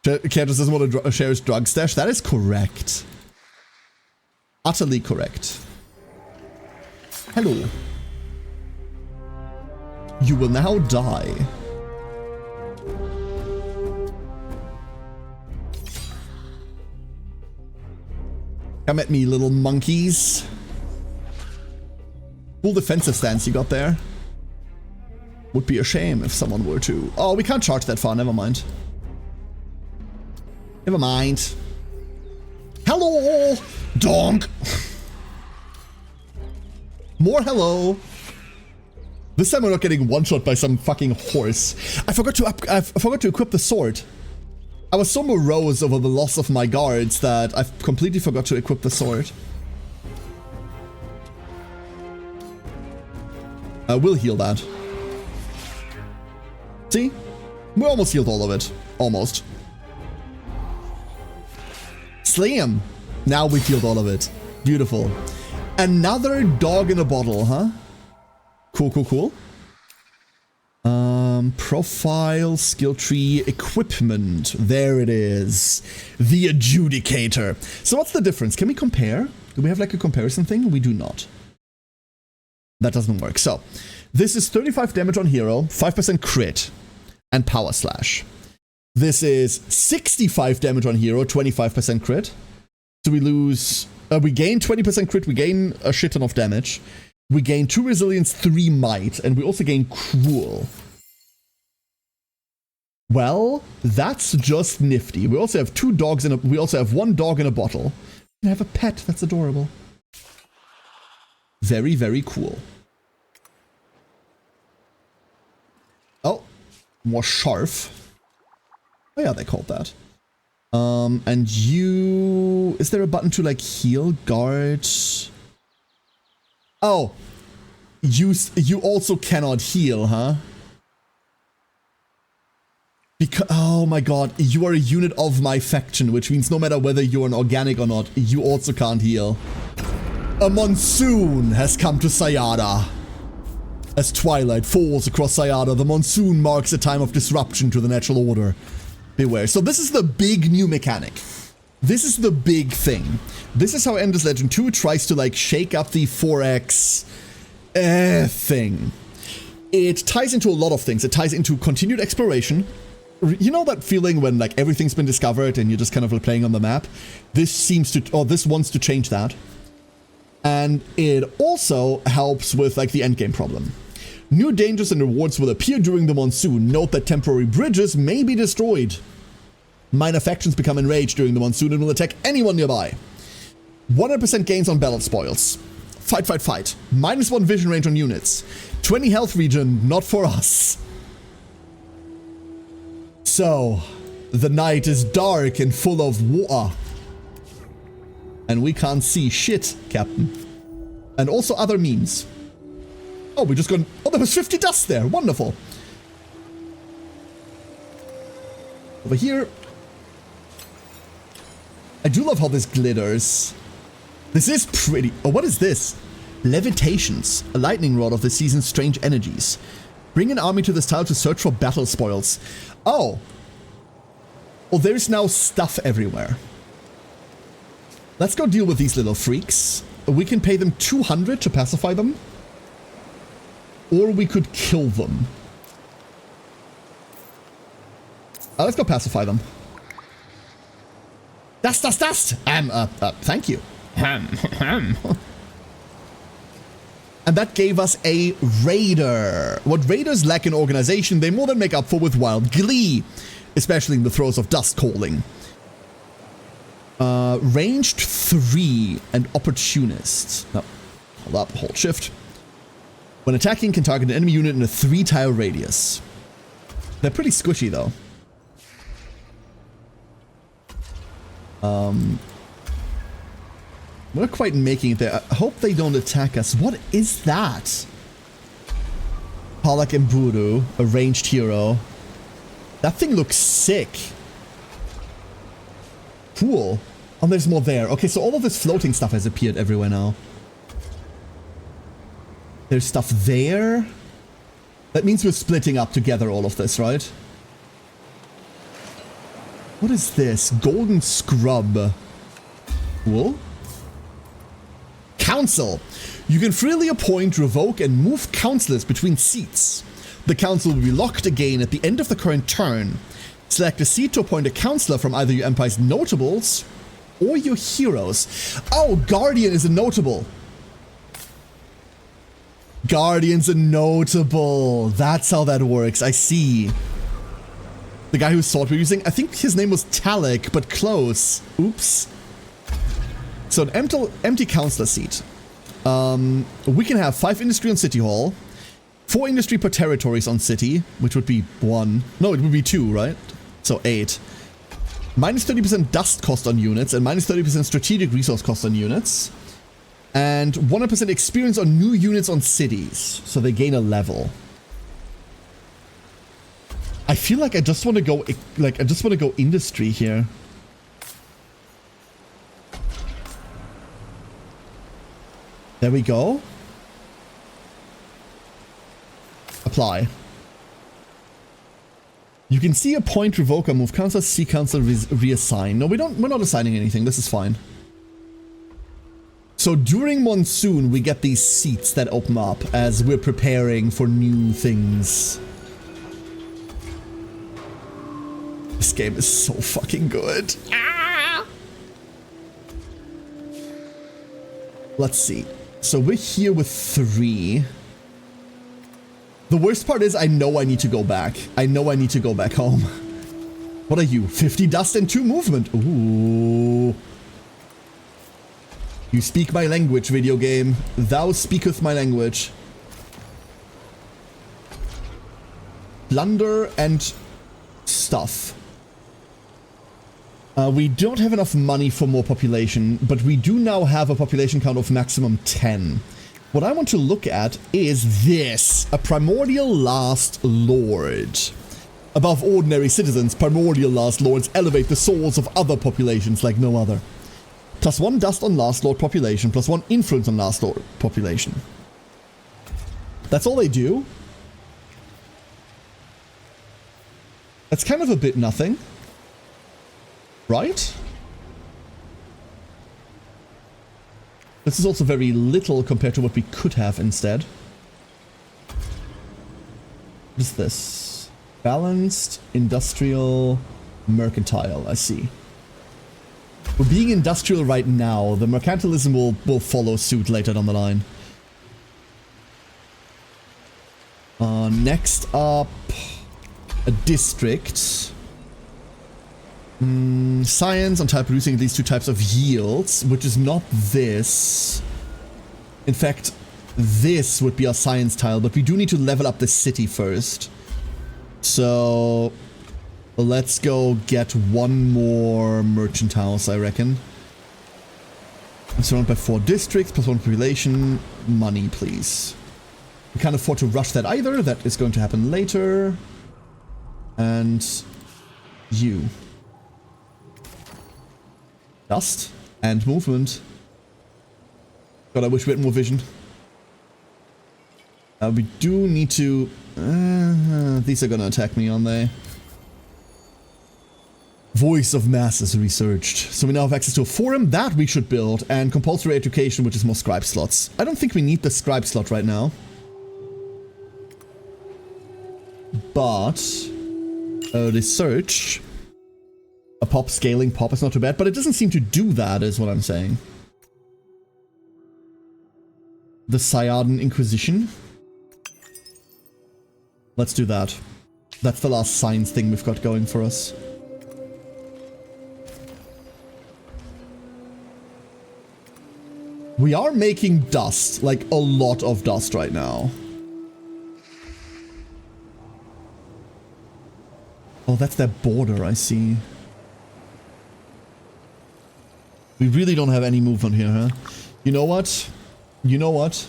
Candace doesn't want to share his drug stash. That is correct. Utterly correct. Hello. You will now die. Come at me, little monkeys. Cool defensive stance you got there. Would be a shame if someone were to... Oh, we can't charge that far. Never mind. Never mind. Hello! Donk! More hello. This time we're not getting one-shot by some fucking horse. I forgot to equip the sword. I was so morose over the loss of my guards that I completely forgot to equip the sword. I will heal that. See? We almost healed all of it. Almost. Slam! Now we healed all of it. Beautiful. Another dog in a bottle, huh? Cool, cool, cool. Profile, skill tree, equipment. There it is. The Adjudicator. So what's the difference? Can we compare? Do we have like a comparison thing? We do not. That doesn't work. So, this is 35 damage on hero, 5% crit, and power slash. This is 65 damage on hero, 25% crit. So we lose... we gain 20% crit, we gain a shit ton of damage. We gain 2 resilience, 3 might, and we also gain cruel. Well, that's just nifty. We also have 2 dogs in a... We also have 1 dog in a bottle. We have a pet. That's adorable. Very, very cool. Oh, more Scharf. Oh yeah, they called that. And you... Is there a button to like heal, guard? Oh, you also cannot heal, huh? Because, oh my god, you are a unit of my faction, which means no matter whether you're an organic or not, you also can't heal. A monsoon has come to Sayada. As twilight falls across Sayada, the monsoon marks a time of disruption to the natural order. Beware. So this is the big new mechanic. This is the big thing. This is how Endless Legend 2 tries to like shake up the 4X thing. It ties into a lot of things. It ties into continued exploration. You know that feeling when like everything's been discovered and you're just kind of playing on the map? This seems to, or this wants to change that. And it also helps with like the endgame problem. New dangers and rewards will appear during the monsoon. Note that temporary bridges may be destroyed. Minor factions become enraged during the monsoon and will attack anyone nearby. 100% gains on battle spoils. Fight, fight, fight. -1 vision range on units. 20 health regen, not for us. So, the night is dark and full of water. And we can't see shit, Captain. And also other memes. Oh, we just got... Oh, there was 50 dust there. Wonderful. Over here. I do love how this glitters. This is pretty... Oh, what is this? Levitations. A lightning rod of the season's strange energies. Bring an army to this tile to search for battle spoils. Oh. Oh, there's now stuff everywhere. Let's go deal with these little freaks. We can pay them 200 to pacify them. Or we could kill them. Let's go pacify them. Dust. Thank you. And that gave us a raider. What raiders lack in organization, they more than make up for with wild glee, especially in the throes of dust calling. Ranged 3 and opportunist. No, hold up, hold shift. When attacking, can target an enemy unit in a 3-tile radius. They're pretty squishy though. We're not quite making it there. I hope they don't attack us. What is that? Palak Mburu, a ranged hero. That thing looks sick. Cool. Oh, there's more there. Okay, so all of this floating stuff has appeared everywhere now. There's stuff there. That means we're splitting up together all of this, right? What is this? Golden Scrub. Cool. Council. You can freely appoint, revoke, and move councillors between seats. The council will be locked again at the end of the current turn. Select a seat to appoint a councillor from either your empire's notables or your heroes. Oh, Guardian is a notable. Guardian's a notable. That's how that works. I see. The guy who thought we were using, I think his name was Talik, but close. Oops. So an empty councillor seat. We can have 5 industry on City Hall, 4 industry per territories on City, which would be 1. No, it would be 2, right? So 8. Minus 30% dust cost on units and minus 30% strategic resource cost on units. And 100% experience on new units on cities. So they gain a level. I feel like I just want to go, industry here. There we go. Apply. You can see a point, revoke, or move council, see council, reassign. No, we're not assigning anything. This is fine. So during monsoon, we get these seats that open up as we're preparing for new things. This game is so fucking good. Ah! Let's see. So we're here with 3. The worst part is I know I need to go back. I know I need to go back home. What are you? 50 dust and 2 movement. Ooh. You speak my language, video game. Thou speaketh my language. Plunder and stuff. We don't have enough money for more population, but we do now have a population count of maximum 10. What I want to look at is this, a primordial last lord. Above ordinary citizens, primordial last lords elevate the souls of other populations like no other. +1 dust on last lord population, +1 influence on last lord population. That's all they do. That's kind of a bit nothing. Right? This is also very little compared to what we could have instead. What is this? Balanced, industrial, mercantile, I see. We're being industrial right now. The mercantilism will follow suit later down the line. Next up, a district. Science on type producing these 2 types of yields, which is not this. In fact, this would be our science tile, but we do need to level up the city first. So let's go get 1 more merchant house, I reckon. I'm surrounded by 4 districts, +1 population. Money, please. We can't afford to rush that either. That is going to happen later. And you. Dust and movement. God, I wish we had more vision. We do need to... these are gonna attack me, aren't they? Voice of Masses researched. So we now have access to a forum that we should build, and compulsory education, which is more scribe slots. I don't think we need the scribe slot right now. but research. A pop scaling pop is not too bad, but it doesn't seem to do that, is what I'm saying. The Syadan Inquisition. Let's do that. That's the last science thing we've got going for us. We are making dust, like a lot of dust right now. Oh, that's their border, I see. We really don't have any movement here, huh? You know what? You know what?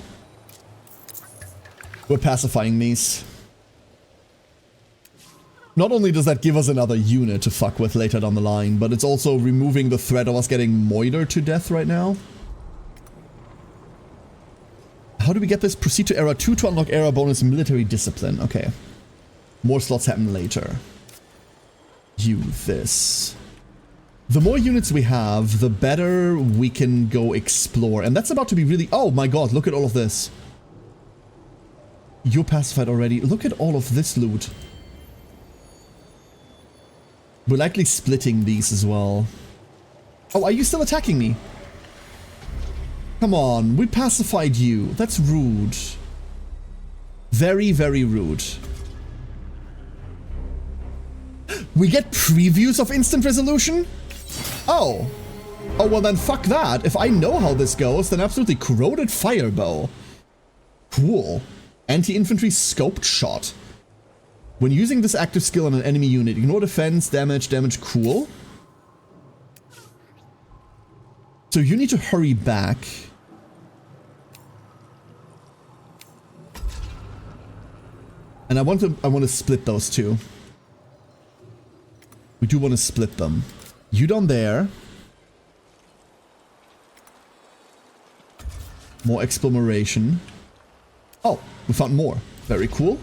We're pacifying these. Not only does that give us another unit to fuck with later down the line, but it's also removing the threat of us getting moitered to death right now. How do we get this? Proceed to Era 2 to unlock Era bonus military discipline. Okay. More slots happen later. You this. The more units we have, the better we can go explore. And that's about to be really... Oh my god, look at all of this. You're pacified already. Look at all of this loot. We're likely splitting these as well. Oh, are you still attacking me? Come on, we pacified you. That's rude. Very, very rude. We get previews of instant resolution? Oh. Oh, well then fuck that. If I know how this goes, then absolutely corroded firebow. Cool. Anti-infantry scoped shot. When using this active skill on an enemy unit, ignore defense, damage, cool. So you need to hurry back. And I want to split those two. We do want to split them. You down there. More exploration. Oh, we found more. Very cool.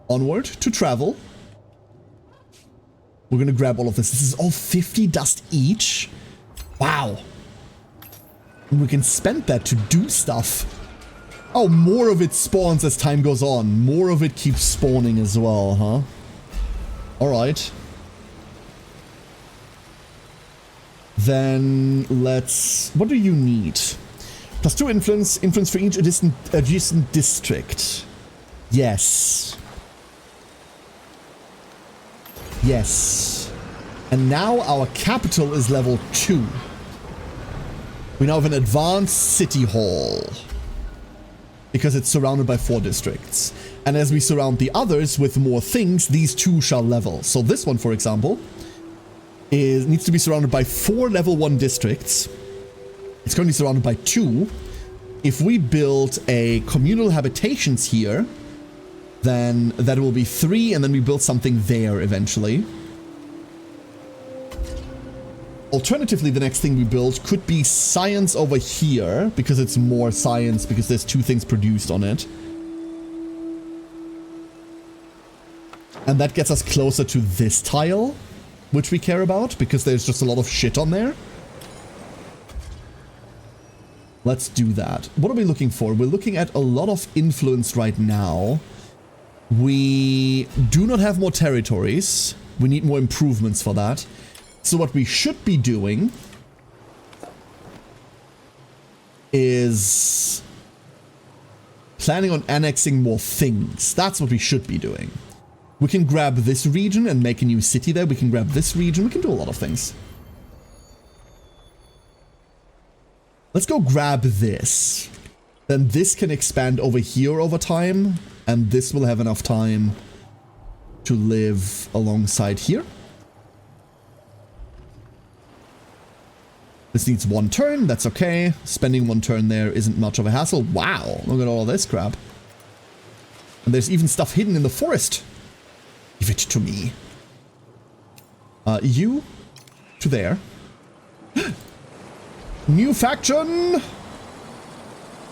Onward to travel. We're gonna grab all of this. This is all 50 dust each. Wow. And we can spend that to do stuff. Oh, more of it spawns as time goes on. More of it keeps spawning as well, huh? Alright. Then let's... What do you need? +2 influence. Influence for each adjacent district. Yes. Yes. And now our capital is level 2. We now have an advanced city hall. Because it's surrounded by 4 districts. And as we surround the others with more things, these 2 shall level. So this one, for example, needs to be surrounded by 4 level 1 districts. It's currently surrounded by 2. If we build a communal habitations here, then that will be 3, and then we build something there eventually. Alternatively, the next thing we build could be science over here, because it's more science, because there's 2 things produced on it. And that gets us closer to this tile, which we care about, because there's just a lot of shit on there. Let's do that. What are we looking for? We're looking at a lot of influence right now. We do not have more territories. We need more improvements for that. So what we should be doing is planning on annexing more things. That's what we should be doing. We can grab this region and make a new city there. We can grab this region. We can do a lot of things. Let's go grab this. Then this can expand over here over time. And this will have enough time to live alongside here. This needs 1 turn. That's okay. Spending 1 turn there isn't much of a hassle. Wow. Look at all this crap. And there's even stuff hidden in the forest. Give it to me. You to there. New faction.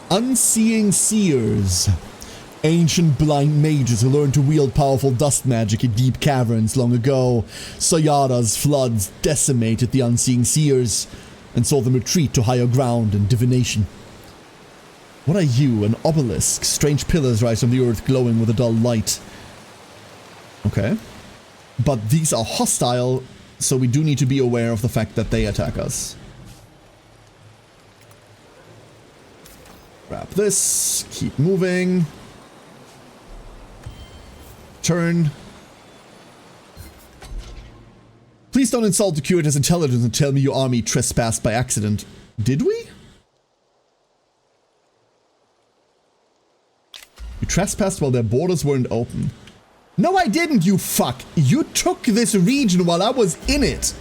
Unseeing Seers. Ancient blind mages who learned to wield powerful dust magic in deep caverns long ago. Sayada's floods decimated the Unseeing Seers and saw them retreat to higher ground and divination. What are you? An obelisk. Strange pillars rise from the earth glowing with a dull light. Okay. But these are hostile, so we do need to be aware of the fact that they attack us. Grab this. Keep moving. Turn. Please don't insult the curator's intelligence and tell me your army trespassed by accident. Did we? You trespassed while their borders weren't open. No, I didn't, you fuck. You took this region while I was in it.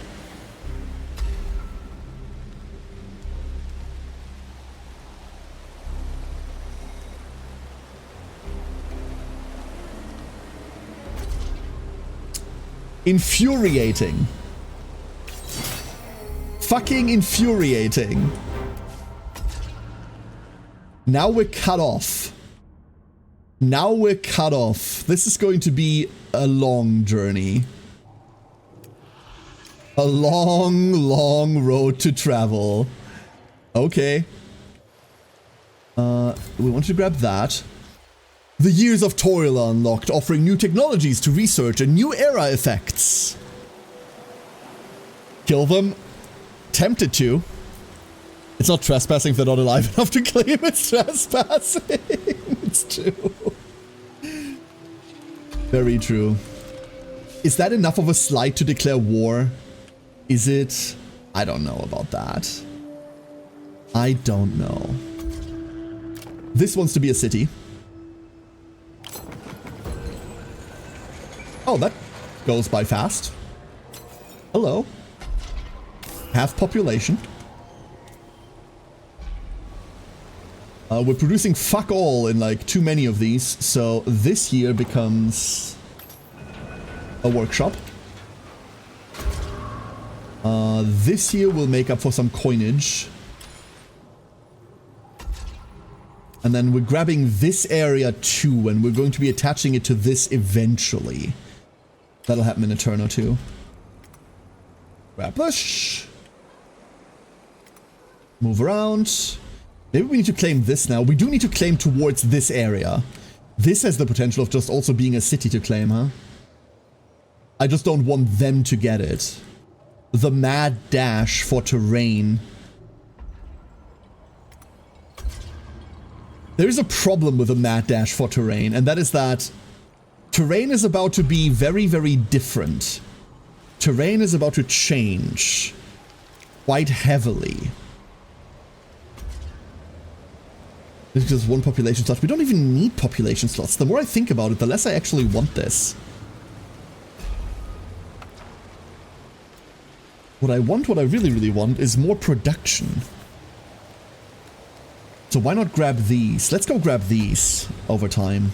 Infuriating. Fucking infuriating. Now we're cut off. Now we're cut off. This is going to be a long journey. A long, long road to travel. Okay. We want to grab that. The years of toil are unlocked, offering new technologies to research and new era effects. Kill them. Tempted to. It's not trespassing if they're not alive enough to claim it's trespassing. It's true. Very true. Is that enough of a slight to declare war? Is it? I don't know about that. I don't know. This wants to be a city. Oh, that goes by fast. Hello. Half population. We're producing fuck all in like too many of these, so this here becomes a workshop. This here will make up for some coinage. And then we're grabbing this area too, and we're going to be attaching it to this eventually. That'll happen in a turn or two. Grab push. Move around. Maybe we need to claim this now. We do need to claim towards this area. This has the potential of just also being a city to claim, huh? I just don't want them to get it. The mad dash for terrain. There is a problem with a mad dash for terrain, and that is that terrain is about to be very, very different. Terrain is about to change quite heavily. This is just one population slot. We don't even need population slots. The more I think about it, the less I actually want this. What I want, what I really, really want, is more production. So why not grab these? Let's go grab these over time.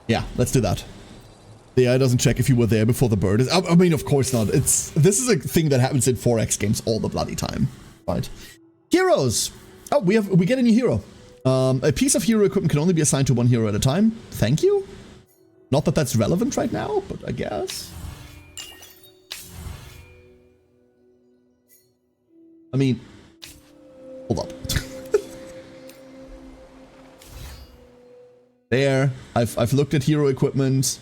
Yeah, let's do that. The AI doesn't check if you were there before the bird is... I mean, of course not. This is a thing that happens in 4X games all the bloody time. Right. Heroes! Oh, we get a new hero. A piece of hero equipment can only be assigned to one hero at a time. Thank you. Not that that's relevant right now, but I guess. I mean, hold up. There, I've looked at hero equipment.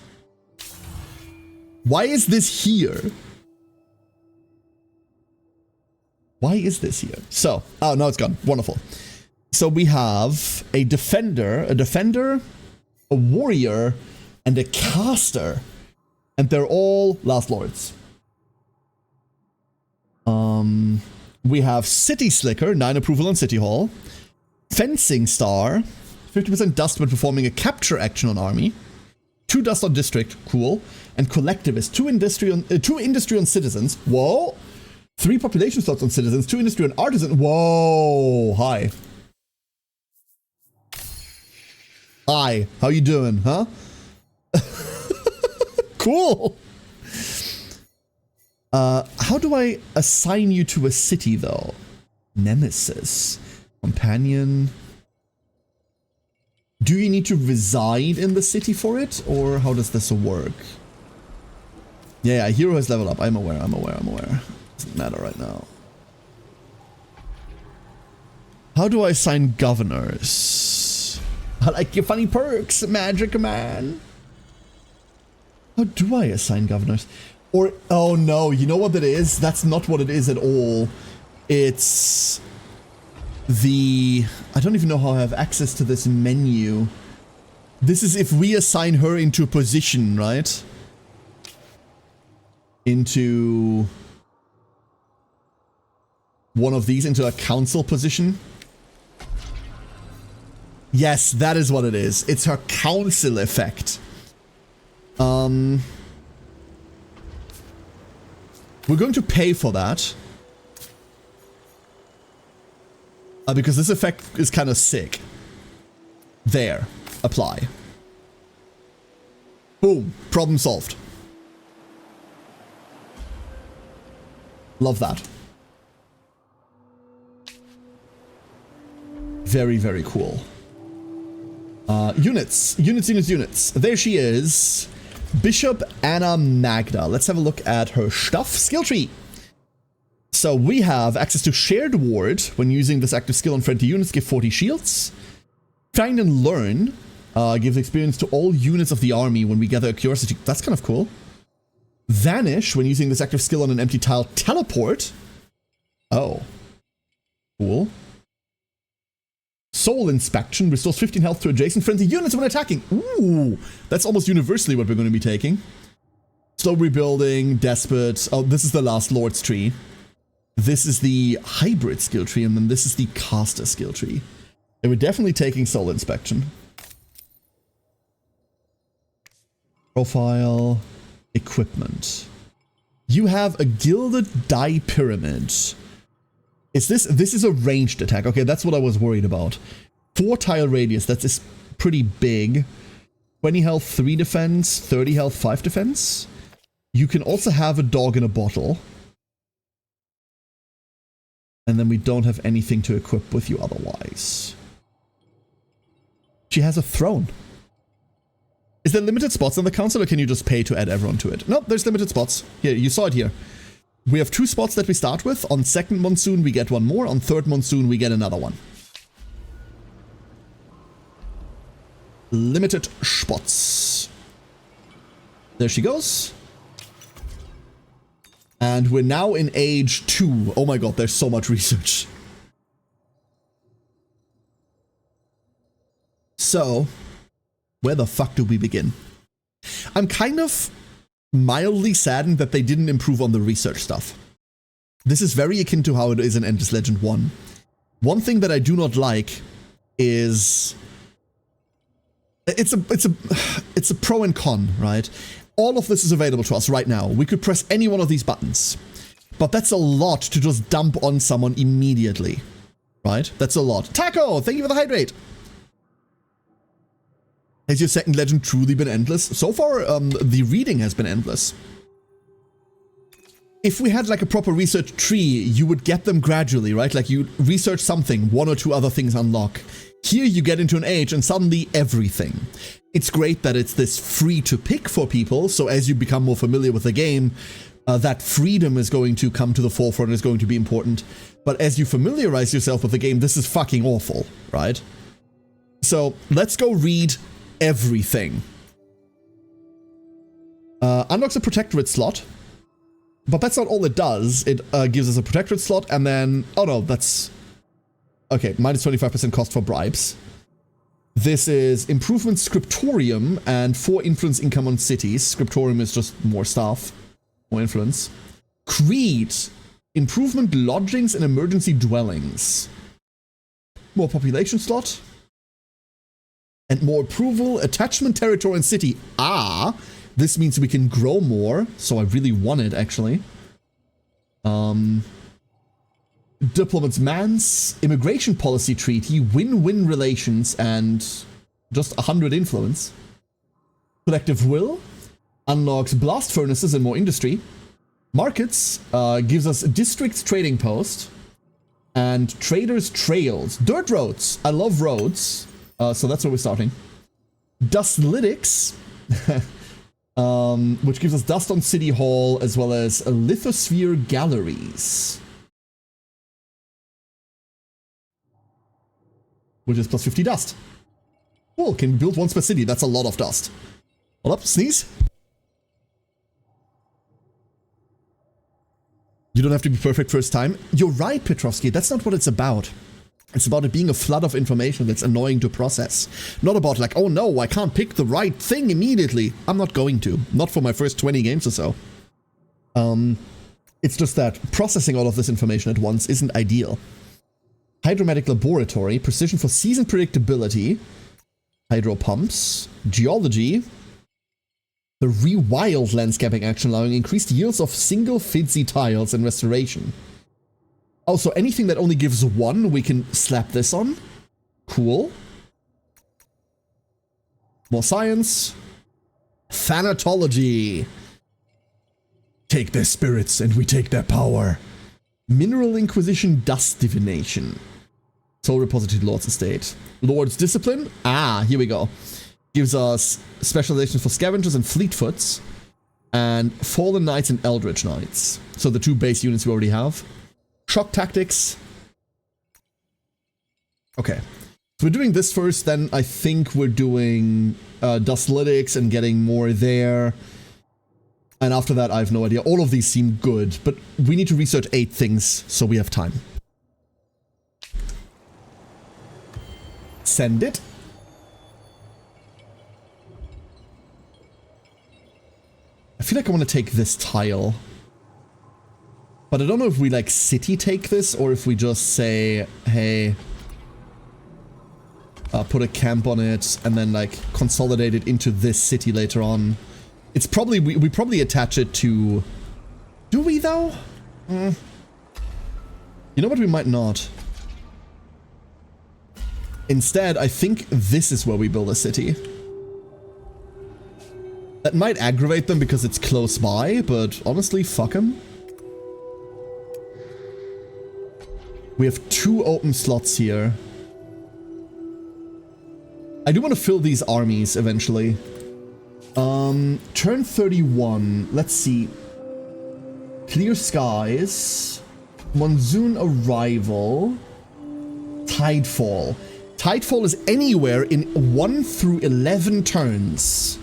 Why is this here? Why is this here? So, oh, now it's gone. Wonderful. So we have a defender, a warrior, and a caster. And they're all Last Lords. We have City Slicker, 9 approval on City Hall. Fencing Star, 50% dust when performing a capture action on army. 2 dust on district, cool. And Collectivist, 2 industry on citizens. Whoa! 3 population slots on citizens, 2 industry on artisan. Whoa! Hi. Hi, how you doing, huh? Cool! How do I assign you to a city, though? Nemesis. Companion. Do you need to reside in the city for it? Or how does this work? Yeah, hero has leveled up. I'm aware. Doesn't matter right now. How do I assign governors? I like your funny perks, Magic Man. How do I assign governors? Or, oh no, you know what that is? That's not what it is at all. It's the... I don't even know how I have access to this menu. This is if we assign her into a position, right? Into one of these, into a council position. Yes, that is what it is. It's her council effect. We're going to pay for that. Because this effect is kind of sick. There. Apply. Boom. Problem solved. Love that. Very, very cool. Units. Units. There she is. Bishop Anna Magda. Let's have a look at her stuff. Skill tree. So we have access to Shared Ward. When using this active skill on friendly units, give 40 shields. Find and Learn. Gives experience to all units of the army when we gather a curiosity. That's kind of cool. Vanish. When using this active skill on an empty tile. Teleport. Oh. Cool. Soul Inspection restores 15 health to adjacent friendly units when attacking. Ooh, that's almost universally what we're going to be taking. Slow Rebuilding, Despot. Oh, this is the Last Lord's tree. This is the Hybrid skill tree, and then this is the Caster skill tree. And we're definitely taking Soul Inspection. Profile. Equipment. You have a Gilded Die Pyramid. Is this is a ranged attack. Okay, that's what I was worried about. 4 tile radius, that is pretty big. 20 health, 3 defense, 30 health, 5 defense. You can also have a dog in a bottle. And then we don't have anything to equip with you otherwise. She has a throne. Is there limited spots on the council, or can you just pay to add everyone to it? Nope, there's limited spots. Here, you saw it here. We have 2 spots that we start with. On second monsoon, we get 1 more. On third monsoon, we get another one. Limited spots. There she goes. And we're now in age 2. Oh my god, there's so much research. So, where the fuck do we begin? I'm kind of mildly saddened that they didn't improve on the research stuff. This is very akin to how it is in Endless Legend 1. One thing that I do not like is it's a pro and con, right? All of this is available to us right now. We could press any one of these buttons, but that's a lot to just dump on someone immediately, right? That's a lot. Taco, thank you for the hydrate. Has your second legend truly been endless? So far, the reading has been endless. If we had like a proper research tree, you would get them gradually, right? Like you research something, 1 or 2 other things unlock. Here you get into an age and suddenly everything. It's great that it's this free to pick for people, so as you become more familiar with the game, that freedom is going to come to the forefront, is going to be important. But as you familiarize yourself with the game, this is fucking awful, right? So let's go read everything. Unlocks a protectorate slot, but that's not all it does. It gives us a protectorate slot and then, oh no, that's okay, minus 25% cost for bribes. This is improvement scriptorium and 4 influence income on cities. Scriptorium is just more stuff, more influence. Creed, improvement lodgings and emergency dwellings. More population slot. And more approval, attachment territory and city. Ah, this means we can grow more, so I really want it, actually. Diplomat's Mans, immigration policy treaty, win-win relations, and just 100 influence. Collective will, unlocks blast furnaces and more industry. Markets, gives us districts trading post, and traders trails. Dirt roads, I love roads. So that's where we're starting. Dustlytics, which gives us dust on City Hall, as well as a lithosphere galleries. which is plus 50 dust. Cool, can build once per city. That's a lot of dust. Hold up, sneeze. You don't have to be perfect first time. You're right, Petrovsky. That's not what it's about. It's about it being a flood of information that's annoying to process. Not about like, oh no, I can't pick the right thing immediately. I'm not going to. Not for my first 20 games or so. It's just that processing all of this information at once isn't ideal. Hydromatic laboratory, precision for season predictability, hydro pumps, geology, the rewild landscaping action allowing increased yields of single fidzy tiles and restoration. Also, anything that only gives one, we can slap this on. Cool. More science. Thanatology. Take their spirits and we take their power. Mineral Inquisition Dust Divination. Soul Repository Lord's Estate. Lord's Discipline. Ah, here we go. Gives us specializations for Scavengers and Fleetfoots. And Fallen Knights and Eldritch Knights. So the two base units we already have. Shock Tactics. Okay. So we're doing this first, then I think we're doing Dustlytics and getting more there. And after that, I have no idea. All of these seem good, but we need to research 8 things, so we have time. Send it. I feel like I want to take this tile. But I don't know if we like city take this or if we just say, hey, put a camp on it and then like consolidate it into this city later on. It's probably, we probably attach it to, do we though? You know what, we might not. Instead, I think this is where we build a city. That might aggravate them because it's close by, but honestly, fuck them. We have 2 open slots here. I do want to fill these armies eventually. Turn 31. Let's see. Clear skies. Monsoon arrival. Tidefall. Tidefall is anywhere in 1 through 11 turns.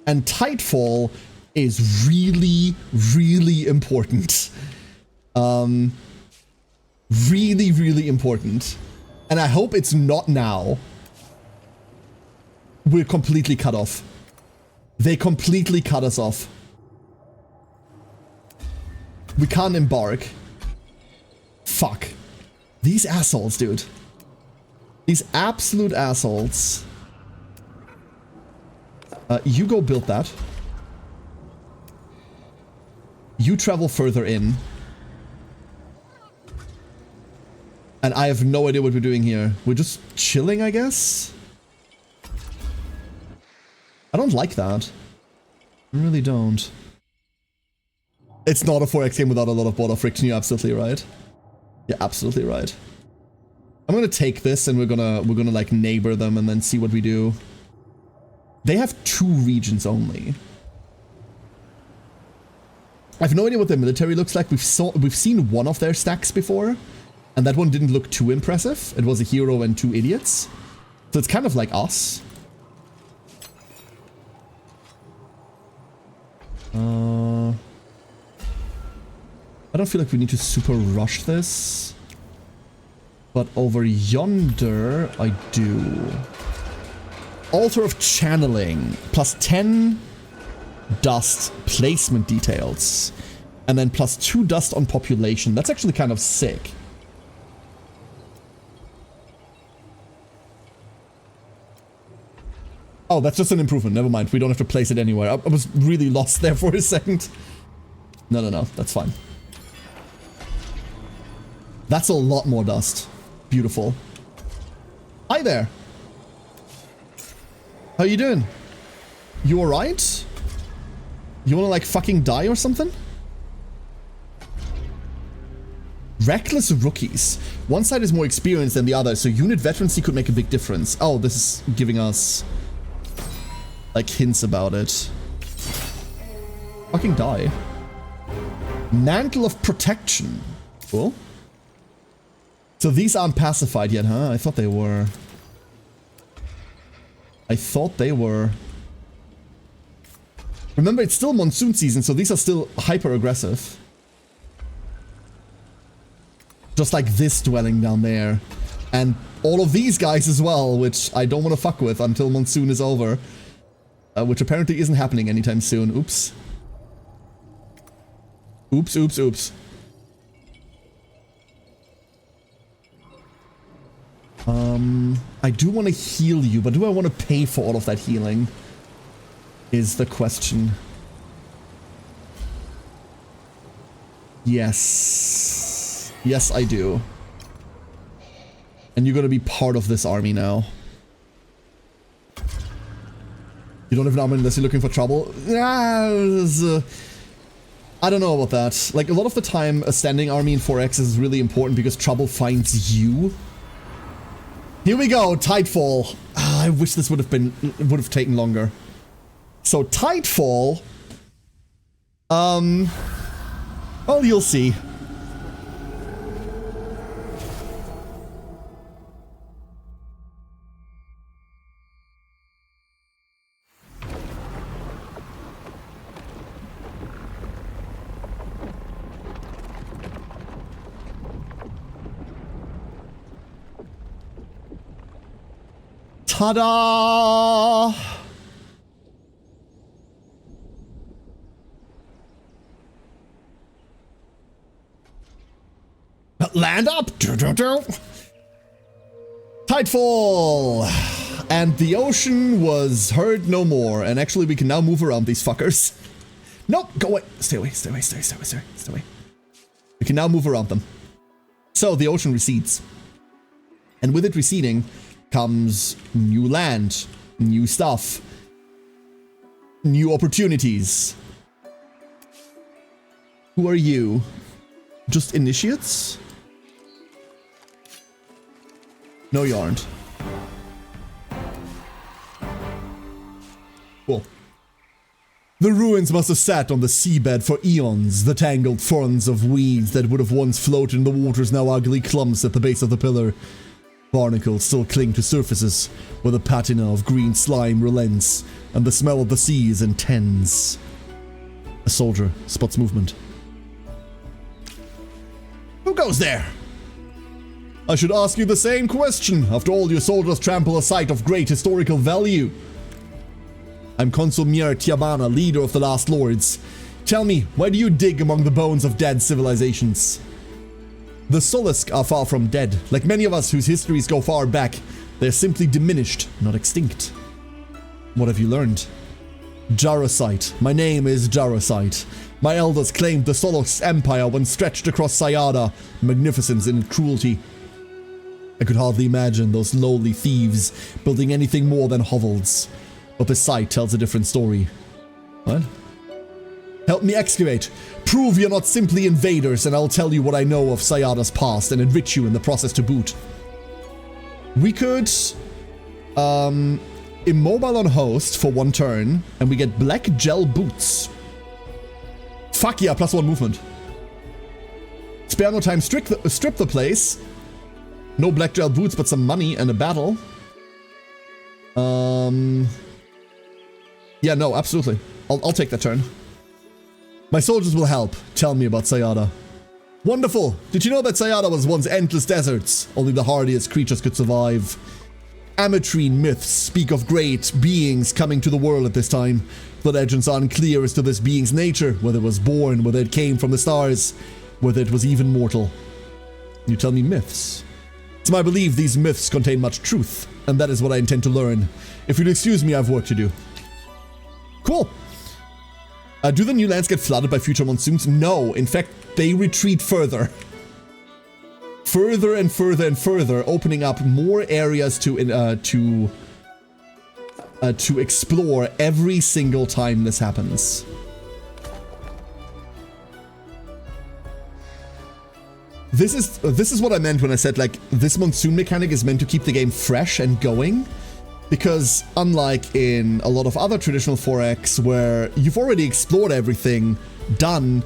And Tidefall is really, really important. Really, really important. And I hope it's not now. We're completely cut off. They completely cut us off. We can't embark. Fuck. These assholes, dude. These absolute assholes. You go build that. You travel further in. And I have no idea what we're doing here. We're just chilling, I guess? I don't like that. I really don't. It's not a 4X game without a lot of border friction, you're absolutely right. You're absolutely right. I'm gonna take this and we're gonna like neighbor them and then see what we do. They have 2 regions only. I have no idea what their military looks like. We've seen one of their stacks before, and that one didn't look too impressive. It was a hero and 2 idiots. So it's kind of like us. I don't feel like we need to super rush this. But over yonder, I do. Altar of Channeling. Plus 10 dust placement details. And then plus 2 dust on population. That's actually kind of sick. Oh, that's just an improvement. Never mind. We don't have to place it anywhere. I was really lost there for a second. No. That's fine. That's a lot more dust. Beautiful. Hi there. How you doing? You alright? You wanna like fucking die or something? Reckless rookies. One side is more experienced than the other, so unit veterancy could make a big difference. Oh, this is giving us like hints about it. Fucking die. Mantle of Protection. Cool. So these aren't pacified yet, huh? I thought they were. I thought they were. Remember, it's still monsoon season, so these are still hyper aggressive. Just like this dwelling down there. And all of these guys as well, which I don't want to fuck with until monsoon is over. Which apparently isn't happening anytime soon. Oops. Oops, oops, oops. I do want to heal you, but do I want to pay for all of that healing? Is the question. Yes. Yes, I do. And you're gonna be part of this army now. You don't have an army unless you're looking for trouble? I don't know about that. Like, a lot of the time, a standing army in 4X is really important because trouble finds you. Here we go, Tidefall. I wish this would have taken longer. So Tidefall, well, you'll see. Ta-da! Land up! Tidefall! And the ocean was heard no more. And actually, we can now move around these fuckers. Nope, go away. Stay away, stay away, stay away, stay away. We can now move around them. So, the ocean recedes. And with it receding comes new land, new stuff, new opportunities. Who are you? Just initiates? No, you aren't. Cool. The ruins must have sat on the seabed for eons, the tangled fronds of weeds that would have once floated in the waters now ugly clumps at the base of the pillar. Barnacles still cling to surfaces, where the patina of green slime relents, and the smell of the sea is intense. A soldier spots movement. Who goes there? I should ask you the same question. After all, your soldiers trample a site of great historical value. I'm Consul Mir Tiabana, leader of the Last Lords. Tell me, why do you dig among the bones of dead civilizations? The Solisk are far from dead. Like many of us whose histories go far back, they're simply diminished, not extinct. What have you learned? Jarosite. My name is Jarosite. My elders claimed the Solisk's empire when stretched across Sayada, magnificence in cruelty. I could hardly imagine those lowly thieves building anything more than hovels. But the site tells a different story. What? Help me excavate. Prove you're not simply invaders, and I'll tell you what I know of Sayada's past and enrich you in the process to boot. We could immobile on host for 1 turn, and we get black gel boots. Fuck yeah, +1 movement. Spare no time, strip the place. No black gel boots, but some money and a battle. Yeah, no, absolutely. I'll take that turn. My soldiers will help. Tell me about Sayada. Wonderful! Did you know that Sayada was once endless deserts? Only the hardiest creatures could survive. Ametrine myths speak of great beings coming to the world at this time. The legends are unclear as to this being's nature, whether it was born, whether it came from the stars, whether it was even mortal. You tell me myths. It's my belief these myths contain much truth, and that is what I intend to learn. If you'll excuse me, I have work to do. Cool. Do the new lands get flooded by future monsoons? No, in fact, they retreat further. Further and further and further, opening up more areas to explore every single time this happens. This is what I meant when I said, like, this monsoon mechanic is meant to keep the game fresh and going. Because unlike in a lot of other traditional 4X where you've already explored everything, done,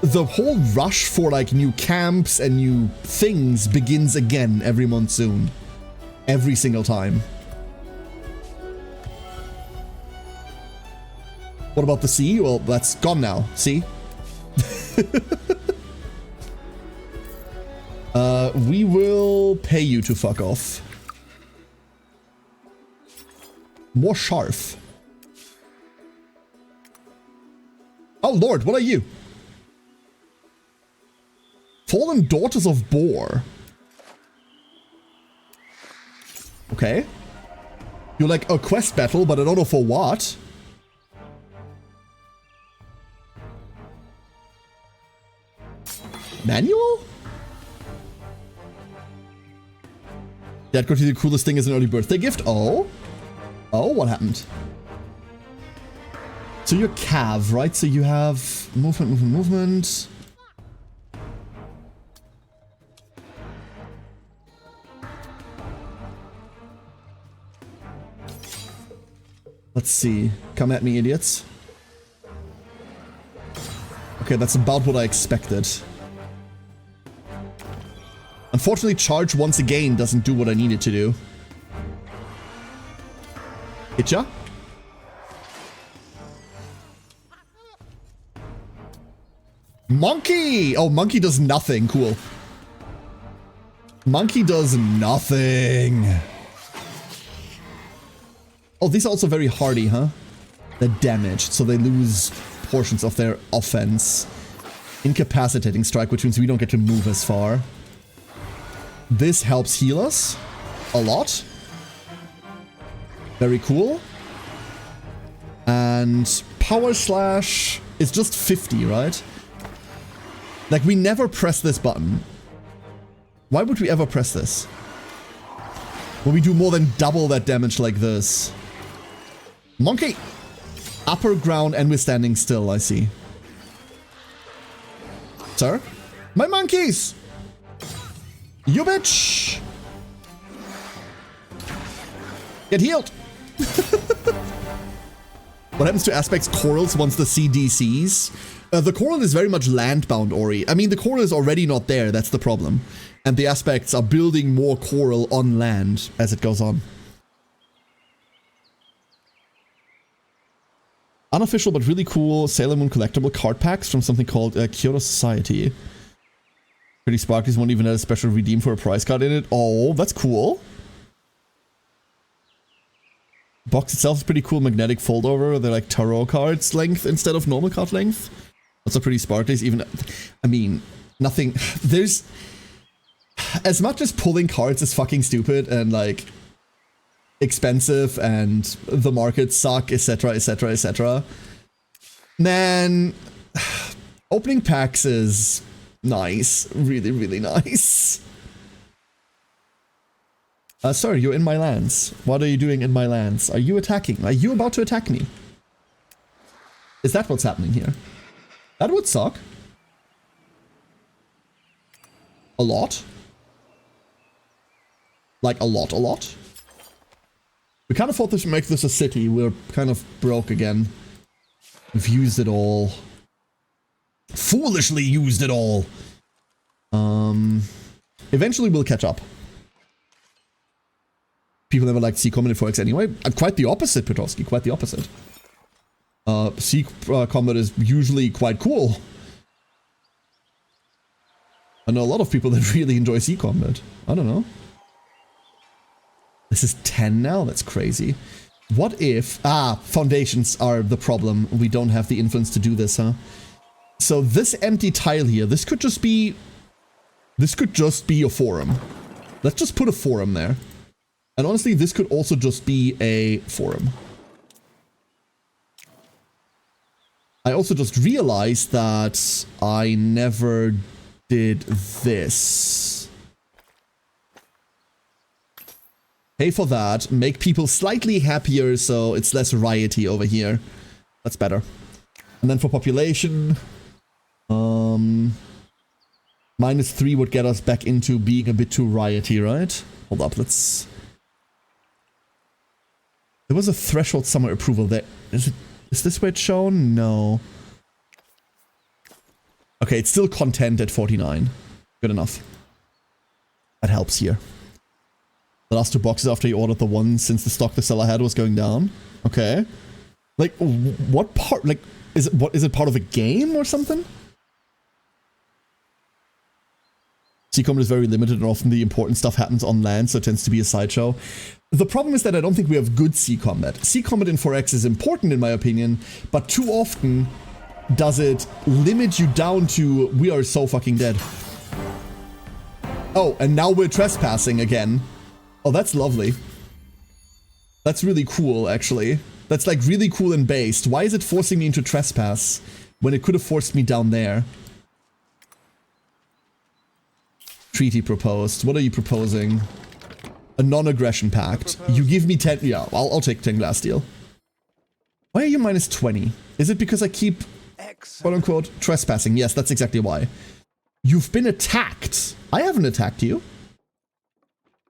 the whole rush for like new camps and new things begins again every monsoon. Every single time. What about the sea? Well, that's gone now. See? We will pay you to fuck off. More Scharf. Oh lord, what are you? Fallen Daughters of Boar. Okay. You're like a quest battle, but I don't know for what. Manual? Dad got you the coolest thing as an early birthday gift? Oh? Oh, what happened? So you're Cav, right? So you have movement. Let's see. Come at me, idiots. Okay, that's about what I expected. Unfortunately, charge once again doesn't do what I needed to do. Hitcha? Monkey! Oh, Monkey does nothing. Cool. Monkey does nothing. Oh, these are also very hardy, huh? They're damaged, so they lose portions of their offense. Incapacitating strike, which means we don't get to move as far. This helps heal us a lot. Very cool. And Power Slash is just 50, right? Like, we never press this button. Why would we ever press this? When we do more than double that damage like this. Monkey! Upper ground and we're standing still, I see. Sir? My monkeys! You bitch! Get healed! What happens to Aspect's corals once the sea DCs? The coral is very much land-bound, Ori. I mean, the coral is already not there, that's the problem. And the Aspects are building more coral on land as it goes on. Unofficial but really cool Sailor Moon collectible card packs from something called Kyoto Society. Pretty Sparklies won't even let a special redeem for a prize card in it. Oh, that's cool. Box itself is pretty cool. Magnetic fold over. They're like tarot cards length instead of normal card length. Also pretty Sparklies. Even, I mean, nothing. There's, as much as pulling cards is fucking stupid and like expensive and the markets suck, etc, etc, etc. Man, opening packs is nice. Really, really nice. Sir, you're in my lands. What are you doing in my lands? Are you attacking? Are you about to attack me? Is that what's happening here? That would suck. A lot. Like a lot. We can't afford to make this a city. We're kind of broke again. We've used it all. Foolishly used it all. Eventually we'll catch up. People never liked Sea Combat in 4X anyway. Quite the opposite, Petrovsky. Quite the opposite. Sea Combat is usually quite cool. I know a lot of people that really enjoy Sea Combat. I don't know. This is 10 now? That's crazy. What if... Ah, foundations are the problem. We don't have the influence to do this, huh? So this empty tile here, this could just be... This could just be a forum. Let's just put a forum there. And honestly, this could also just be a forum. I also just realized that I never did this. Pay for that, make people slightly happier so it's less rioty over here. That's better. And then for population, -3 would get us back into being a bit too rioty, right? Hold up, let's... There was a threshold summer approval there. Is this where it's shown? No. Okay, it's still content at 49. Good enough. That helps here. The last 2 boxes after he ordered the one since the stock the seller had was going down. Okay. Like, what part? Like, is it part of a game or something? Sea combat is very limited and often the important stuff happens on land, so it tends to be a sideshow. The problem is that I don't think we have good sea combat. Sea combat in 4X is important in my opinion, but too often does it limit you down to we are so fucking dead. Oh, and now we're trespassing again. Oh, that's lovely. That's really cool, actually. That's like really cool and based. Why is it forcing me into trespass when it could have forced me down there? Treaty proposed. What are you proposing? A non-aggression pact. You give me 10... Yeah, I'll take 10 glass deal. Why are you minus 20? Is it because I keep, quote-unquote, trespassing? Yes, that's exactly why. You've been attacked. I haven't attacked you.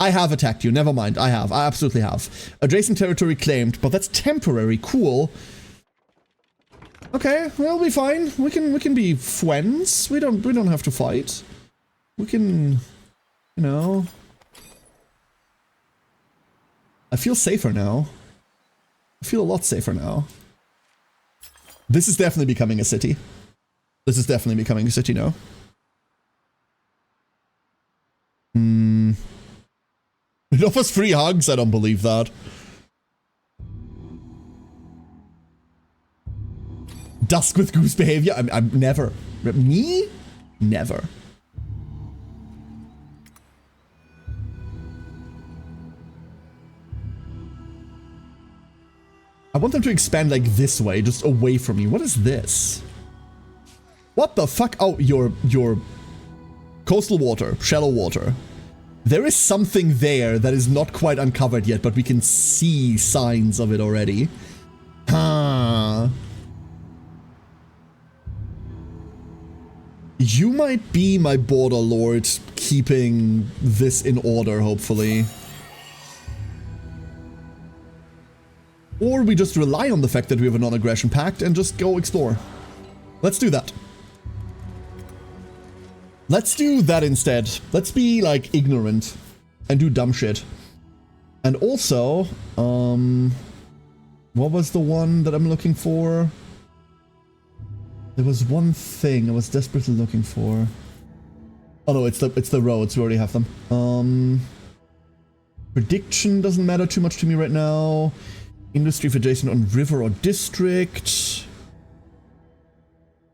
I have attacked you. Never mind. I have. I absolutely have. Adjacent territory claimed, but that's temporary. Cool. Okay, we'll be fine. We can be friends. We don't have to fight. We can, you know. I feel safer now. I feel a lot safer now. This is definitely becoming a city. This is definitely becoming a city now. It offers free hugs? I don't believe that. Dusk with goose behavior? I'm never. Me? Never. I want them to expand like this way, just away from me. What is this? What the fuck? Oh, your coastal water, shallow water. There is something there that is not quite uncovered yet, but we can see signs of it already. Huh. You might be my border lord, keeping this in order, hopefully. Or we just rely on the fact that we have a non-aggression pact and just go explore. Let's do that. Let's do that instead. Let's be, like, ignorant and do dumb shit. And also, what was the one that I'm looking for? There was one thing I was desperately looking for. Oh no, it's the roads. We already have them. Prediction doesn't matter too much to me right now. Industry for adjacent on river or district.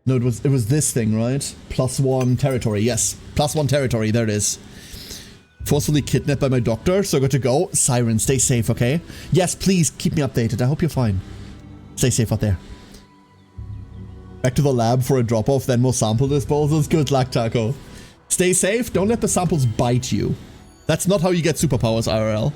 No, it was this thing, right? +1 territory, yes. +1 territory, there it is. Forcefully kidnapped by my doctor, so I got to go. Siren, stay safe, okay? Yes, please, keep me updated. I hope you're fine. Stay safe out there. Back to the lab for a drop-off, then more sample disposals. Good luck, Taco. Stay safe, don't let the samples bite you. That's not how you get superpowers, IRL.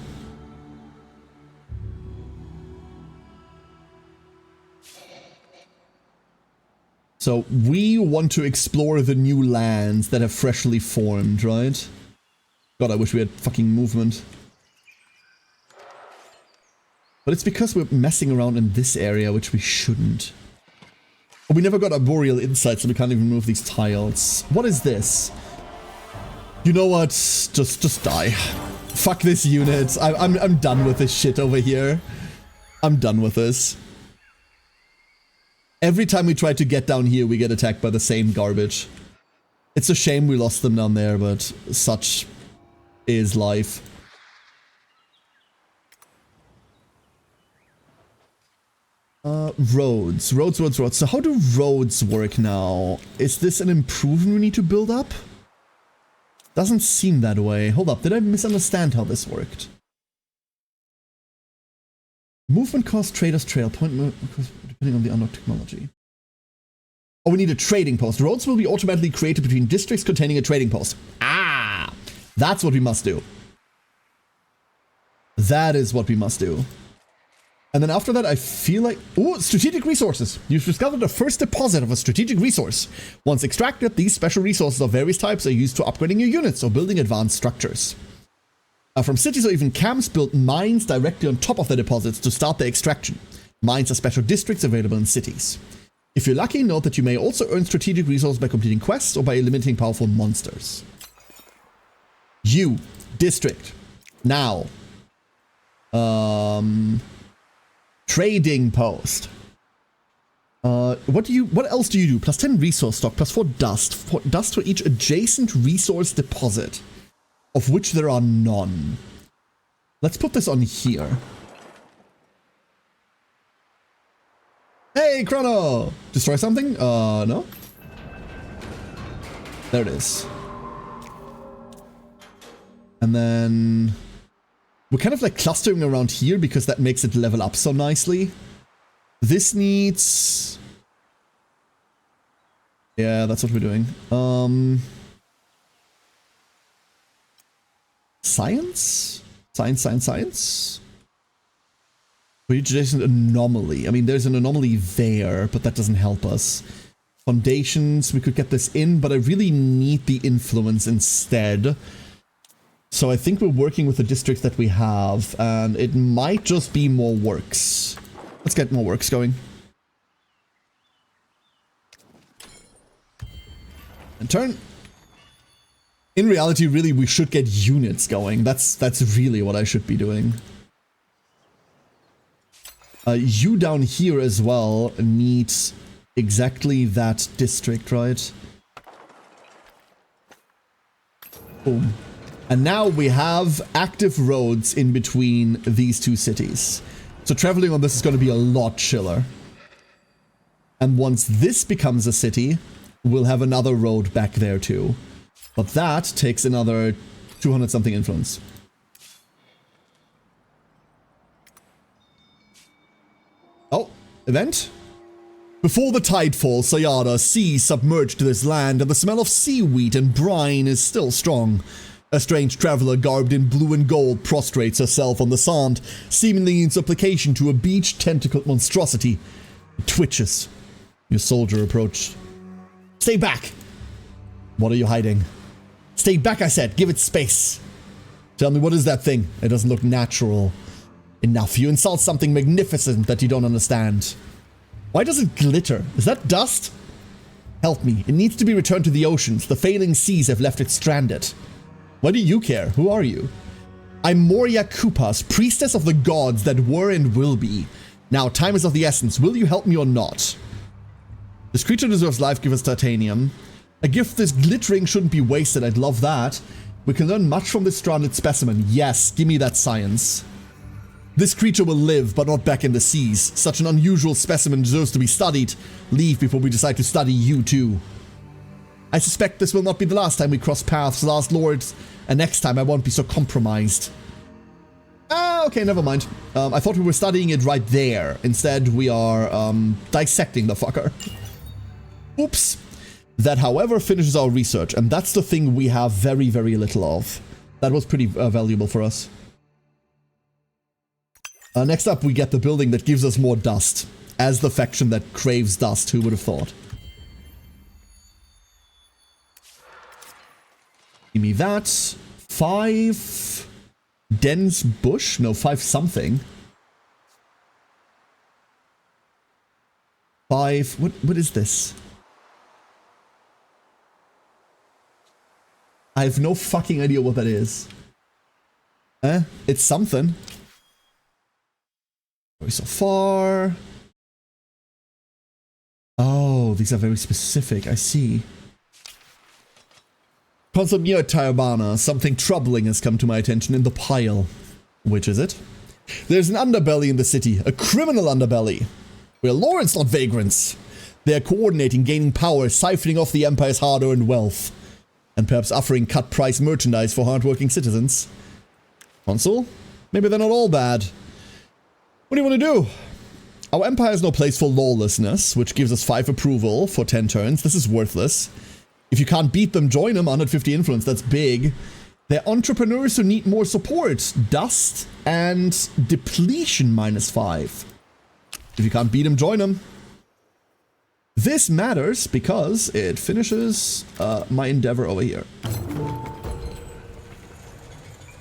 So, we want to explore the new lands that have freshly formed, right? God, I wish we had fucking movement. But it's because we're messing around in this area, which we shouldn't. We never got arboreal insight, so we can't even move these tiles. What is this? You know what? Just die. Fuck this unit. I'm done with this shit over here. I'm done with this. Every time we try to get down here, we get attacked by the same garbage. It's a shame we lost them down there, but such is life. Roads. So how do roads work now? Is this an improvement we need to build up? Doesn't seem that way. Hold up, did I misunderstand how this worked? Movement cost, traders trail, point depending on the unlocked technology. Oh, we need a trading post. Roads will be automatically created between districts containing a trading post. Ah! That's what we must do. That is what we must do. And then after that, I feel like... Ooh, strategic resources. You've discovered the first deposit of a strategic resource. Once extracted, these special resources of various types are used for upgrading your units or building advanced structures. From cities or even camps, build mines directly on top of the deposits to start the extraction. Mines are special districts available in cities. If you're lucky, note that you may also earn strategic resources by completing quests or by eliminating powerful monsters. You, district. Now. Trading post. What else do you do? Plus 10 resource stock, plus 4 dust. Dust for each adjacent resource deposit, of which there are none. Let's put this on here. Hey, Chrono! Destroy something? No? There it is. And then we're kind of like clustering around here because that makes it level up so nicely. This needs... Yeah, that's what we're doing. Science? Science? For each adjacent anomaly. I mean, there's an anomaly there, but that doesn't help us. Foundations, we could get this in, but I really need the influence instead. So I think we're working with the districts that we have, and it might just be more works. Let's get more works going. And turn. In reality, really, we should get units going. That's really what I should be doing. You down here as well needs exactly that district, right? Boom. And now we have active roads in between these two cities. So traveling on this is going to be a lot chiller. And once this becomes a city, we'll have another road back there too. But that takes another 200 something influence. Oh, event? Before the tide falls, Sayada, sea submerged to this land, and the smell of seaweed and brine is still strong. A strange traveler garbed in blue and gold prostrates herself on the sand, seemingly in supplication to a beach-tentacled monstrosity. It twitches. Your soldier approached. Stay back! What are you hiding? Stay back, I said. Give it space. Tell me, what is that thing? It doesn't look natural. Enough. You insult something magnificent that you don't understand. Why does it glitter? Is that dust? Help me. It needs to be returned to the oceans. The failing seas have left it stranded. Why do you care? Who are you? I'm Moria Kupas, priestess of the gods that were and will be. Now, time is of the essence. Will you help me or not? This creature deserves life. Give us titanium. A gift this glittering shouldn't be wasted. I'd love that. We can learn much from this stranded specimen. Yes, give me that science. This creature will live, but not back in the seas. Such an unusual specimen deserves to be studied. Leave before we decide to study you too. I suspect this will not be the last time we cross paths, last lords, and next time I won't be so compromised. Ah, okay, never mind. I thought we were studying it right there. Instead, we are dissecting the fucker. Oops. That, however, finishes our research, and that's the thing we have very, very little of. That was pretty valuable for us. Next up, we get the building that gives us more dust. As the faction that craves dust, who would have thought? Give me that. 5 dense bush? No, 5 something. 5... What is this? I have no fucking idea what that is. It's something. So far. Oh, these are very specific. I see. Consul near Tayabana, something troubling has come to my attention in the pile. Which is it? There's an underbelly in the city, a criminal underbelly. We're Lawrence, not vagrants. They're coordinating, gaining power, siphoning off the Empire's hard-earned wealth. And perhaps offering cut-price merchandise for hard-working citizens. Consul? Maybe they're not all bad. What do you want to do? Our Empire has no place for lawlessness, which gives us 5 approval for 10 turns. This is worthless. If you can't beat them, join them. 150 influence, that's big. They're entrepreneurs who need more support. Dust and depletion -5. If you can't beat them, join them. This matters because it finishes my endeavor over here.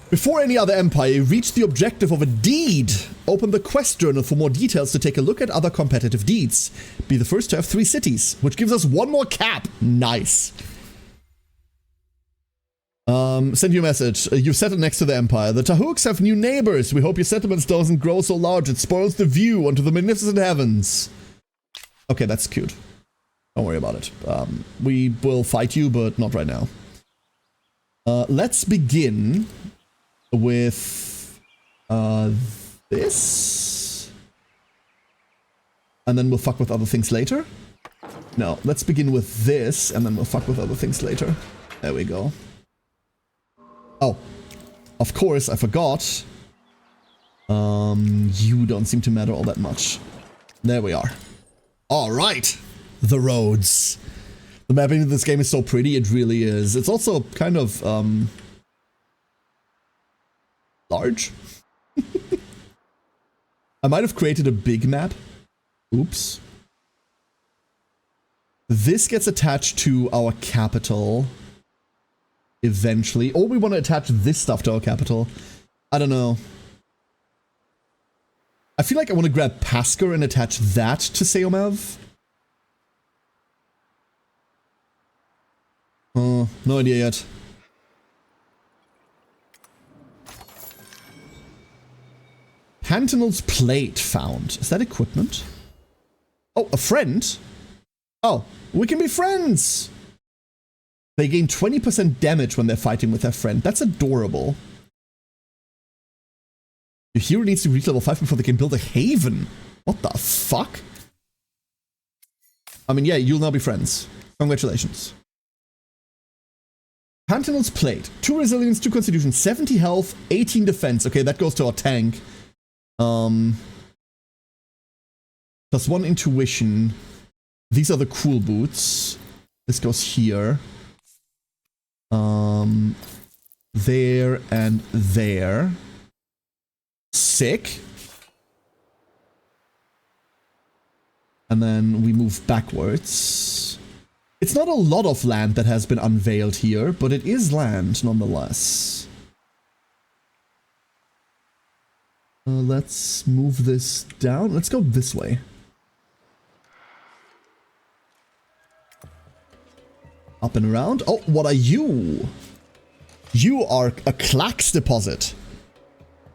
Before any other empire reached the objective of a deed open the quest journal for more details to take a look at other competitive deeds. Be the first to have 3 cities, which gives us 1 more cap. Nice. Send you a message. You've settled next to the Empire. The Tahooks have new neighbors. We hope your settlements doesn't grow so large it spoils the view onto the magnificent heavens. Okay, that's cute. Don't worry about it. We will fight you, but not right now. Let's begin with this. And then we'll fuck with other things later. No, let's begin with this, and then we'll fuck with other things later. There we go. Oh, of course, I forgot. You don't seem to matter all that much. There we are. All right, the roads. The mapping of this game is so pretty, it really is. It's also kind of, large. I might have created a big map. Oops. This gets attached to our capital. Eventually. Or we want to attach this stuff to our capital. I don't know. I feel like I want to grab Pasker and attach that to Seomav. Oh, no idea yet. Pantanal's plate found. Is that equipment? Oh, a friend? Oh, we can be friends! They gain 20% damage when they're fighting with their friend. That's adorable. Your hero needs to reach level 5 before they can build a haven. What the fuck? I mean, yeah, you'll now be friends. Congratulations. Pantanal's plate. 2 resilience, 2 constitution, 70 health, 18 defense. Okay, that goes to our tank. +1 intuition. These are the cool boots. This goes here. There and there. Sick. And then we move backwards. It's not a lot of land that has been unveiled here, but it is land nonetheless. Let's move this down. Let's go this way. Up and around. Oh, what are you? You are a Klax deposit.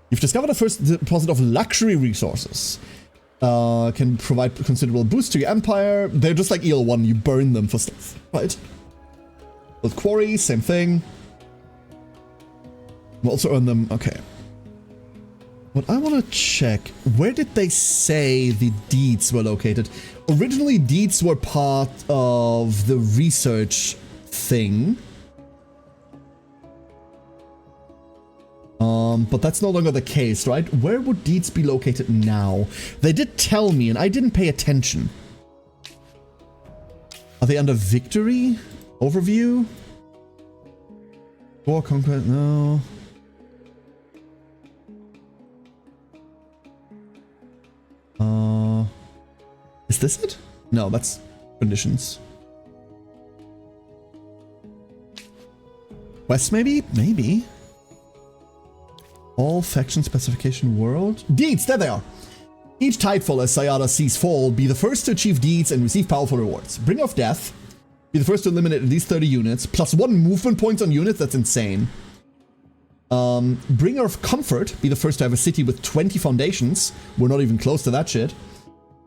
You've discovered a first deposit of luxury resources. Can provide considerable boost to your empire. They're just like EL1, you burn them for stuff, right? With quarry, same thing. We'll also earn them, okay. What I want to check, where did they say the deeds were located? Originally, deeds were part of the research thing. But that's no longer the case, right? Where would deeds be located now? They did tell me, and I didn't pay attention. Are they under victory? Overview? War, conquest? No. Is this it? No, that's conditions. Quest maybe? Maybe. All faction specification world. Deeds, there they are. Each Tidefall as Sayada sees fall, be the first to achieve deeds and receive powerful rewards. Bringer of Death, be the first to eliminate at least 30 units, +1 movement points on units, that's insane. Bringer of Comfort, be the first to have a city with 20 foundations. We're not even close to that shit.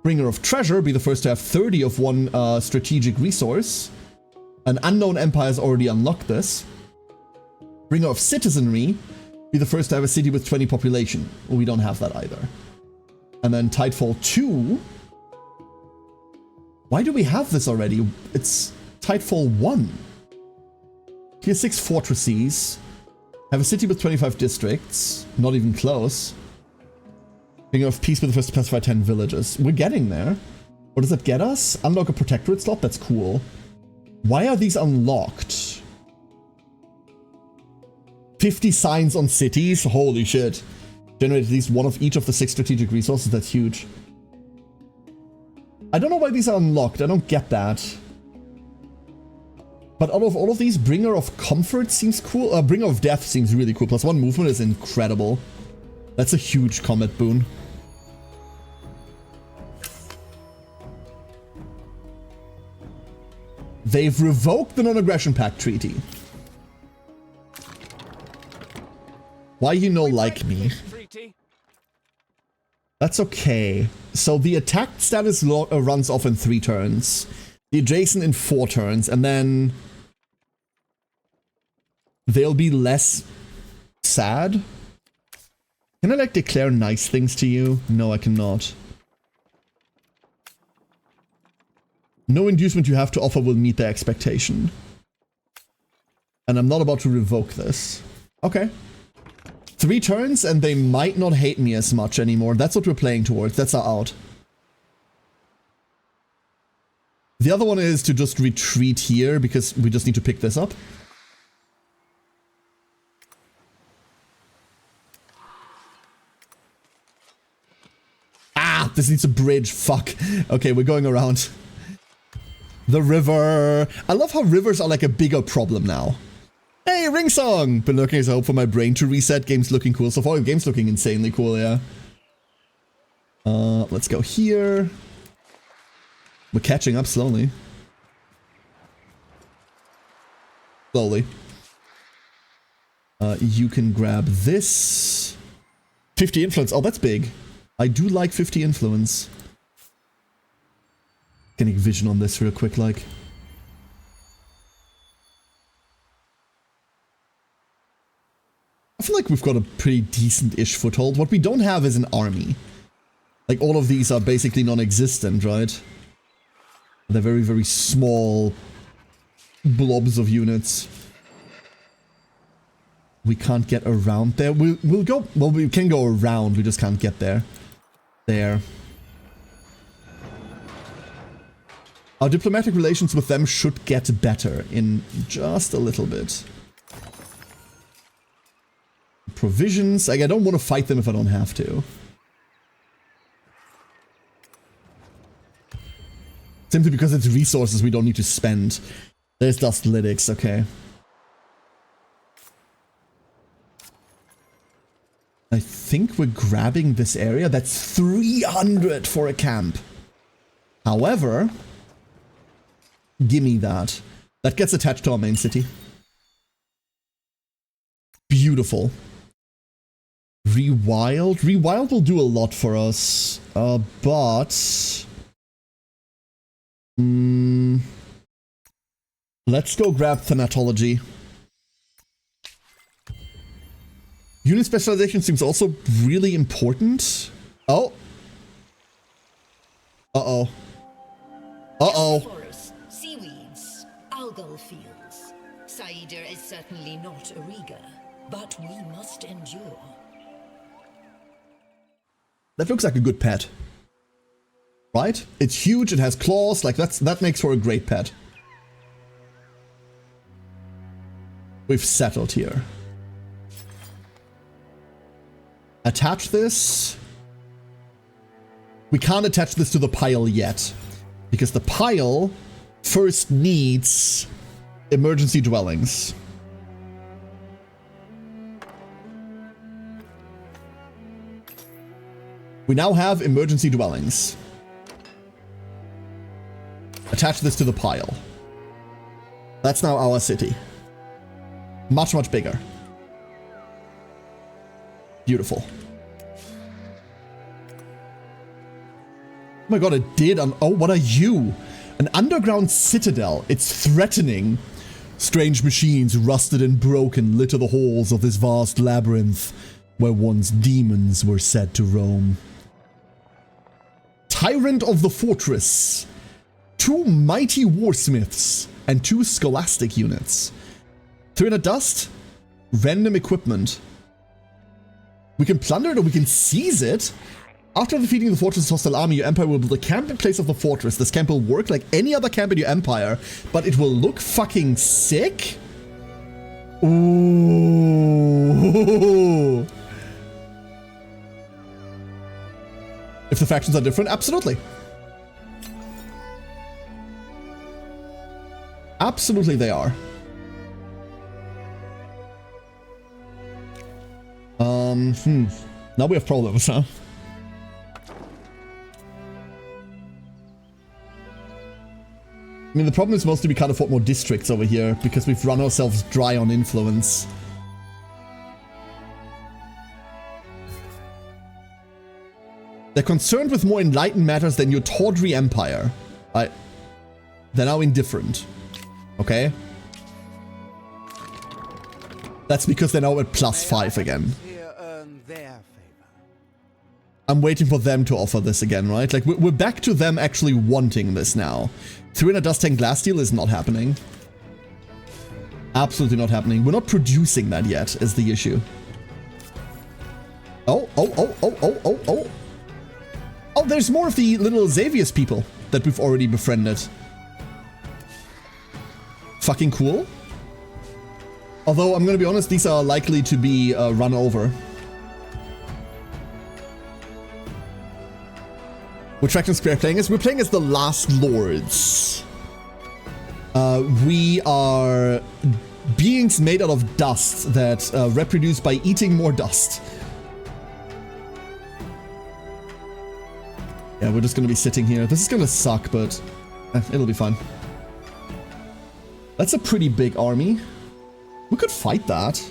Bringer of Treasure, be the first to have 30 of one strategic resource. An unknown empire has already unlocked this. Bringer of Citizenry, be the first to have a city with 20 population. We don't have that either. And then Tidefall 2. Why do we have this already? It's Tidefall 1. Tier 6 fortresses. Have a city with 25 districts. Not even close. Bringer of Peace, be the first to pacify 10 villages. We're getting there. What does that get us? Unlock a protectorate slot? That's cool. Why are these unlocked? 50 signs on cities? Holy shit. Generate at least one of each of the 6 strategic resources. That's huge. I don't know why these are unlocked. I don't get that. But out of all of these, Bringer of Comfort seems cool. Bringer of Death seems really cool. +1 movement is incredible. That's a huge combat boon. They've revoked the Non-Aggression Pact Treaty. Why you no like me? That's okay. So the attack status runs off in 3 turns. The adjacent in 4 turns, and then they'll be less sad. Can I like declare nice things to you? No, I cannot. No inducement you have to offer will meet their expectation. And I'm not about to revoke this. Okay. 3 turns and they might not hate me as much anymore. That's what we're playing towards. That's our out. The other one is to just retreat here because we just need to pick this up. Ah, this needs a bridge. Fuck. Okay, we're going around. The river. I love how rivers are like a bigger problem now. Hey, Ring Song! Been looking as I hope for my brain to reset. Game's looking cool. So far, the game's looking insanely cool, yeah. Let's go here. We're catching up slowly. Slowly. You can grab this. 50 influence. Oh, that's big. I do like 50 influence. Getting vision on this real quick, like. I feel like we've got a pretty decent-ish foothold. What we don't have is an army. Like, all of these are basically non-existent, right? They're very, very small blobs of units. We can't get around there. We'll go... Well, we can go around. We just can't get there. There. Our diplomatic relations with them should get better in just a little bit. Provisions. Like, I don't want to fight them if I don't have to. Simply because it's resources we don't need to spend. There's Dust Lytics, okay. I think we're grabbing this area. That's 300 for a camp. However, gimme that. That gets attached to our main city. Beautiful. Rewild? Rewild will do a lot for us. But... let's go grab Thanatology. Unit specialization seems also really important. Oh. Uh-oh. Uh-oh. Forests, seaweeds, algal fields. Saida is certainly not a Riga, but we must endure. That looks like a good pet. Right? It's huge, it has claws, like that makes for a great pet. We've settled here. Attach this. We can't attach this to the pile yet, because the pile first needs emergency dwellings. We now have emergency dwellings. Attach this to the pile. That's now our city. Much, much bigger. Beautiful. Oh my god, it did. Oh, what are you? An underground citadel. It's threatening. Strange machines, rusted and broken, litter the halls of this vast labyrinth where once demons were said to roam. Tyrant of the Fortress. 2 mighty warsmiths and 2 scholastic units. 300 dust. Random equipment. We can plunder it or we can seize it. After defeating the fortress's hostile army, your empire will build a camp in place of the fortress. This camp will work like any other camp in your empire, but it will look fucking sick. Ooh. If the factions are different, absolutely. Absolutely they are. Now we have problems, huh? I mean, the problem is mostly we can't afford more districts over here because we've run ourselves dry on influence. They're concerned with more enlightened matters than your tawdry empire. They're now indifferent. Okay? That's because they're now at +5 again. I'm waiting for them to offer this again, right? Like, we're back to them actually wanting this now. 300 Dust Tank Glass Steel is not happening. Absolutely not happening. We're not producing that yet, is the issue. Oh, there's more of the little Xavius people that we've already befriended. Fucking cool. Although, I'm gonna be honest, these are likely to be run over. Which faction we're playing as? We're playing as the Last Lords. We are beings made out of dust that reproduce by eating more dust. Yeah, we're just gonna be sitting here. This is gonna suck, but it'll be fine. That's a pretty big army. We could fight that.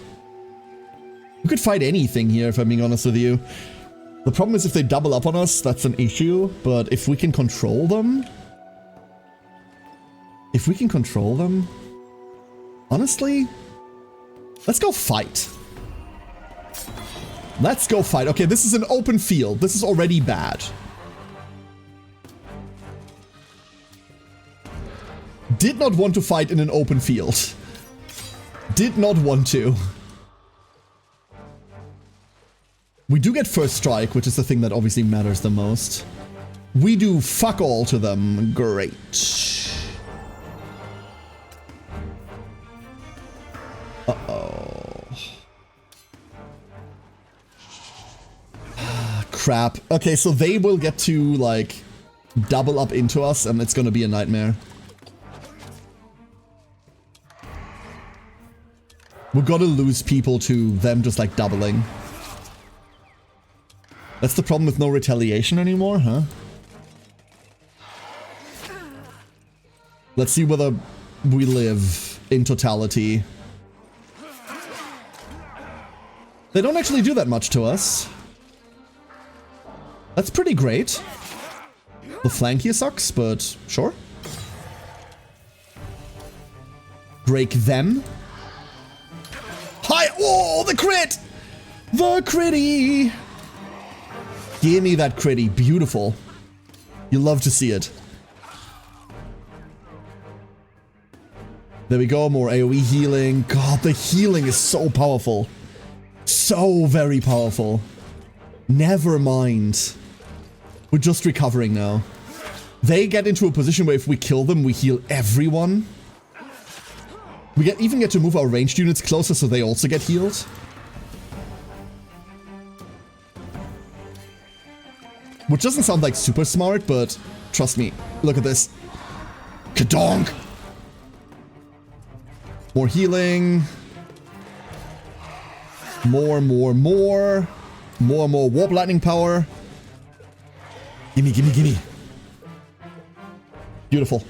We could fight anything here, if I'm being honest with you. The problem is if they double up on us, that's an issue. But if we can control them... honestly, let's go fight. Let's go fight. Okay, this is an open field. This is already bad. Did not want to fight in an open field. Did not want to. We do get first strike, which is the thing that obviously matters the most. We do fuck all to them. Great. Uh-oh. Crap. Okay, so they will get to, like, double up into us, and it's gonna be a nightmare. We're gonna lose people to them just, like, doubling. That's the problem with no retaliation anymore, huh? Let's see whether we live in totality. They don't actually do that much to us. That's pretty great. The flank here sucks, but sure. Break them. Hi! Oh, the crit! The critty! Give me that critty. Beautiful. You love to see it. There we go. More AoE healing. God, the healing is so powerful. So very powerful. Never mind. We're just recovering now. They get into a position where if we kill them, we heal everyone. We even get to move our ranged units closer so they also get healed. Which doesn't sound like super smart, but trust me, look at this. Kadonk! More healing. More. More warp lightning power. Gimme. Beautiful.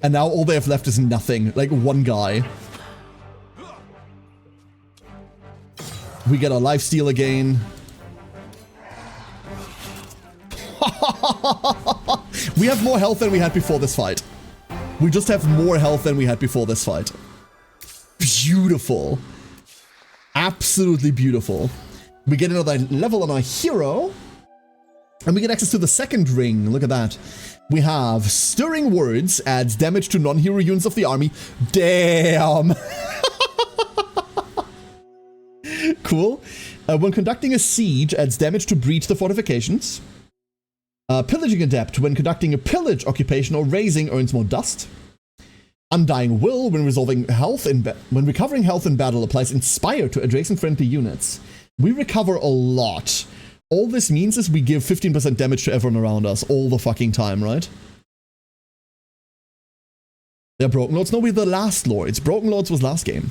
And now all they have left is nothing. Like one guy. We get our lifesteal again. We have more health than we had before this fight. We just have more health than we had before this fight. Beautiful. Absolutely beautiful. We get another level on our hero. And we get access to the second ring. Look at that. We have Stirring Words, adds damage to non-hero units of the army. Damn. Cool. When conducting a siege, adds damage to breach the fortifications. Pillaging Adept, when conducting a pillage occupation or raising, earns more dust. Undying Will, when recovering health in battle, applies Inspire to adjacent friendly units. We recover a lot. All this means is we give 15% damage to everyone around us all the fucking time, right? They're Broken Lords. No, we're the Last Lords. Broken Lords was last game.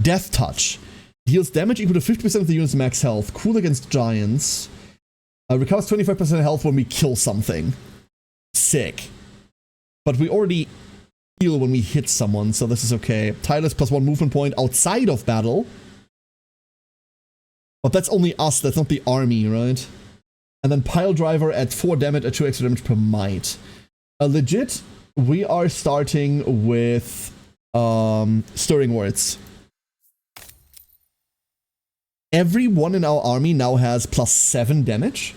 Death Touch. Deals damage equal to 50% of the unit's max health. Cool against giants. Recovers 25% health when we kill something. Sick. But we already heal when we hit someone, so this is okay. Tireless +1 movement point outside of battle. But that's only us, that's not the army, right? And then Pile Driver at 4 damage at 2 extra damage per might. Legit, we are starting with Stirring Words. Everyone in our army now has +7 damage.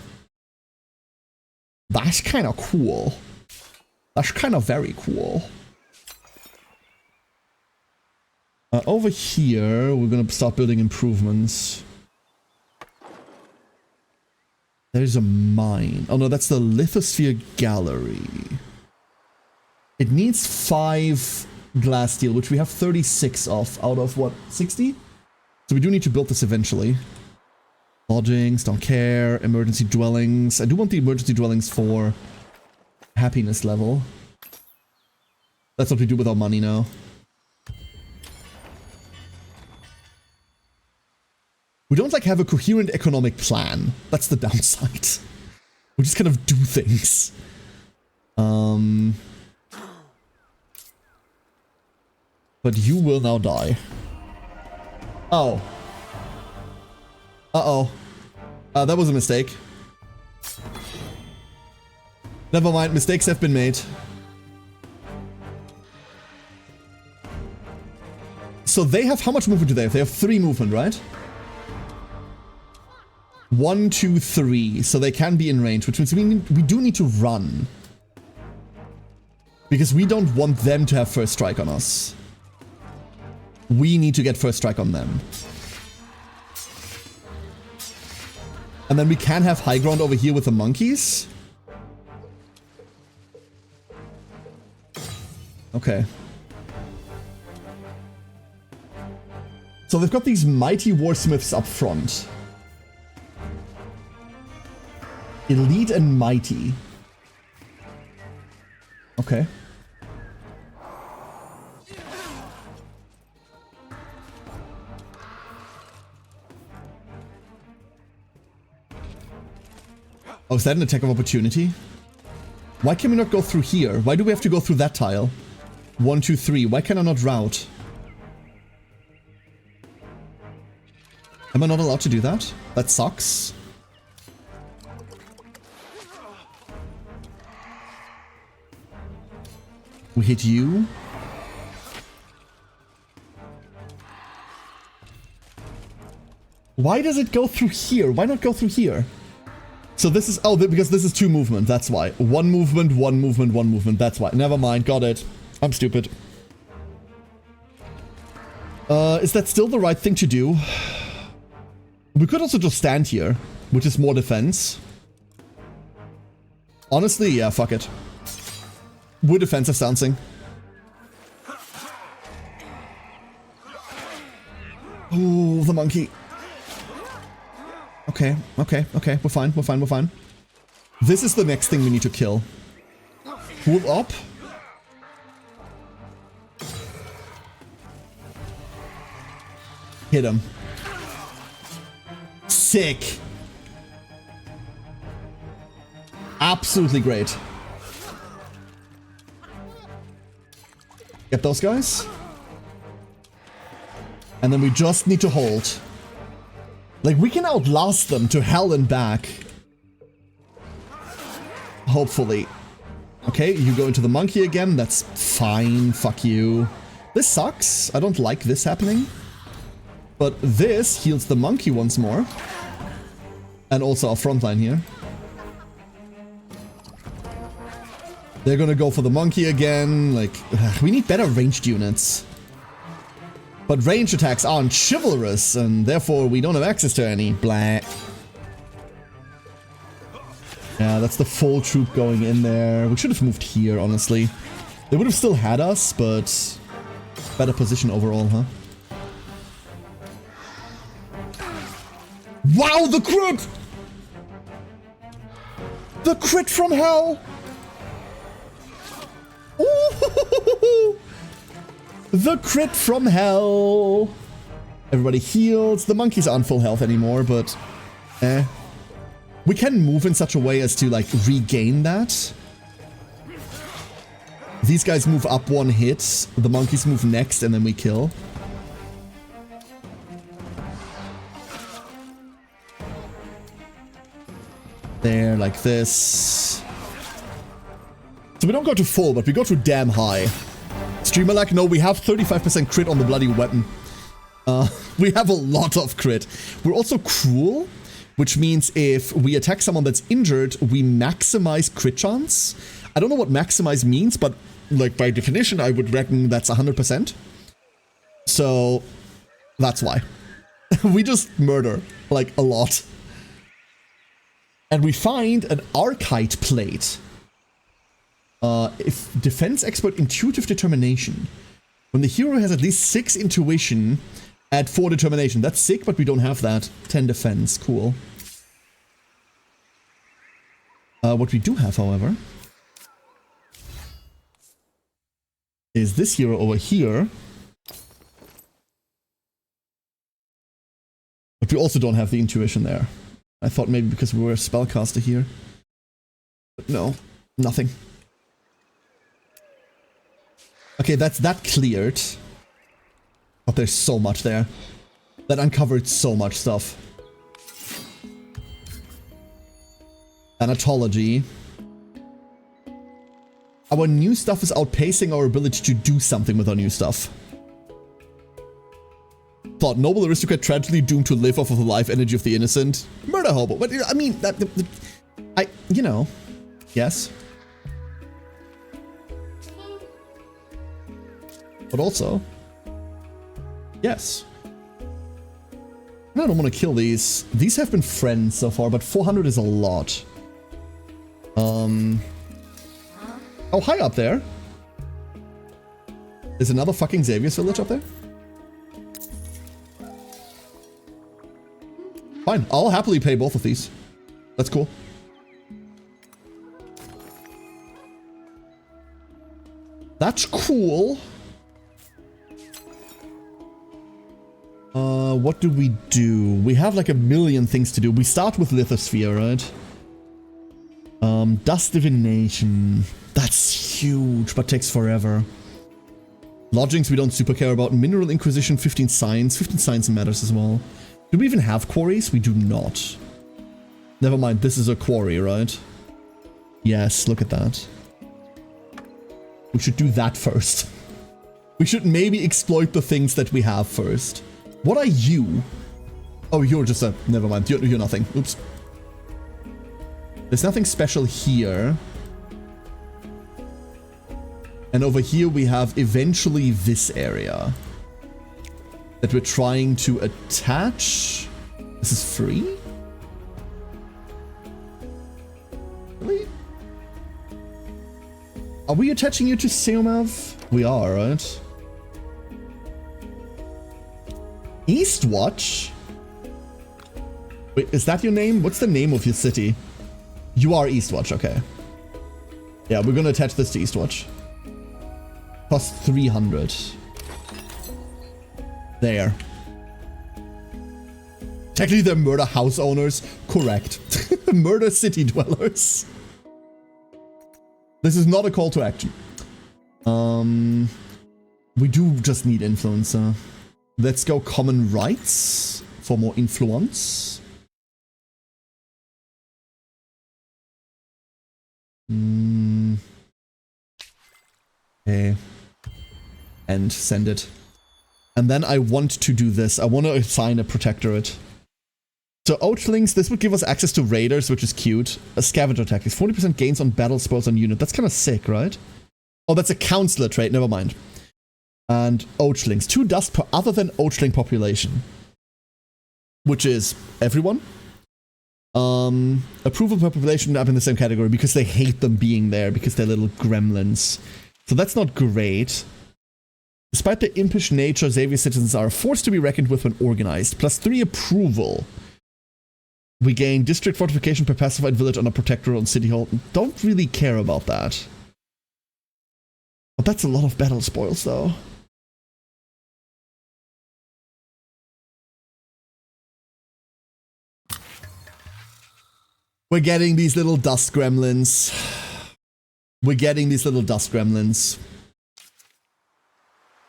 That's kind of cool. That's kind of very cool. Over here, we're gonna start building improvements. There's a mine. Oh no, that's the Lithosphere Gallery. It needs 5 glass steel, which we have 36 of out of what, 60? So we do need to build this eventually. Lodgings, don't care. Emergency dwellings. I do want the emergency dwellings for happiness level. That's what we do with our money now. We don't like have a coherent economic plan. That's the downside. We just kind of do things. But you will now die. Oh. Uh-oh. That was a mistake. Never mind, mistakes have been made. So they have, how much movement do they have? They have 3 movement, right? 1, 2, 3. So they can be in range, which means we do need to run. Because we don't want them to have first strike on us. We need to get first strike on them. And then we can have high ground over here with the monkeys. Okay. So they've got these mighty warsmiths up front. Elite and mighty. Okay. Oh, is that an attack of opportunity? Why can we not go through here? Why do we have to go through that tile? 1, 2, 3. Why can I not route? Am I not allowed to do that? That sucks. We hit you. Why does it go through here? Why not go through here? So this is... Oh, because this is 2 movement. That's why. 1 movement, 1 movement, 1 movement. That's why. Never mind. Got it. I'm stupid. Is that still the right thing to do? We could also just stand here, which is more defense. Honestly, yeah, fuck it. We're defensive stancing. Oh, the monkey. Okay, okay, okay. We're fine, we're fine, we're fine. This is the next thing we need to kill. Pull up. Hit him. Sick. Absolutely great. Get those guys. And then we just need to hold. Like, we can outlast them to hell and back. Hopefully. Okay, you go into the monkey again. That's fine. Fuck you. This sucks. I don't like this happening. But this heals the monkey once more. And also our front line here. They're gonna go for the monkey again. Like, we need better ranged units. But range attacks aren't chivalrous, and therefore we don't have access to any. Blah. Yeah, that's the full troop going in there. We should have moved here, honestly. They would have still had us, but better position overall, huh? Wow, the crit! The crit from hell! Ooh, the crit from hell! Everybody heals. The monkeys aren't full health anymore, but we can move in such a way as to, like, regain that. These guys move up 1 hit, the monkeys move next, and then we kill. There, like this. So we don't go to full, but we go to damn high. Streamer like, no, we have 35% crit on the bloody weapon. We have a lot of crit. We're also cruel, which means if we attack someone that's injured, we maximize crit chance. I don't know what maximize means, but like by definition, I would reckon that's 100%. So that's why. We just murder, like, a lot. And we find an Archite plate. If defense expert intuitive determination. When the hero has at least 6 intuition, add 4 determination. That's sick, but we don't have that. 10 defense, cool. What we do have, however, is this hero over here. But we also don't have the intuition there. I thought maybe because we were a spellcaster here. But no, nothing. Okay, that's that cleared. But there's so much there. That uncovered so much stuff. Anatology. Our new stuff is outpacing our ability to do something with our new stuff. Thought, noble aristocrat tragically doomed to live off of the life energy of the innocent. Murder hobo. But I mean, you know, yes. But also, yes. I don't want to kill these. These have been friends so far, but 400 is a lot. Oh, hi up there. There's another fucking Xavier's village up there? Fine, I'll happily pay both of these. That's cool. That's cool. What do we do? We have like a million things to do. We start with Lithosphere, right? Dust Divination. That's huge, but takes forever. Lodgings we don't super care about. Mineral Inquisition, 15 Science. 15 Science matters as well. Do we even have quarries? We do not. Never mind, this is a quarry, right? Yes, look at that. We should do that first. We should maybe exploit the things that we have first. What are you? Oh, you're just a... Never mind, you're nothing. Oops. There's nothing special here. And over here we have eventually this area that we're trying to attach. This is free? Really? Are we attaching you to Seomav? We are, right? Eastwatch? Wait, is that your name? What's the name of your city? You are Eastwatch, okay. Yeah, we're gonna attach this to Eastwatch. Plus 300. There. Technically they're murder house owners. Correct. Murder city dwellers. This is not a call to action. We do just need influencer. Let's go common rights for more influence. Okay. And send it. And then I want to do this. I want to assign a protectorate. So Oachlings, this would give us access to raiders, which is cute. A scavenger tactics, 40% gains on battle spoils on unit. That's kind of sick, right? Oh, that's a counselor trait. Never mind. And Oachlings, 2 dust per other than Oachling population, which is everyone. Approval per population up in the same category because they hate them being there because they're little gremlins. So that's not great. Despite their impish nature, Xavier citizens are forced to be reckoned with when organized. Plus 3 approval. We gain district fortification per pacified village on a protectorate on City Hall. Don't really care about that. But that's a lot of battle spoils, though. We're getting these little dust gremlins. We're getting these little dust gremlins.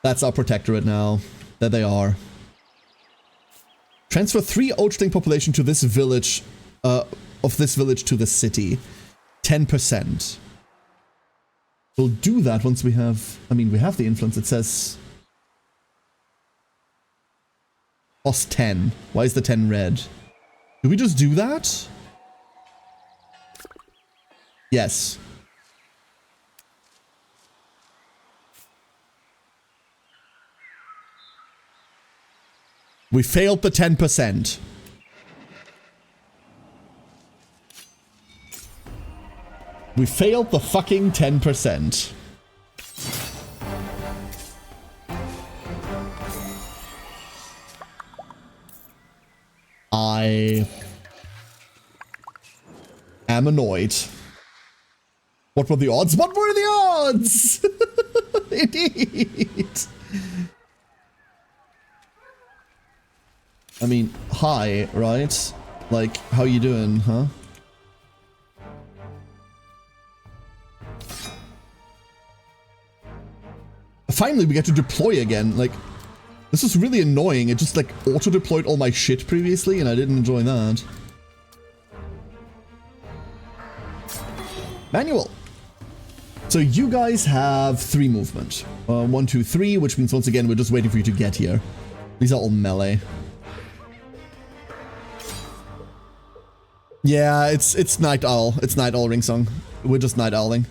That's our protectorate now. There they are. Transfer 3 Ochling population to this village, of this village to the city. 10%. We'll do that once we have, I mean, we have the influence. It says plus 10. Why is the 10 red? Do we just do that? Yes. We failed the 10%. We failed the fucking 10%. I am annoyed. What were the odds? What were the odds? Indeed. I mean, hi, right? Like, how you doing, huh? Finally, we get to deploy again. Like, this was really annoying. It just, like, auto-deployed all my shit previously, and I didn't enjoy that. Manual. So you guys have 3 movement. 1, 2, 3, which means once again, we're just waiting for you to get here. These are all melee. Yeah, it's Night Owl. It's Night Owl Ringsong. We're just Night Owling.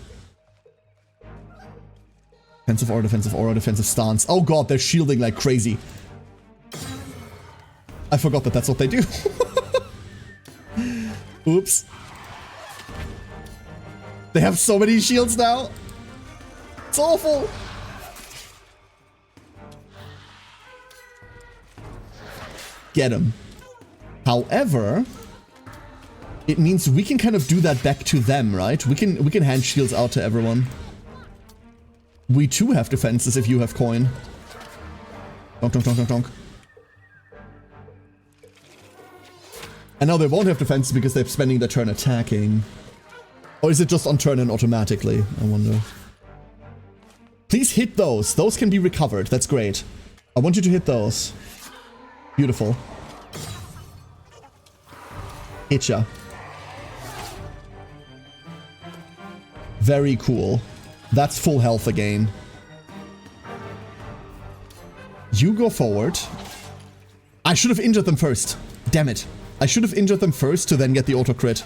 Defensive aura, defensive stance. Oh god, they're shielding like crazy. I forgot that that's what they do. Oops. They have so many shields now. It's awful. Get him. However, it means we can kind of do that back to them, right? We can hand shields out to everyone. We too have defenses if you have coin. Donk, donk, donk, donk, donk. And now they won't have defenses because they're spending their turn attacking. Or is it just on turn and automatically? I wonder. Please hit those. Those can be recovered. That's great. I want you to hit those. Beautiful. Hit ya. Very cool. That's full health again. You go forward. I should have injured them first. Damn it. I should have injured them first to then get the auto crit.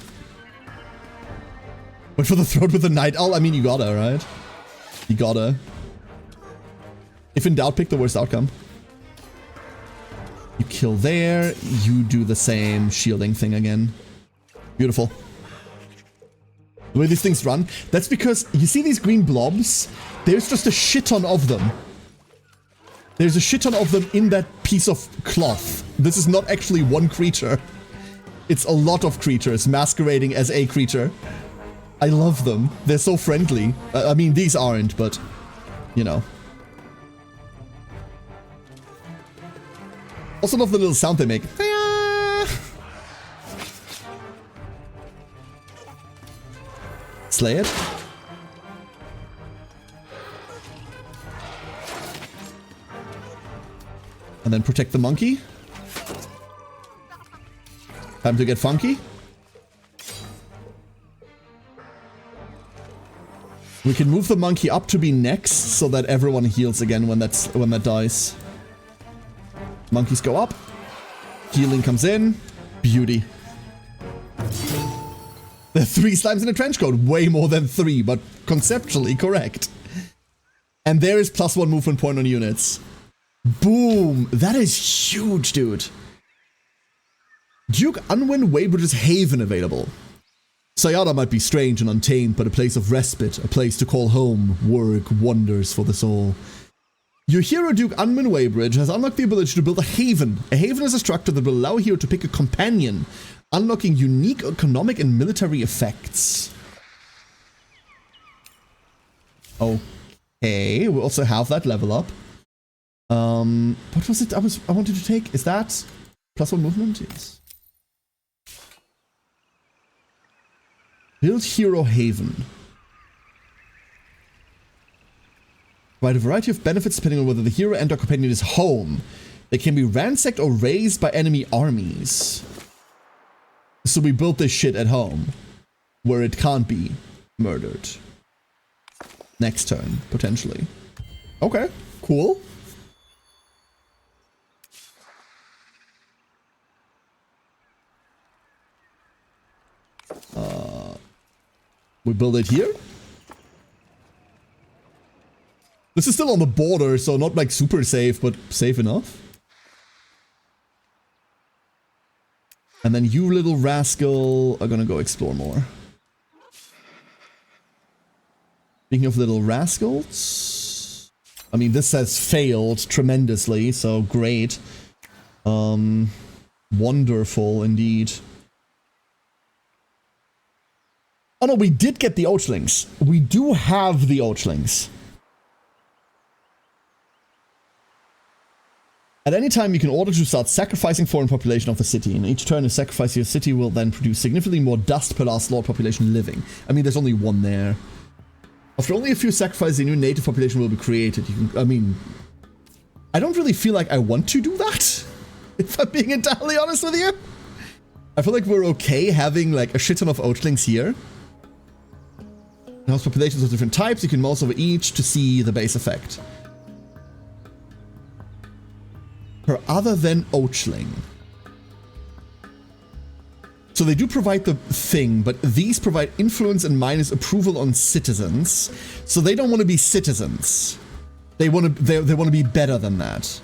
But for the throat with the Night Owl, I mean, you gotta, right? You gotta. If in doubt, pick the worst outcome. You kill there. You do the same shielding thing again. Beautiful. The way these things run, that's because you see these green blobs? There's just a shit ton of them. There's a shit ton of them in that piece of cloth. This is not actually one creature. It's a lot of creatures masquerading as a creature. I love them. They're so friendly. I mean, these aren't, but, you know. Also love the little sound they make. Slay it. And then protect the monkey. Time to get funky. We can move the monkey up to be next so that everyone heals again when that dies. Monkeys go up. Healing comes in. Beauty. There are 3 slimes in a trench coat. Way more than 3, but conceptually correct. And there is +1 movement point on units. Boom. That is huge, dude. Duke Unwin Weybridge's Haven available. Sayada might be strange and untamed, but a place of respite, a place to call home, work wonders for the soul. Your hero Duke Unwin Weybridge has unlocked the ability to build a haven. A haven is a structure that will allow a hero to pick a companion, unlocking unique economic and military effects. Okay, we also have that level up. What was it I wanted to take? Is that +1 movement? Yes. Build Hero Haven. Provide a variety of benefits depending on whether the hero and or companion is home. They can be ransacked or razed by enemy armies. So we built this shit at home, where it can't be murdered. Next turn, potentially. Okay, cool. We build it here. This is still on the border, so not like super safe, but safe enough. And then you little rascal are gonna go explore more. Speaking of little rascals, I mean, this has failed tremendously, so great. Wonderful indeed. Oh no, we did get the Ochlings. We do have the Ochlings. At any time, you can order to start sacrificing foreign population of the city. In each turn, a sacrifice your city will then produce significantly more dust per last lord population living. I mean, there's only one there. After only a few sacrifices, a new native population will be created. You can, I mean, I don't really feel like I want to do that, if I'm being entirely honest with you. I feel like we're okay having like a shit ton of Ochlings here. House populations of different types, you can mouse over each to see the base effect. Per other than Ochling. So they do provide the thing, but these provide influence and minus approval on citizens. So they don't want to be citizens. They want to be better than that.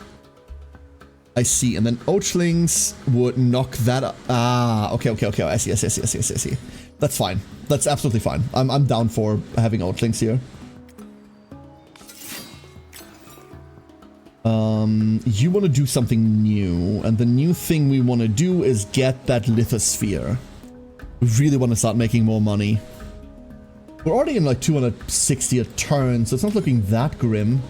I see. And then Ochlings would knock that up. Ah, okay. I see. That's fine. That's absolutely fine. I'm down for having Ochlings here. You want to do something new, and the new thing we want to do is get that lithosphere. We really want to start making more money. We're already in like 260 a turn, so it's not looking that grim.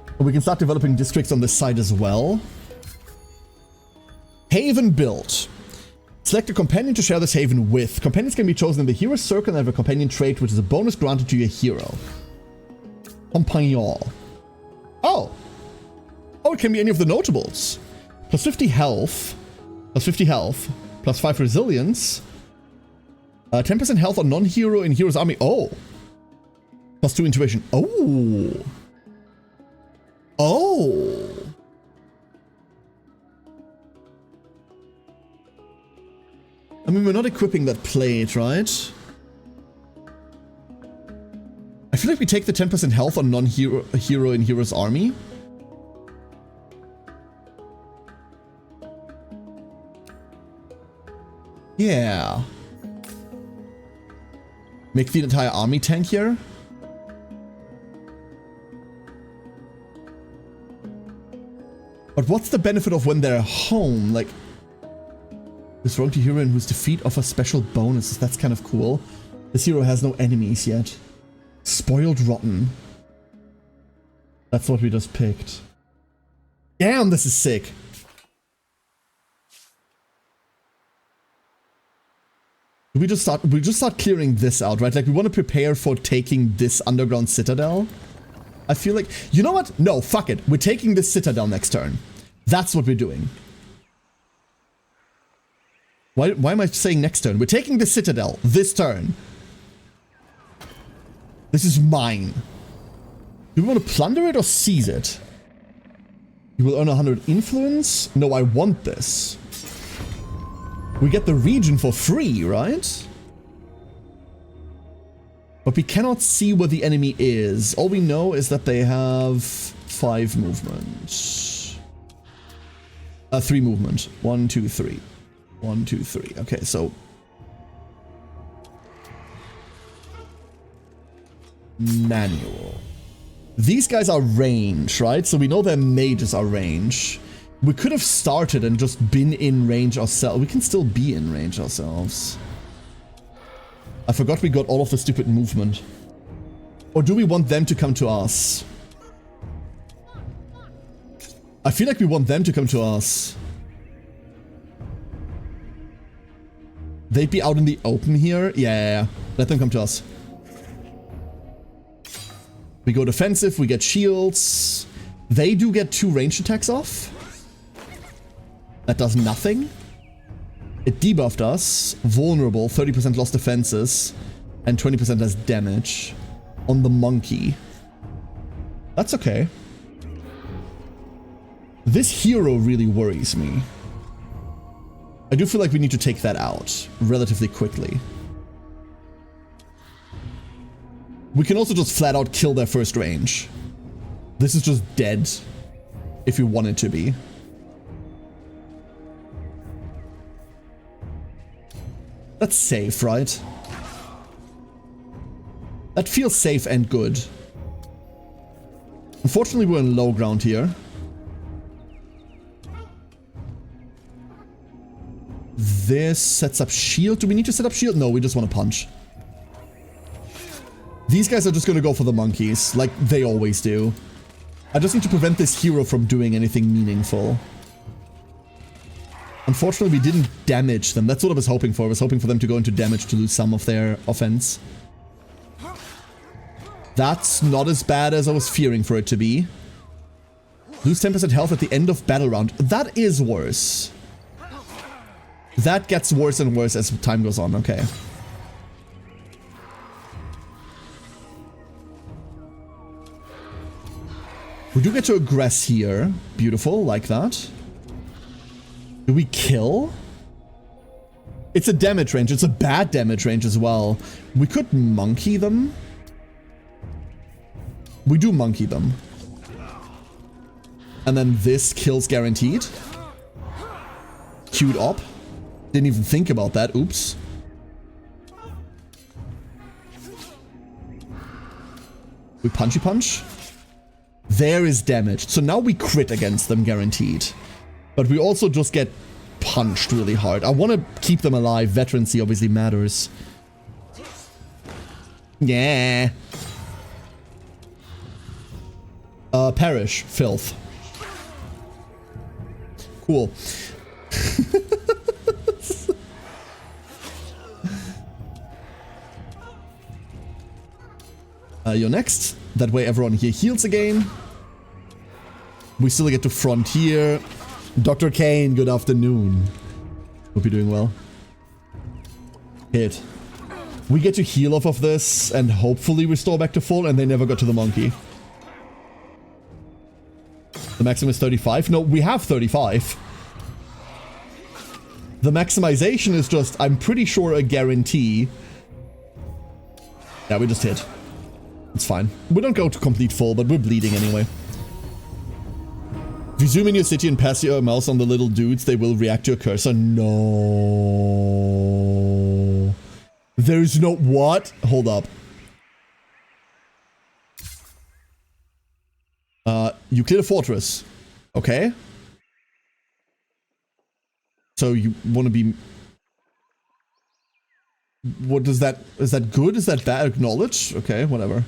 But we can start developing districts on this side as well. Haven built. Select a companion to share this haven with. Companions can be chosen in the hero circle and have a companion trait, which is a bonus granted to your hero. Compagnon. Oh, it can be any of the notables. Plus 50 health, plus 5 resilience, 10% health on non-hero in hero's army. Oh, plus 2 intuition. Oh. I mean, we're not equipping that plate, right? I feel like we take the 10% health on non-hero in hero's army. Yeah. Make the entire army tankier. But what's the benefit of when they're home? Like, this rogue hero in whose defeat offers special bonuses. That's kind of cool. This hero has no enemies yet. Spoiled Rotten. That's what we just picked. Damn, this is sick. We just start clearing this out, right? Like, we want to prepare for taking this underground citadel. I feel like, you know what? No, fuck it. We're taking this citadel next turn. That's what we're doing. Why am I saying next turn? We're taking the citadel this turn. This is mine. Do we want to plunder it or seize it? You will earn 100 influence? No, I want this. We get the region for free, right? But we cannot see where the enemy is. All we know is that they have 5 movement. 3 movement. 1, 2, 3. 1, 2, 3. Okay, so... Manual. These guys are range, right? So we know their mages are range. We could have started and just been in range ourselves. We can still be in range ourselves. I forgot we got all of the stupid movement. Or do we want them to come to us? I feel like we want them to come to us. They'd be out in the open here? Yeah. Let them come to us. We go defensive, we get shields. They do get 2 ranged attacks off. That does nothing. It debuffed us. Vulnerable, 30% lost defenses, and 20% less damage on the monkey. That's okay. This hero really worries me. I do feel like we need to take that out relatively quickly. We can also just flat out kill their first range. This is just dead if you want it to be. That's safe, right? That feels safe and good. Unfortunately, we're in low ground here. This sets up shield. Do we need to set up shield? No, we just want to punch. These guys are just going to go for the monkeys, like they always do. I just need to prevent this hero from doing anything meaningful. Unfortunately, we didn't damage them. That's what I was hoping for. I was hoping for them to go into damage to lose some of their offense. That's not as bad as I was fearing for it to be. Lose 10% health at the end of battle round. That is worse. That gets worse and worse as time goes on. Okay. We do get to aggress here. Beautiful, like that. Do we kill? It's a damage range. It's a bad damage range as well. We could monkey them. We do monkey them. And then this kills guaranteed. Queued up. Didn't even think about that. Oops. We punchy punch. There is damage. So now we crit against them guaranteed. But we also just get punched really hard. I want to keep them alive. Veterancy obviously matters. Yeah. Perish. Filth. Cool. You're next. That way everyone here heals again. We still get to Frontier. Dr. Kane, good afternoon. Hope you're doing well. Hit. We get to heal off of this and hopefully restore back to full, and they never got to the monkey. The maximum is 35. No, we have 35. The maximization is just, I'm pretty sure, a guarantee. Yeah, we just hit. It's fine. We don't go to complete full, but we're bleeding anyway. If you zoom in your city and pass your mouse on the little dudes, they will react to your cursor. No. There's no... What? Hold up. You clear the fortress. Okay. So you want to be... What does that... Is that good? Is that bad? Acknowledge? Okay, whatever.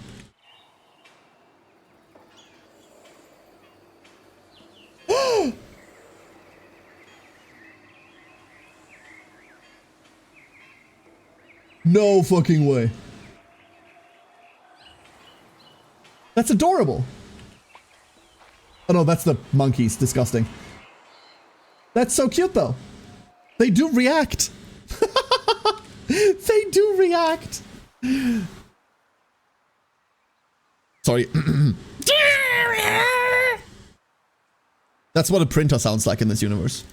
No fucking way. That's adorable. Oh no, that's the monkeys. Disgusting. That's so cute though. They do react. They do react. Sorry. That's what a printer sounds like in this universe.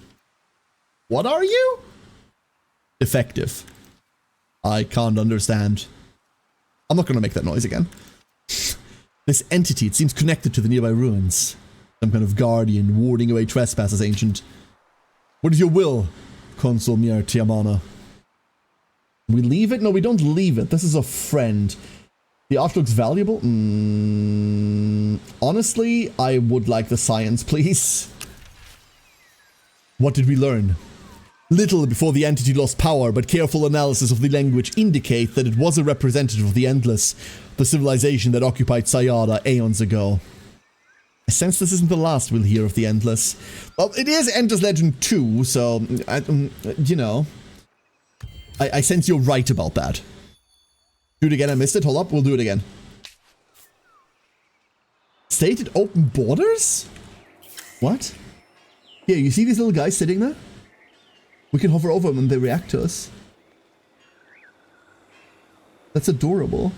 What are you? Effective. I can't understand. I'm not gonna make that noise again. This entity, it seems connected to the nearby ruins. Some kind of guardian warding away trespassers, ancient. What is your will, Consul Mir Tiamana? We leave it? No, we don't leave it. This is a friend. The art looks valuable? Honestly, I would like the science, please. What did we learn? Little before the entity lost power, but careful analysis of the language indicate that it was a representative of the Endless, the civilization that occupied Sayada aeons ago. I sense this isn't the last we'll hear of the Endless. Well, it is Endless Legend 2, so, you know. I sense you're right about that. Do it again, I missed it. Hold up, we'll do it again. Stated open borders? What? Here, you see these little guys sitting there? We can hover over them and they react to us. That's adorable.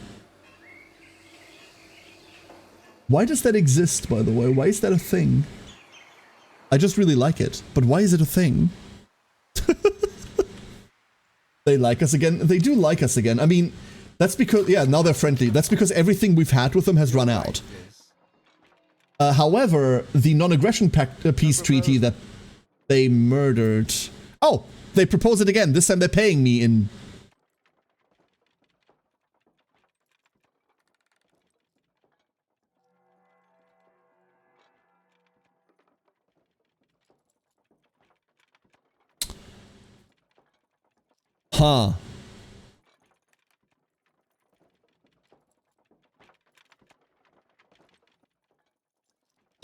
Why does that exist, by the way? Why is that a thing? I just really like it. But why is it a thing? They like us again? They do like us again. I mean, that's because... Yeah, now they're friendly. That's because everything we've had with them has run out. However, the non-aggression peace treaty that they murdered... Oh! They propose it again. This time they're paying me in... Huh.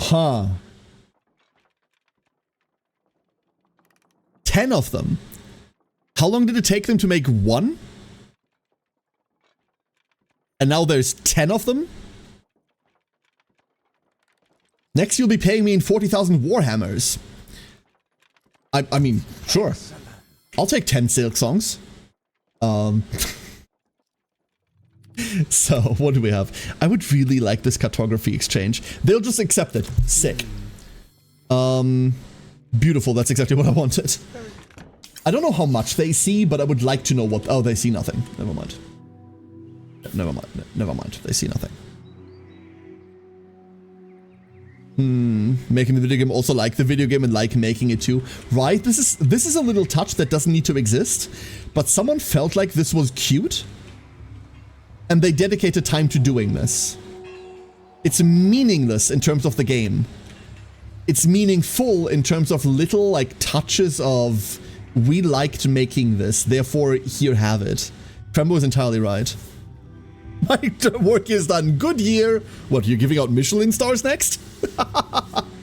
Huh. 10 of them. How long did it take them to make one? And now there's 10 of them? Next you'll be paying me in 40,000 Warhammers. I mean, sure. I'll take 10 Silk Songs. So, what do we have? I would really like this cartography exchange. They'll just accept it. Sick. Beautiful, that's exactly what I wanted. I don't know how much they see, but I would like to know what... Oh, they see nothing. Never mind. Never mind. Never mind. They see nothing. Making the video game also like the video game and like making it too. Right? This is a little touch that doesn't need to exist, but someone felt like this was cute, and they dedicated time to doing this. It's meaningless in terms of the game. It's meaningful in terms of little, like, touches of, we liked making this, therefore, here, have it. Trembo is entirely right. My work is done. Good year. What, you're giving out Michelin stars next?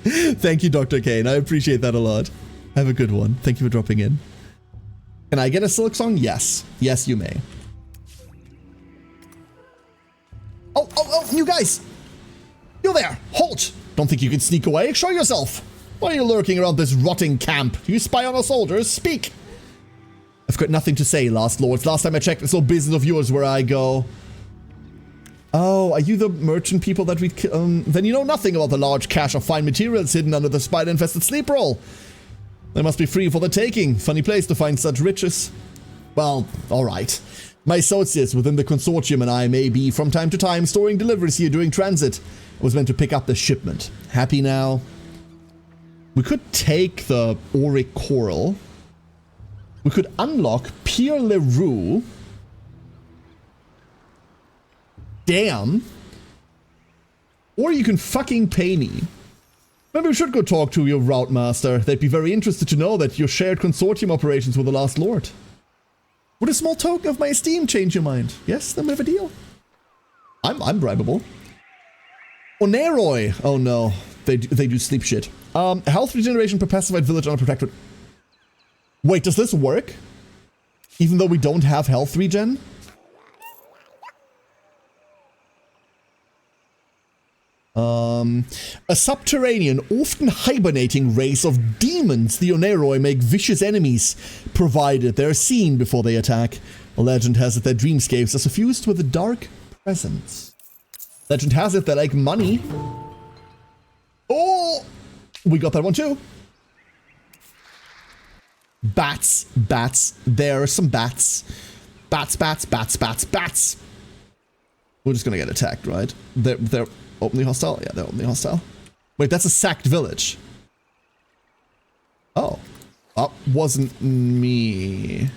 Thank you, Dr. Kane. I appreciate that a lot. Have a good one. Thank you for dropping in. Can I get a Silk Song? Yes. Yes, you may. Oh, you guys! You there! Halt! Don't think you can sneak away. Show yourself! Why are you lurking around this rotting camp? You spy on our soldiers? Speak! I've got nothing to say, Last Lords. Last time I checked, it's no business of yours where I go. Oh, are you the merchant people that we... then you know nothing about the large cache of fine materials hidden under the spider-infested sleep roll. They must be free for the taking. Funny place to find such riches. Well, alright. My associates within the consortium and I may be, from time to time, storing deliveries here during transit. I was meant to pick up the shipment. Happy now? We could take the Auric Coral. We could unlock Pierre Leroux. Damn. Or you can fucking pay me. Maybe we should go talk to your route master. They'd be very interested to know that you shared consortium operations with the Last Lord. Would a small token of my esteem change your mind? Yes, then we have a deal. I'm bribable. Oneroi. Oh no, they do sleep shit. Health regeneration per pacified village unprotected. Wait, does this work? Even though we don't have health regen? A subterranean, often hibernating race of demons, the Oneroi make vicious enemies, provided they're seen before they attack. A legend has it that dreamscapes are suffused with a dark presence. Legend has it that, like, money... Oh! We got that one too. Bats. Bats. There are some bats. Bats, bats, bats, bats, bats. We're just gonna get attacked, right? They're openly hostile? Yeah, they're openly hostile. Wait, that's a sacked village. Oh. That wasn't me.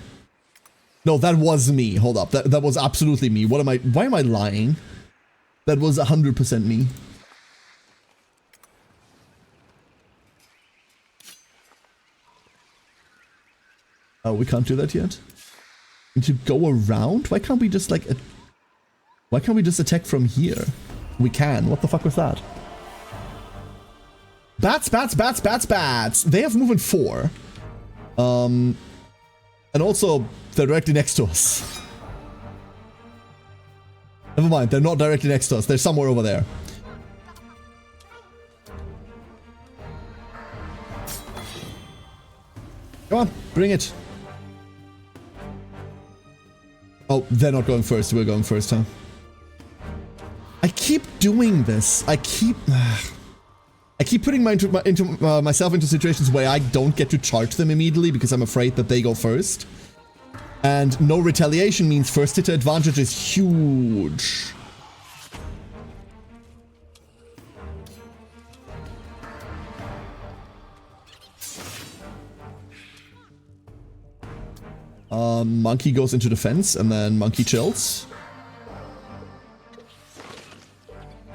No, that was me. Hold up. That was absolutely me. What am I... Why am I lying? That was 100% me. Oh, we can't do that yet? And to go around? Why can't we just, like... Why can't we just attack from here? We can. What the fuck was that? Bats, bats, bats, bats, bats. They have movement 4. And also, they're directly next to us. Never mind, they're not directly next to us. They're somewhere over there. Come on, bring it. Oh, they're not going first. We're going first, huh? I keep doing this. I keep putting myself into situations where I don't get to charge them immediately because I'm afraid that they go first. And no retaliation means first hitter advantage is huge. Monkey goes into defense and then Monkey chills.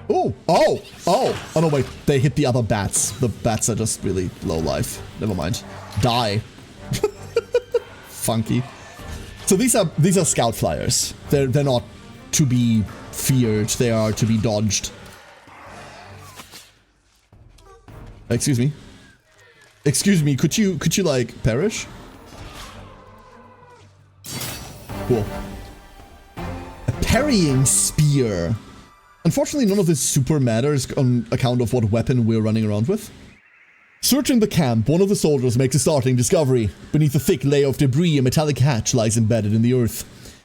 Oh, oh, oh, oh no, wait, they hit the other bats. The bats are just really low life. Never mind. Die. Funky. So these are scout flyers. They're not to be feared. They are to be dodged. Excuse me. Excuse me, could you like perish? Cool. A parrying spear. Unfortunately, none of this super matters on account of what weapon we're running around with. Searching the camp, one of the soldiers makes a startling discovery. Beneath a thick layer of debris, a metallic hatch lies embedded in the earth.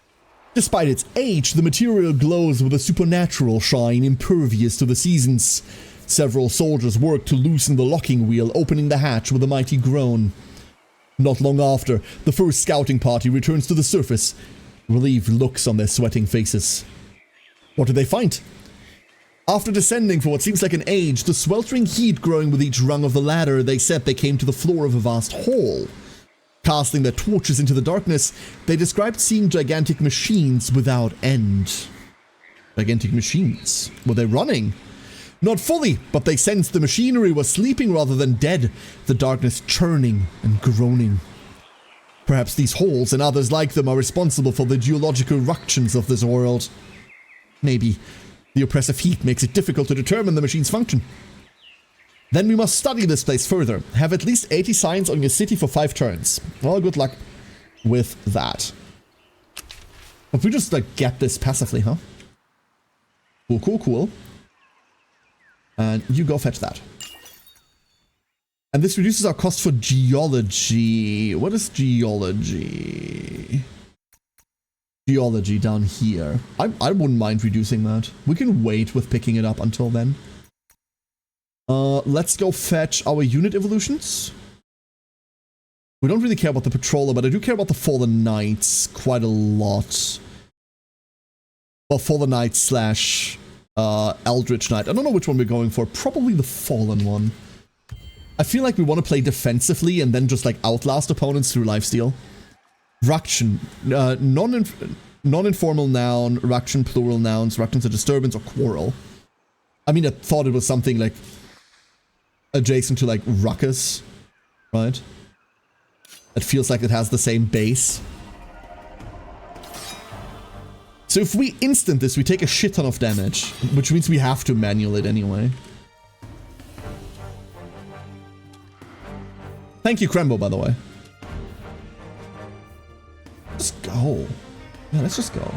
Despite its age, the material glows with a supernatural shine impervious to the seasons. Several soldiers work to loosen the locking wheel, opening the hatch with a mighty groan. Not long after, the first scouting party returns to the surface. Relieved looks on their sweating faces. What do they find? After descending for what seems like an age, the sweltering heat growing with each rung of the ladder, they said they came to the floor of a vast hall. Casting their torches into the darkness, they described seeing gigantic machines without end. Gigantic machines? Were they running? Not fully, but they sensed the machinery was sleeping rather than dead, the darkness churning and groaning. Perhaps these halls and others like them are responsible for the geological ructions of this world. Maybe. The oppressive heat makes it difficult to determine the machine's function. Then we must study this place further. Have at least 80 signs on your city for 5 turns. Well, good luck with that. If we just like get this passively, huh? Cool, cool, cool. And you go fetch that. And this reduces our cost for geology. What is geology? Geology down here. I wouldn't mind reducing that. We can wait with picking it up until then. Let's go fetch our unit evolutions. We don't really care about the patroller, but I do care about the Fallen Knights quite a lot. Well, Fallen Knight slash Eldritch Knight. I don't know which one we're going for. Probably the Fallen one. I feel like we want to play defensively and then just like outlast opponents through lifesteal. Ruction. Non-informal noun. Ruction, plural nouns. Ruction's a disturbance or quarrel. I mean, I thought it was something like adjacent to like ruckus, right? It feels like it has the same base. So if we instant this, we take a shit ton of damage, which means we have to manual it anyway. Thank you, Krembo, by the way. Just go. Yeah, let's just go.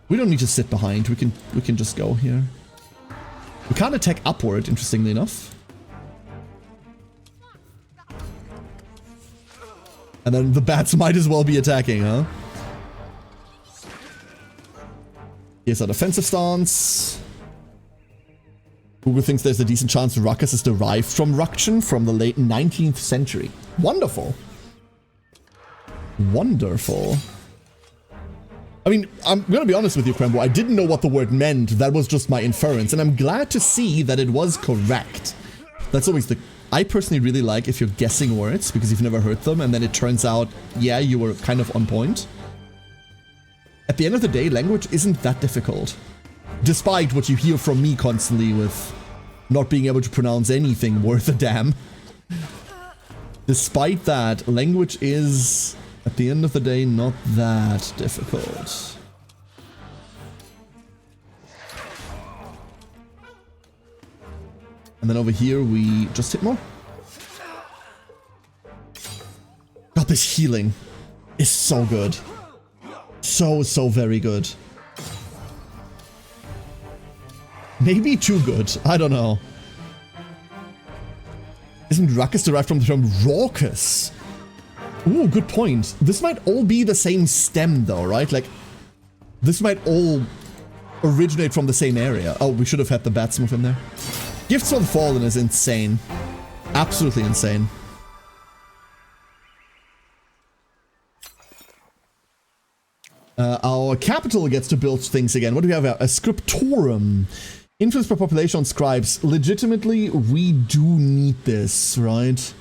We don't need to sit behind. We can just go here. We can't attack upward, interestingly enough. And then the bats might as well be attacking, huh? Here's our defensive stance. Google thinks there's a decent chance ruckus is derived from ruction from the late 19th century. Wonderful. Wonderful. I mean, I'm gonna be honest with you, Krembo. I didn't know what the word meant. That was just my inference. And I'm glad to see that it was correct. That's always the... I personally really like if you're guessing words because you've never heard them and then it turns out, yeah, you were kind of on point. At the end of the day, language isn't that difficult. Despite what you hear from me constantly with not being able to pronounce anything worth a damn. Despite that, language is, at the end of the day, not that difficult. And then over here, we just hit more. God, this healing is so good. So very good. Maybe too good. I don't know. Isn't ruckus derived from the term raucous? Ooh, good point. This might all be the same stem though, right? Like, this might all originate from the same area. Oh, we should have had the bats move in there. Gifts of the Fallen is insane. Absolutely insane. Our capital gets to build things again. What do we have? A scriptorum. Influence per population on scribes. Legitimately, we do need this, right?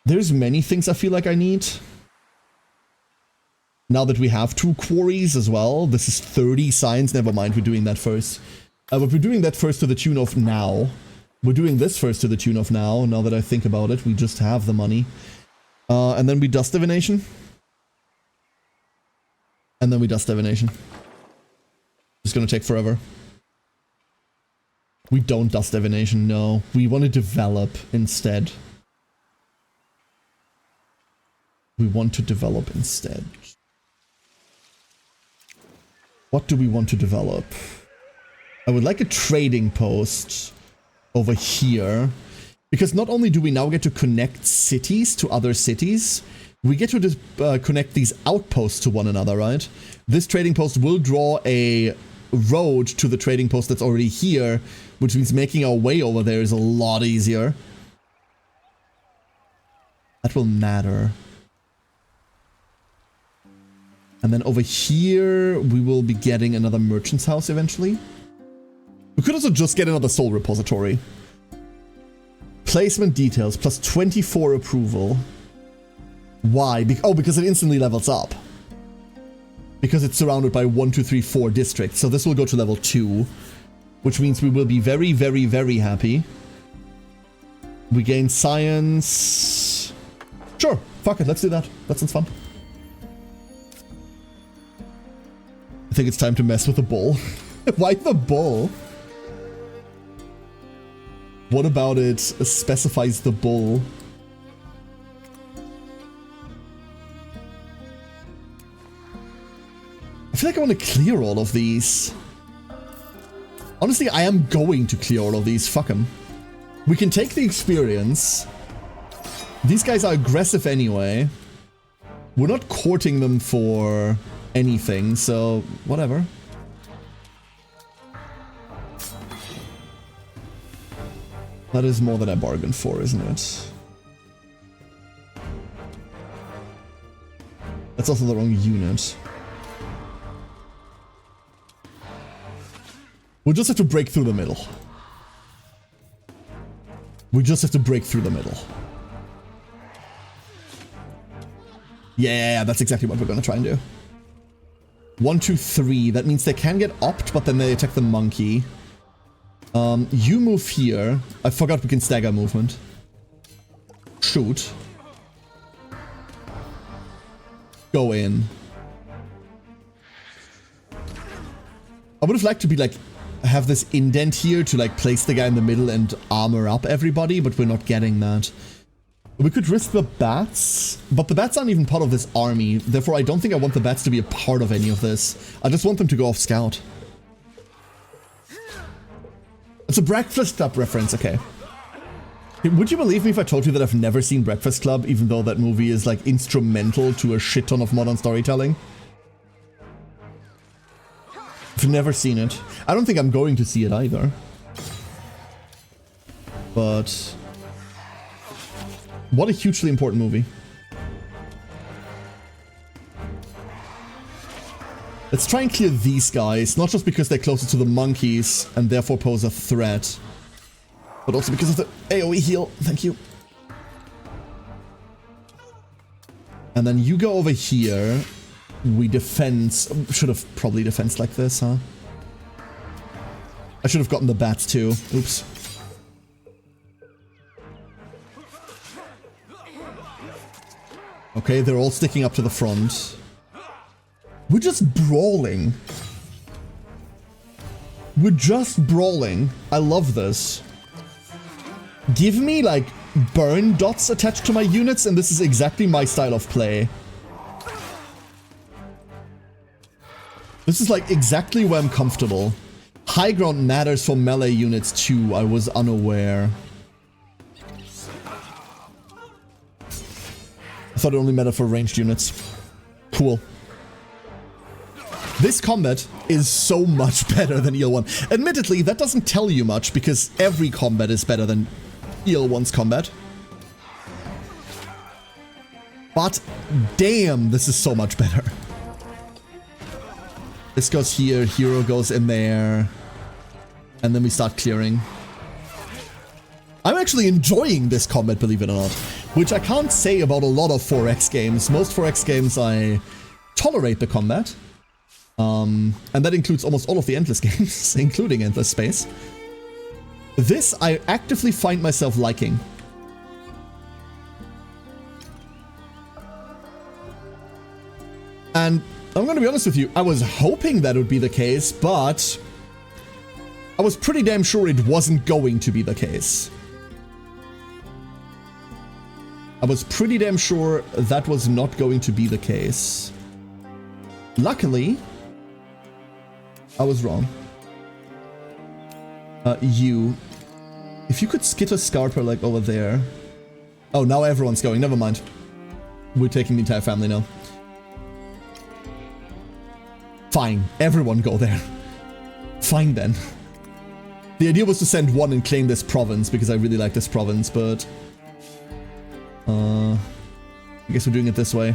There's many things I feel like I need. Now that we have 2 quarries as well. This is 30 science. Never mind, we're doing that first. But we're doing that first to the tune of now. We're doing this first to the tune of now. Now that I think about it, we just have the money. And then we dust divination. And then we dust divination. It's gonna take forever. We don't dust divination, no. We want to develop instead. We want to develop instead. What do we want to develop? I would like a trading post over here. Because not only do we now get to connect cities to other cities, we get to just connect these outposts to one another, right? This trading post will draw a road to the trading post that's already here, which means making our way over there is a lot easier. That will matter. And then over here, we will be getting another merchant's house eventually. We could also just get another soul repository. Placement details, plus 24 approval. Why? Oh, because it instantly levels up. Because it's surrounded by 1, 2, 3, 4 districts. So this will go to level 2. Which means we will be very, very, very happy. We gain science. Sure, fuck it, let's do that. That sounds fun. I think it's time to mess with the bull. Why the bull? What about it specifies the bull? I feel like I want to clear all of these. Honestly, I am going to clear all of these. Fuck them. We can take the experience. These guys are aggressive anyway. We're not courting them for anything, so whatever. That is more than I bargained for, isn't it? That's also the wrong unit. We'll just have to break through the middle. We just have to break through the middle. Yeah, that's exactly what we're gonna try and do. 1, 2, 3. That means they can get opt, but then they attack the monkey. You move here. I forgot we can stagger movement. Shoot. Go in. I would have liked to be like, have this indent here to like place the guy in the middle and armor up everybody, but we're not getting that. We could risk the bats, but the bats aren't even part of this army. Therefore, I don't think I want the bats to be a part of any of this. I just want them to go off scout. It's a Breakfast Club reference, okay. Would you believe me if I told you that I've never seen Breakfast Club, even though that movie is like instrumental to a shit ton of modern storytelling? I've never seen it. I don't think I'm going to see it either. But what a hugely important movie. Let's try and clear these guys, not just because they're closer to the monkeys and therefore pose a threat, but also because of the AoE heal. Thank you. And then you go over here. We defense. Should have probably defense like this, huh? I should have gotten the bats too. Oops. Okay, they're all sticking up to the front. We're just brawling. We're just brawling. I love this. Give me, like, burn dots attached to my units, and this is exactly my style of play. This is, like, exactly where I'm comfortable. High ground matters for melee units, too. I was unaware. thought it only mattered for ranged units. Cool. This combat is so much better than EL1. Admittedly, that doesn't tell you much because every combat is better than EL1's combat. But damn, this is so much better. This goes here, hero goes in there, and then we start clearing. I'm actually enjoying this combat, believe it or not, which I can't say about a lot of 4X games. Most 4X games I tolerate the combat, and that includes almost all of the Endless games, including Endless Space. This I actively find myself liking. And I'm gonna be honest with you, I was hoping that would be the case, but I was pretty damn sure it wasn't going to be the case. I was pretty damn sure that was not going to be the case. Luckily, I was wrong. If you could skitter Scarper like over there. Oh, now everyone's going, never mind. We're taking the entire family now. Fine, everyone go there. Fine then. The idea was to send one and claim this province because I really like this province, but I guess we're doing it this way.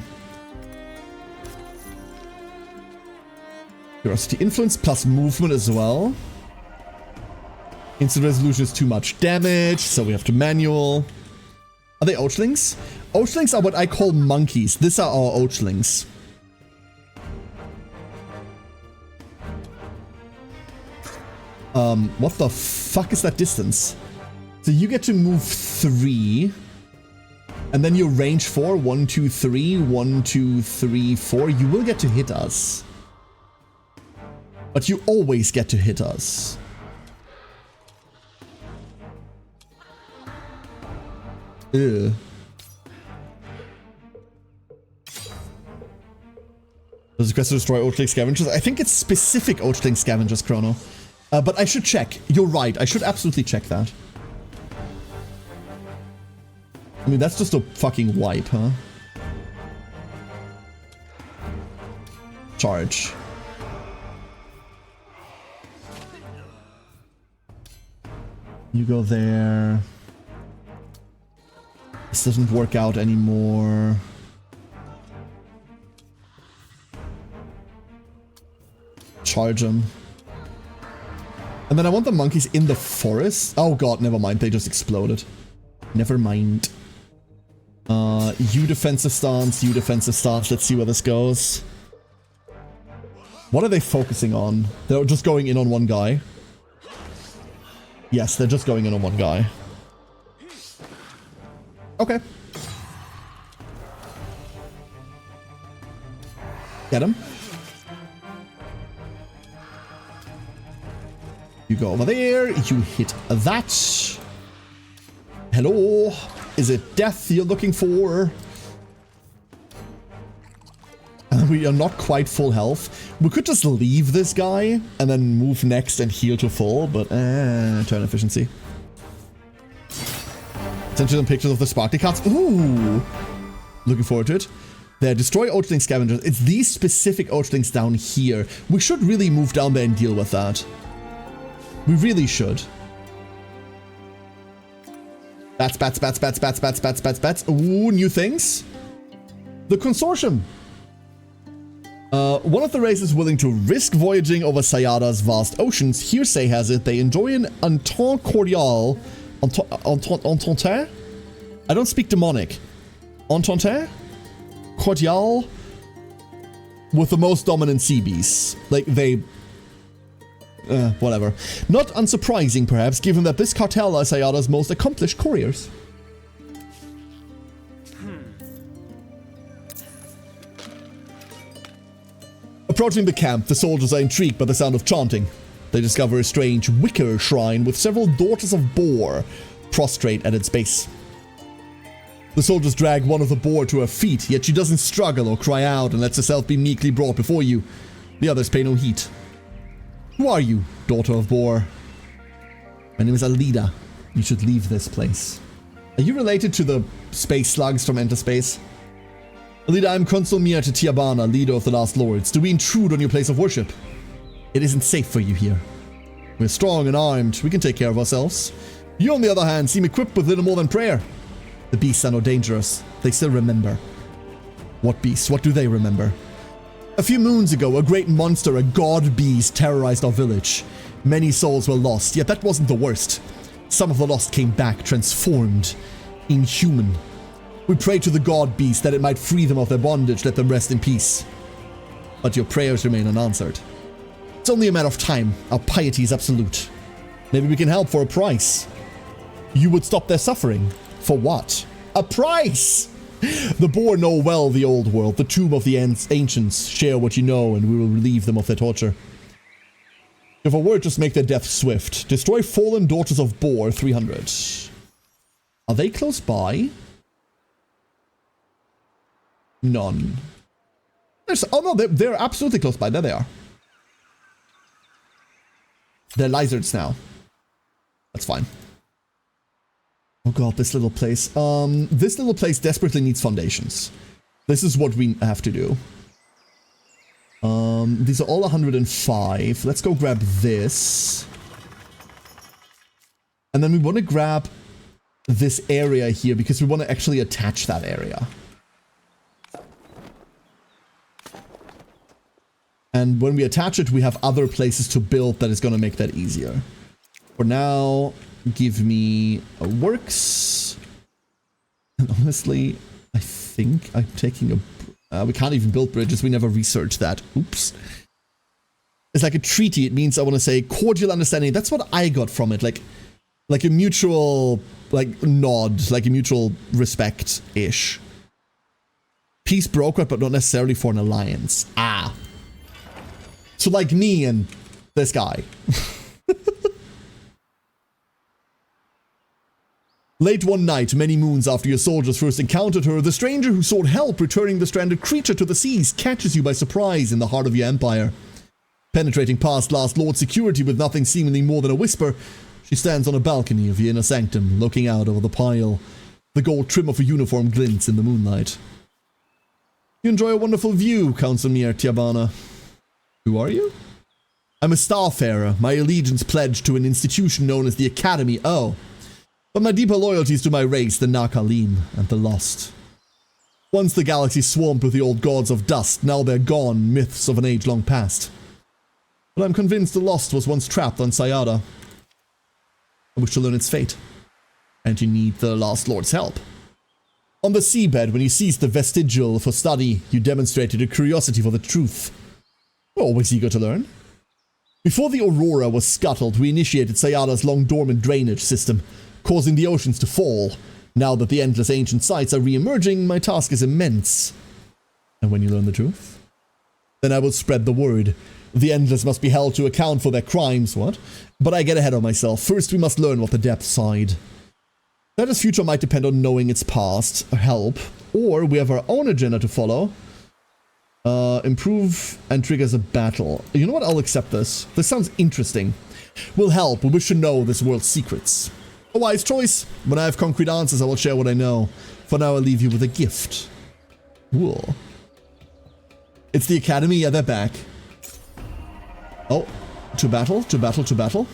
Curiosity influence plus movement as well. Instant resolution is too much damage, so we have to manual. Are they Ochlings? Ochlings are what I call monkeys. These are our Ochlings. What the fuck is that distance? So you get to move 3. And then you range 4. 1, 2, 3. 1, 2, 3, 4. You will get to hit us. But you always get to hit us. Ew. Does the quest to destroy Ochling scavengers? I think it's specific Ochling scavengers, Chrono. But I should check. You're right. I should absolutely check that. I mean, that's just a fucking wipe, huh? Charge. You go there. This doesn't work out anymore. Charge them. And then I want the monkeys in the forest. Oh god, never mind. They just exploded. Never mind. You defensive stance, you defensive stance. Let's see where this goes. What are they focusing on? They're just going in on one guy. Yes, they're just going in on one guy. Okay. Get him. You go over there, you hit that. Hello? Is it death you're looking for? We are not quite full health. We could just leave this guy and then move next and heal to full, but turn efficiency. Send you some pictures of the sparkly cards. Ooh! Looking forward to it. There, destroy Ochling scavengers. It's these specific Ochlings down here. We should really move down there and deal with that. We really should. Bats, bats, bats, bats, bats, bats, bats, bats, bats. Ooh, new things. The Consortium. One of the races willing to risk voyaging over Sayada's vast oceans. Hearsay has it they enjoy an entente cordiale. Entente? I don't speak demonic. Entente? Cordiale? With the most dominant sea beasts. Like, they... whatever. Not unsurprising, perhaps, given that this cartel are Sayada's most accomplished couriers. Approaching the camp, the soldiers are intrigued by the sound of chanting. They discover a strange wicker shrine with several daughters of Boar prostrate at its base. The soldiers drag one of the Boar to her feet, yet she doesn't struggle or cry out and lets herself be meekly brought before you. The others pay no heed. Who are you, daughter of Boar? My name is Alida. You should leave this place. Are you related to the space slugs from Enter Space? Leader, I'm Consul Mir to Tiabana, leader of the Last Lords. Do we intrude on your place of worship? It isn't safe for you here. We're strong and armed. We can take care of ourselves. You, on the other hand, seem equipped with little more than prayer. The beasts are no dangerous. They still remember. What beasts? What do they remember? A few moons ago, a great monster, a god beast, terrorized our village. Many souls were lost, yet that wasn't the worst. Some of the lost came back, transformed, inhuman. We prayed to the god beast that it might free them of their bondage, let them rest in peace. But your prayers remain unanswered. It's only a matter of time. Our piety is absolute. Maybe we can help for a price. You would stop their suffering. For what? A price! The Boar know well the old world. The tomb of the ancients. Share what you know and we will relieve them of their torture. If a word, just make their death swift. Destroy fallen daughters of Boar, 300. Are they close by? None. Oh no, they're absolutely close by. There they are. They're lizards now. That's fine. Oh god, this little place. This little place desperately needs foundations. This is what we have to do. These are all 105. Let's go grab this. And then we want to grab this area here because we want to actually attach that area. And when we attach it, we have other places to build that is going to make that easier. For now, give me a works. And honestly, I think I'm taking a... we can't even build bridges. We never researched that. Oops. It's like a treaty. It means I want to say cordial understanding. That's what I got from it. Like a mutual, nod. Like a mutual respect-ish. Peace brokered, but not necessarily for an alliance. Ah. So like me and this guy. Late one night, many moons after your soldiers first encountered her, the stranger who sought help returning the stranded creature to the seas catches you by surprise in the heart of your empire. Penetrating past Last Lord security with nothing seemingly more than a whisper, she stands on a balcony of the inner sanctum, looking out over the pile. The gold trim of her uniform glints in the moonlight. You enjoy a wonderful view, Council Mir Tiabana. Who are you? I'm a starfarer, my allegiance pledged to an institution known as the Academy. Oh. But my deeper loyalties to my race, the Nakalim and the Lost. Once the galaxy swarmed with the old gods of dust, now they're gone, myths of an age long past. But I'm convinced the Lost was once trapped on Sayada. I wish to learn its fate. And you need the Last Lord's help. On the seabed, when you seized the vestigial for study, you demonstrated a curiosity for the truth. We're always eager to learn. Before the Aurora was scuttled, we initiated Sayada's long-dormant drainage system, causing the oceans to fall. Now that the endless ancient sites are re-emerging, my task is immense. And when you learn the truth? Then I will spread the word. The Endless must be held to account for their crimes, what? But I get ahead of myself. First we must learn what the depths hide. That future might depend on knowing its past, help, or we have our own agenda to follow. Improve and triggers a battle. You know what? I'll accept this. This sounds interesting. Will help. We wish to know this world's secrets. A wise choice. When I have concrete answers, I will share what I know. For now, I'll leave you with a gift. Cool. It's the Academy. Yeah, they're back. Oh, to battle, to battle, to battle.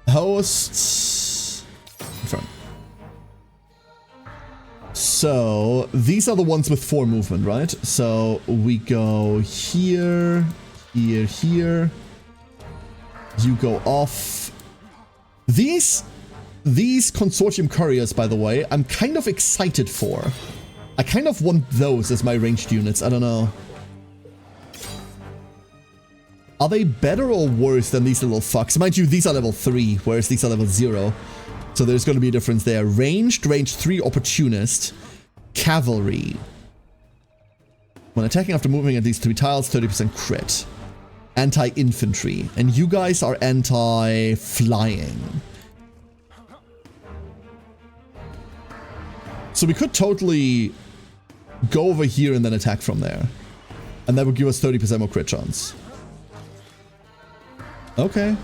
Hosts. Confirm. So, these are the ones with 4 movement, right? So, we go here, here, here. You go off. These consortium couriers, by the way, I'm kind of excited for. I kind of want those as my ranged units. I don't know. Are they better or worse than these little fucks? Mind you, these are level 3, whereas these are level 0. So there's going to be a difference there. Ranged, range 3 opportunist. Cavalry. When attacking after moving at these 3 tiles, 30% crit. Anti-infantry. And you guys are anti-flying. So we could totally go over here and then attack from there. And that would give us 30% more crit chance. Okay.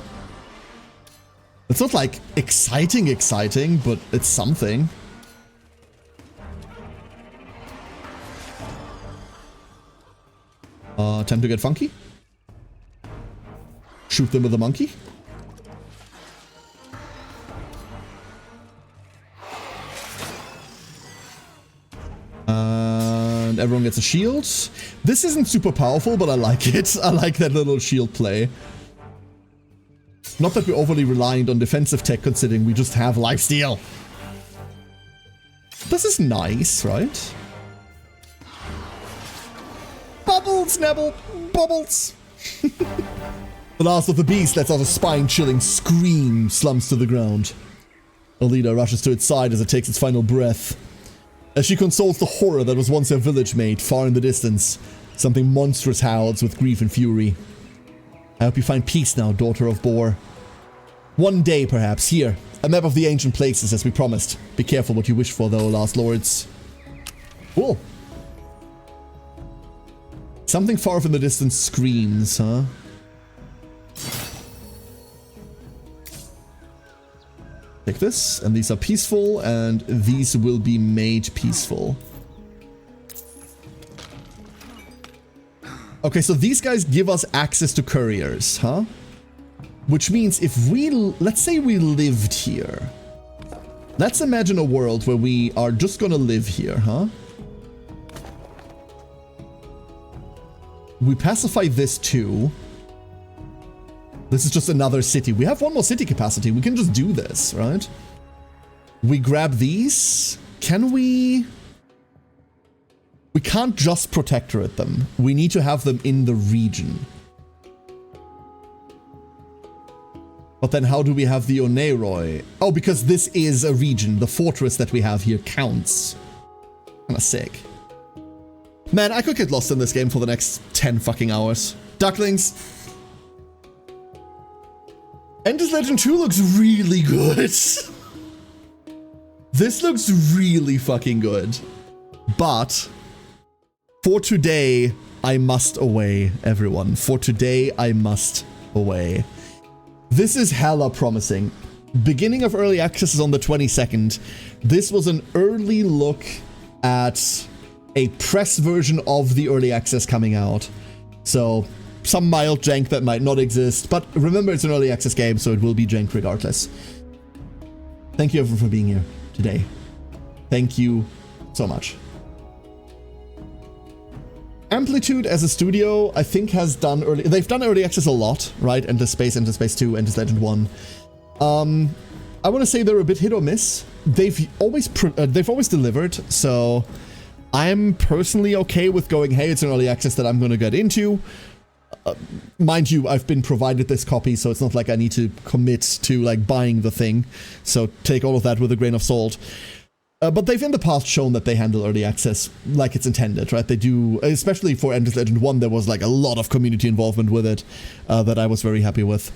It's not like exciting, but it's something. Time to get funky. Shoot them with a monkey. And everyone gets a shield. This isn't super powerful, but I like it. I like that little shield play. Not that we're overly reliant on defensive tech, considering we just have lifesteal. This is nice, right? Bubbles, Nebble! Bubbles! The last of the beast lets out a spine-chilling scream, slumps to the ground. Alida rushes to its side as it takes its final breath. As she consoles the horror that was once her village mate, far in the distance, something monstrous howls with grief and fury. I hope you find peace now, daughter of Bor. One day, perhaps. Here, a map of the ancient places, as we promised. Be careful what you wish for, though, last lords. Cool. Something far off in the distance screams, huh? Take this, and these are peaceful, and these will be made peaceful. Okay, so these guys give us access to couriers, huh? Which means if we, let's say we lived here. Let's imagine a world where we are just gonna live here, huh? We pacify this too. This is just another city. We have one more city capacity. We can just do this, right? We grab these. Can we... We can't just protectorate them. We need to have them in the region. But then how do we have the Oneiroi? Oh, because this is a region. The fortress that we have here counts. Kinda sick. Man, I could get lost in this game for the next 10 fucking hours. Ducklings. Endless Legend 2 looks really good. This looks really fucking good. But for today, I must away, everyone. For today, I must away. This is hella promising. Beginning of early access is on the 22nd. This was an early look at a press version of the early access coming out. So some mild jank that might not exist, but remember it's an early access game, so it will be jank regardless. Thank you everyone for being here today. Thank you so much. Amplitude as a studio, I think has done early... They've done early access a lot, right? Endless Space 2, Endless Legend 1. I want to say they're a bit hit or miss. They've always delivered, so I'm personally okay with going, hey, it's an early access that I'm going to get into. Mind you, I've been provided this copy, so it's not like I need to commit to like buying the thing. So take all of that with a grain of salt. But they've in the past shown that they handle early access like it's intended, right? They do, especially for Endless Legend 1, there was like a lot of community involvement with it that I was very happy with.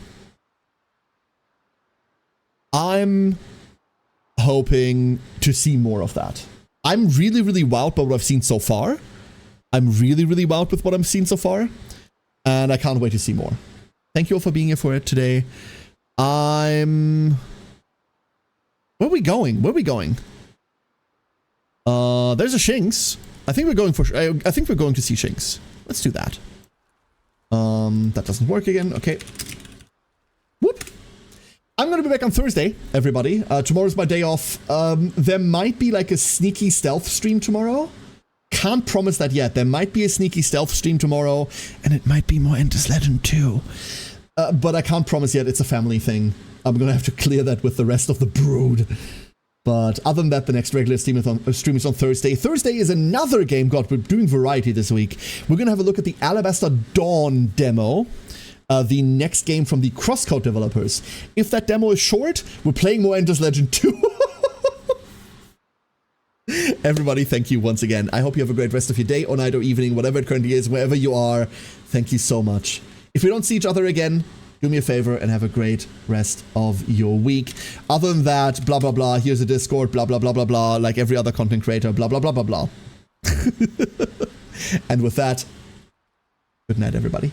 I'm hoping to see more of that. I'm really, really wowed by what I've seen so far. I'm really, really wowed with what I've seen so far. And I can't wait to see more. Thank you all for being here for it today. Where are we going? Where are we going? There's a Shinx. I think we're going for... I think we're going to see Shinx. Let's do that. That doesn't work again. Okay. Whoop. I'm going to be back on Thursday, everybody. Tomorrow's my day off. There might be like a sneaky stealth stream tomorrow. Can't promise that yet. There might be a sneaky stealth stream tomorrow, and it might be more Endless Legend 2. But I can't promise yet. It's a family thing. I'm going to have to clear that with the rest of the brood. But other than that, the next regular stream is on Thursday. Thursday is another game. God, we're doing variety this week. We're going to have a look at the Alabaster Dawn demo. The next game from the Crosscode developers. If that demo is short, we're playing more Endless Legend 2. Everybody, thank you once again. I hope you have a great rest of your day or night or evening, whatever it currently is, wherever you are. Thank you so much. If we don't see each other again, do me a favor and have a great rest of your week. Other than that, blah, blah, blah. Here's a Discord, blah, blah, blah, blah, blah. Like every other content creator, blah, blah, blah, blah, blah. And with that, good night, everybody.